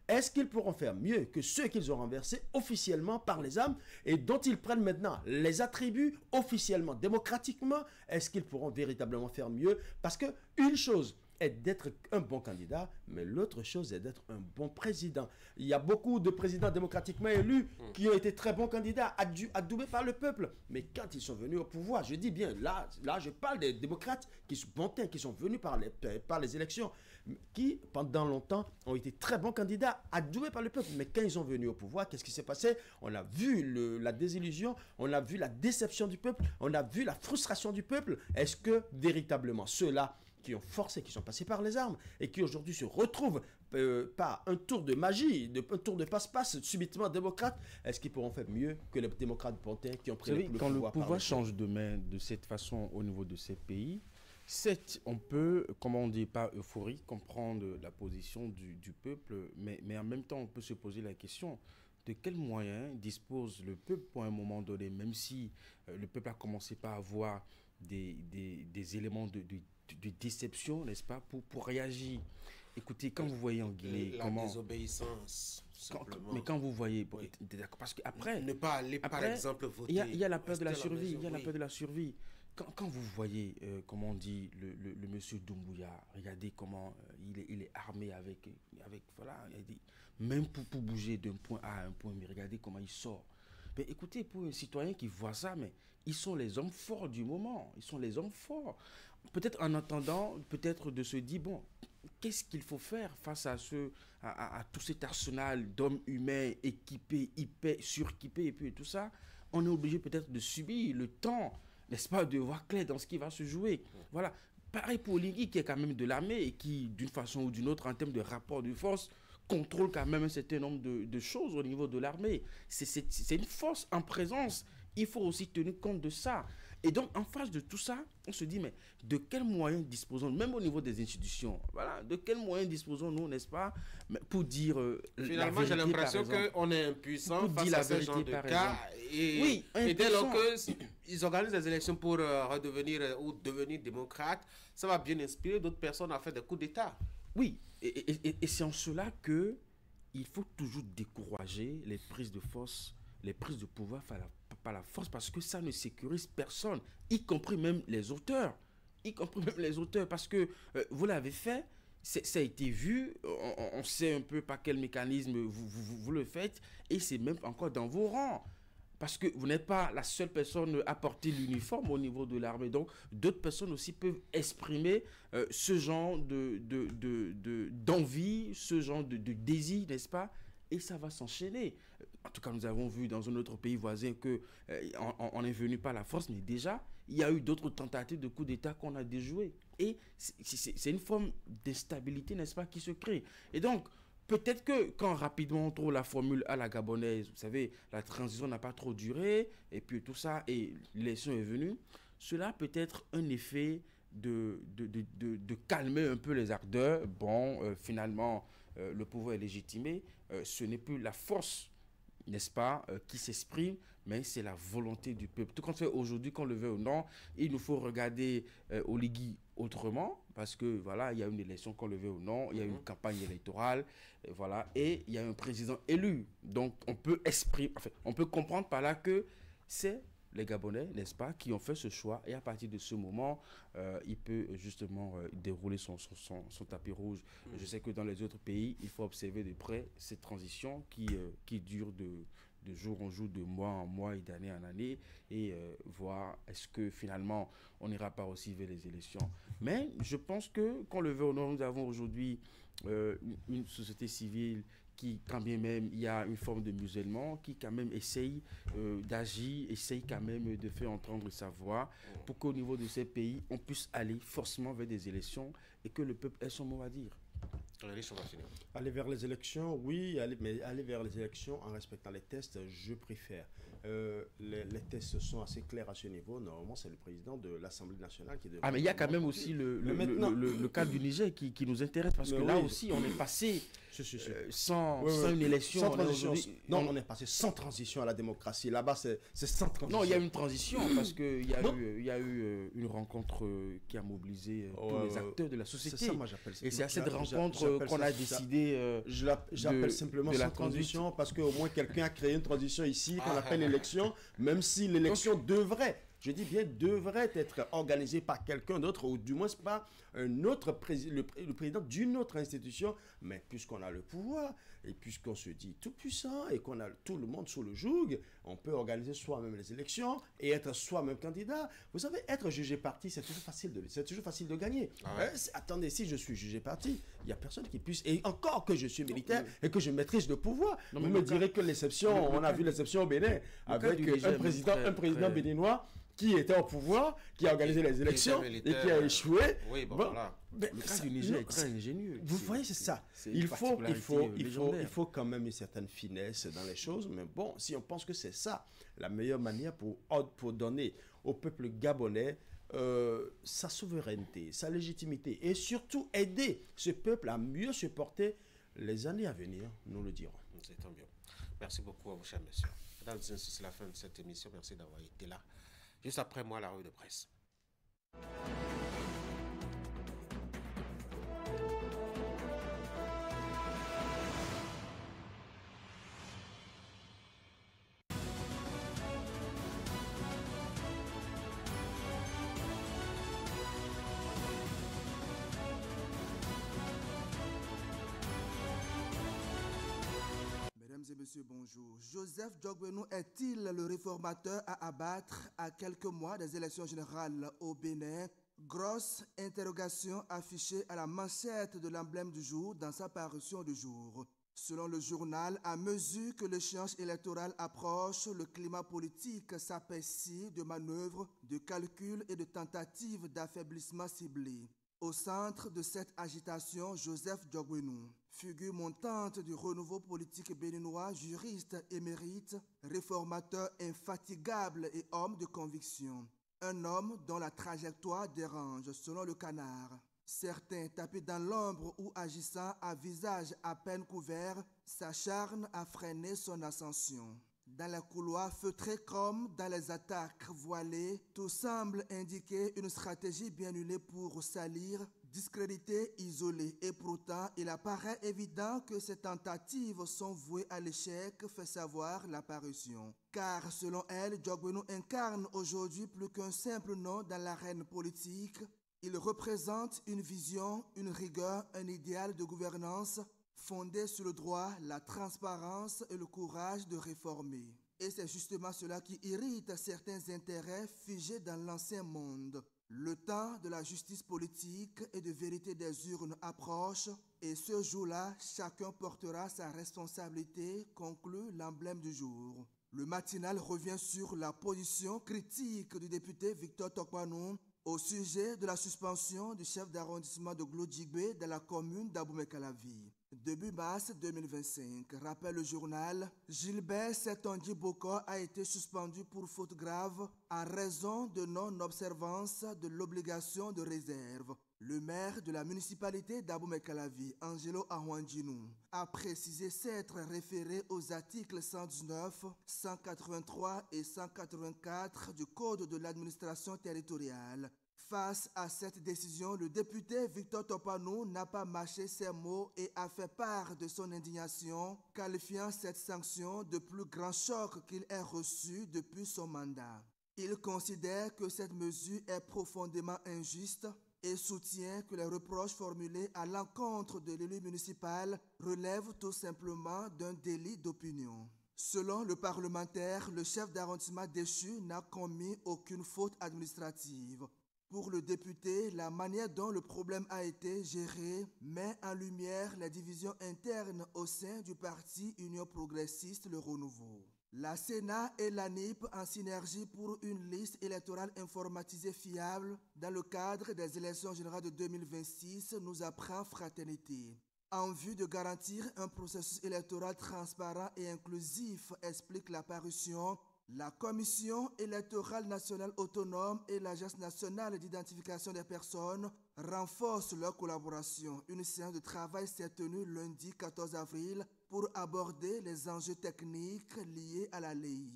Est-ce qu'ils pourront faire mieux que ceux qu'ils ont renversés officiellement par les armes et dont ils prennent maintenant les attributs officiellement, démocratiquement? Est-ce qu'ils pourront véritablement faire mieux? Parce que une chose est d'être un bon candidat, mais l'autre chose est d'être un bon président. Il y a beaucoup de présidents démocratiquement élus qui ont été très bons candidats, adoubés par le peuple. Mais quand ils sont venus au pouvoir, je dis bien, là je parle des démocrates qui sont venus par les élections, qui pendant longtemps ont été très bons candidats, adoubés par le peuple. Mais quand ils sont venus au pouvoir, qu'est-ce qui s'est passé? On a vu la désillusion, on a vu la déception du peuple, on a vu la frustration du peuple. Est-ce que véritablement ceux-là qui ont forcé, qui sont passés par les armes et qui aujourd'hui se retrouvent par un tour de magie, un tour de passe-passe subitement démocrate, est-ce qu'ils pourront faire mieux que les démocrates pontins qui ont pris le pouvoir? Quand le pouvoir change de main de cette façon au niveau de ces pays, certes, on peut, comme on dit, pas euphorique, comprendre la position du peuple, mais en même temps, on peut se poser la question de quels moyens dispose le peuple pour un moment donné, même si le peuple a commencé par avoir des éléments de déception, n'est-ce pas, pour réagir. Écoutez, quand vous voyez en Guinée la désobéissance, mais quand vous voyez, oui. Parce qu'après... Ne pas aller, par exemple, voter. Il y a la peur de la survie, il y a la peur de la survie. Quand vous voyez, comment on dit, le monsieur Doumbouya, regardez comment il est armé avec voilà, même pour bouger d'un point A à un point, mais regardez comment il sort. Mais écoutez, pour un citoyen qui voit ça, mais ils sont les hommes forts du moment, ils sont les hommes forts. Peut-être en attendant, peut-être de se dire, bon, qu'est-ce qu'il faut faire face à tout cet arsenal d'hommes humains équipés, suréquipés et puis tout ça? On est obligé peut-être de subir le temps, n'est-ce pas, de voir clair dans ce qui va se jouer. Voilà. Pareil pour Oligui, qui est quand même de l'armée et qui, d'une façon ou d'une autre, en termes de rapport de force, contrôle quand même un certain nombre de choses au niveau de l'armée. C'est une force en présence. Il faut aussi tenir compte de ça. Et donc, en face de tout ça, on se dit, mais de quels moyens disposons-nous, même au niveau des institutions, voilà, de quels moyens disposons-nous, n'est-ce pas, pour dire finalement, j'ai l'impression qu'on est impuissant face à ce genre de cas. Et dès lors qu'ils organisent des élections pour redevenir ou devenir démocrate, ça va bien inspirer d'autres personnes à faire des coups d'État. Oui, et c'est en cela qu'il faut toujours décourager les prises de force, les prises de pouvoir par la force, parce que ça ne sécurise personne, y compris même les auteurs. Parce que vous l'avez fait, ça a été vu, on sait un peu par quel mécanisme vous le faites, et c'est même encore dans vos rangs. Parce que vous n'êtes pas la seule personne à porter l'uniforme au niveau de l'armée. Donc, d'autres personnes aussi peuvent exprimer ce genre d'envie, ce genre de désir, n'est-ce pas? Et ça va s'enchaîner. En tout cas, nous avons vu dans un autre pays voisin qu'on est venu par la force, mais déjà, il y a eu d'autres tentatives de coup d'État qu'on a déjouées. Et c'est une forme d'instabilité, n'est-ce pas, qui se crée. Et donc, peut-être que quand rapidement on trouve la formule à la gabonaise, vous savez, la transition n'a pas trop duré, et puis tout ça, et l'élection est venue, cela peut être un effet de calmer un peu les ardeurs. Bon, finalement, le pouvoir est légitimé, ce n'est plus la force, n'est-ce pas, qui s'exprime, mais c'est la volonté du peuple. Tout compte fait, aujourd'hui, qu'on le veut ou non, il nous faut regarder Oligui autrement, parce que voilà, il y a une élection qu'on le veut ou non, il y a une campagne électorale, voilà, et il y a un président élu. Donc on peut on peut comprendre par là que c'est les Gabonais, n'est-ce pas, qui ont fait ce choix, et à partir de ce moment, il peut justement dérouler son tapis rouge. Je sais que dans les autres pays, il faut observer de près cette transition qui dure de jour en jour, de mois en mois et d'année en année, et voir est-ce que finalement on n'ira pas aussi vers les élections. Mais je pense que, qu'on le veut ou non, nous avons aujourd'hui une société civile qui, quand bien même il y a une forme de musulman, qui quand même essaye d'agir, essaye quand même de faire entendre sa voix pour qu'au niveau de ces pays, on puisse aller forcément vers des élections et que le peuple ait son mot à dire. Aller vers les élections, oui, mais aller vers les élections en respectant les tests, je préfère. Les tests sont assez clairs à ce niveau. Normalement, c'est le président de l'Assemblée nationale qui devrait... Ah, mais il y a quand même aussi le cas du Niger qui nous intéresse, parce que là aussi, on est passé sans une élection. Sans transition. Non, on est passé sans transition à la démocratie. Là-bas, c'est sans transition. Non, il y a une transition, parce qu'il y a eu une rencontre qui a mobilisé tous les acteurs de la société. C'est ça, moi, j'appelle ça. Et c'est à cette rencontre qu'on a décidé j'appelle simplement sans transition, parce qu'au moins quelqu'un a créé une transition ici qu'on appelle élection, même si l'élection devrait, je dis bien devrait être organisée par quelqu'un d'autre, ou du moins pas un autre le président d'une autre institution, mais puisqu'on a le pouvoir, et puisqu'on se dit tout puissant, et qu'on a tout le monde sous le joug, on peut organiser soi-même les élections, et être soi-même candidat. Vous savez, être jugé parti, c'est toujours facile de gagner. Attendez, si je suis jugé parti, il n'y a personne qui puisse, et encore que je suis militaire, et que je maîtrise le pouvoir, vous me direz que l'exception, on a vu l'exception au Bénin, avec un président béninois, qui était au pouvoir, qui a organisé les élections et qui a échoué. Oui, bon, voilà. Le cas du Niger est très ingénieux. Vous voyez, c'est ça. Il faut quand même une certaine finesse dans les choses. Mais bon, si on pense que c'est ça, la meilleure manière pour donner au peuple gabonais sa souveraineté, sa légitimité, et surtout aider ce peuple à mieux se porter les années à venir, nous le dirons. C'est tant mieux. Merci beaucoup à vous, chers messieurs. Mesdames et messieurs, c'est la fin de cette émission. Merci d'avoir été là. Juste après moi, la revue de presse. Monsieur, bonjour. Joseph Djogbenou est-il le réformateur à abattre à quelques mois des élections générales au Bénin? Grosse interrogation affichée à la manchette de l'emblème du jour dans sa parution du jour. Selon le journal, à mesure que l'échéance électorale approche, le climat politique s'apaissit de manœuvres, de calculs et de tentatives d'affaiblissement ciblés. Au centre de cette agitation, Joseph Djogbenou, figure montante du renouveau politique béninois, juriste émérite, réformateur infatigable et homme de conviction. Un homme dont la trajectoire dérange, selon le Canard. Certains, tapis dans l'ombre ou agissant à visage à peine couvert, s'acharnent à freiner son ascension. Dans les couloirs feutrés comme dans les attaques voilées, tout semble indiquer une stratégie bien huilée pour salir, discréditer, isoler. Et pourtant, il apparaît évident que ces tentatives sont vouées à l'échec, fait savoir l'apparition. Car selon elle, Djogbenou incarne aujourd'hui plus qu'un simple nom dans l'arène politique. Il représente une vision, une rigueur, un idéal de gouvernance fondé sur le droit, la transparence et le courage de réformer. Et c'est justement cela qui irrite certains intérêts figés dans l'ancien monde. Le temps de la justice politique et de vérité des urnes approche, et ce jour-là, chacun portera sa responsabilité, conclut l'emblème du jour. Le matinal revient sur la position critique du député Victor Tokpanou au sujet de la suspension du chef d'arrondissement de Glodjigbe dans la commune d'Abomey-Calavi. Début mars 2025, rappelle le journal, Gilbert Setonji Boko a été suspendu pour faute grave en raison de non-observance de l'obligation de réserve. Le maire de la municipalité d'Abomey-Calavi, Angelo Ahouandjinou, a précisé s'être référé aux articles 119, 183 et 184 du Code de l'administration territoriale. Face à cette décision, le député Victor Topanou n'a pas mâché ses mots et a fait part de son indignation, qualifiant cette sanction de plus grand choc qu'il ait reçu depuis son mandat. Il considère que cette mesure est profondément injuste et soutient que les reproches formulés à l'encontre de l'élu municipal relèvent tout simplement d'un délit d'opinion. Selon le parlementaire, le chef d'arrondissement déchu n'a commis aucune faute administrative. Pour le député, la manière dont le problème a été géré met en lumière les divisions internes au sein du parti Union progressiste Le Renouveau. La Sénat et l'ANIP en synergie pour une liste électorale informatisée fiable dans le cadre des élections générales de 2026 nous apprend fraternité. En vue de garantir un processus électoral transparent et inclusif, explique la parution, la Commission électorale nationale autonome et l'Agence nationale d'identification des personnes renforcent leur collaboration. Une séance de travail s'est tenue lundi 14 avril pour aborder les enjeux techniques liés à la LEI.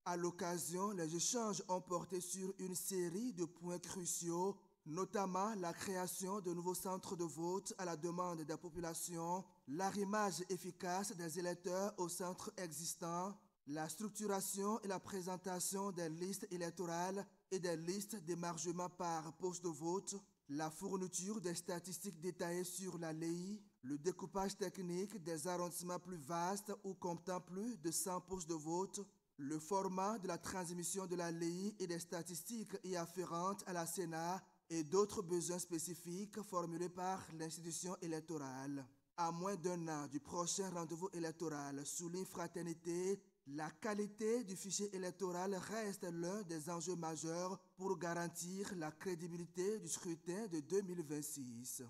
À l'occasion, les échanges ont porté sur une série de points cruciaux, notamment la création de nouveaux centres de vote à la demande des populations, l'arrimage efficace des électeurs aux centres existants, la structuration et la présentation des listes électorales et des listes d'émargement par poste de vote, la fourniture des statistiques détaillées sur la LEI, le découpage technique des arrondissements plus vastes ou comptant plus de 100 postes de vote, le format de la transmission de la LEI et des statistiques y afférentes à la Sénat et d'autres besoins spécifiques formulés par l'institution électorale. À moins d'un an du prochain rendez-vous électoral, souligne Fraternité, la qualité du fichier électoral reste l'un des enjeux majeurs pour garantir la crédibilité du scrutin de 2026.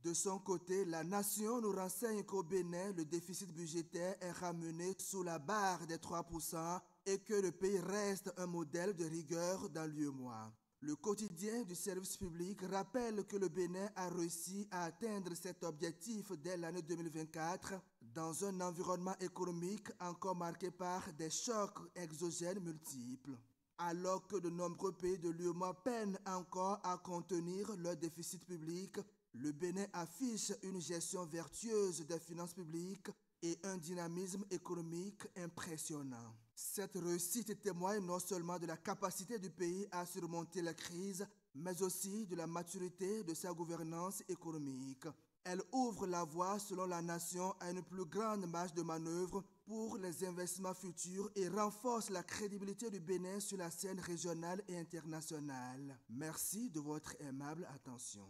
De son côté, la nation nous renseigne qu'au Bénin, le déficit budgétaire est ramené sous la barre des 3% et que le pays reste un modèle de rigueur dans l'UEMOA. Le quotidien du service public rappelle que le Bénin a réussi à atteindre cet objectif dès l'année 2024 dans un environnement économique encore marqué par des chocs exogènes multiples. Alors que de nombreux pays de l'UEMOA peinent encore à contenir leur déficit public, le Bénin affiche une gestion vertueuse des finances publiques et un dynamisme économique impressionnant. Cette réussite témoigne non seulement de la capacité du pays à surmonter la crise, mais aussi de la maturité de sa gouvernance économique. Elle ouvre la voie, selon la nation, à une plus grande marge de manœuvre pour les investissements futurs et renforce la crédibilité du Bénin sur la scène régionale et internationale. Merci de votre aimable attention.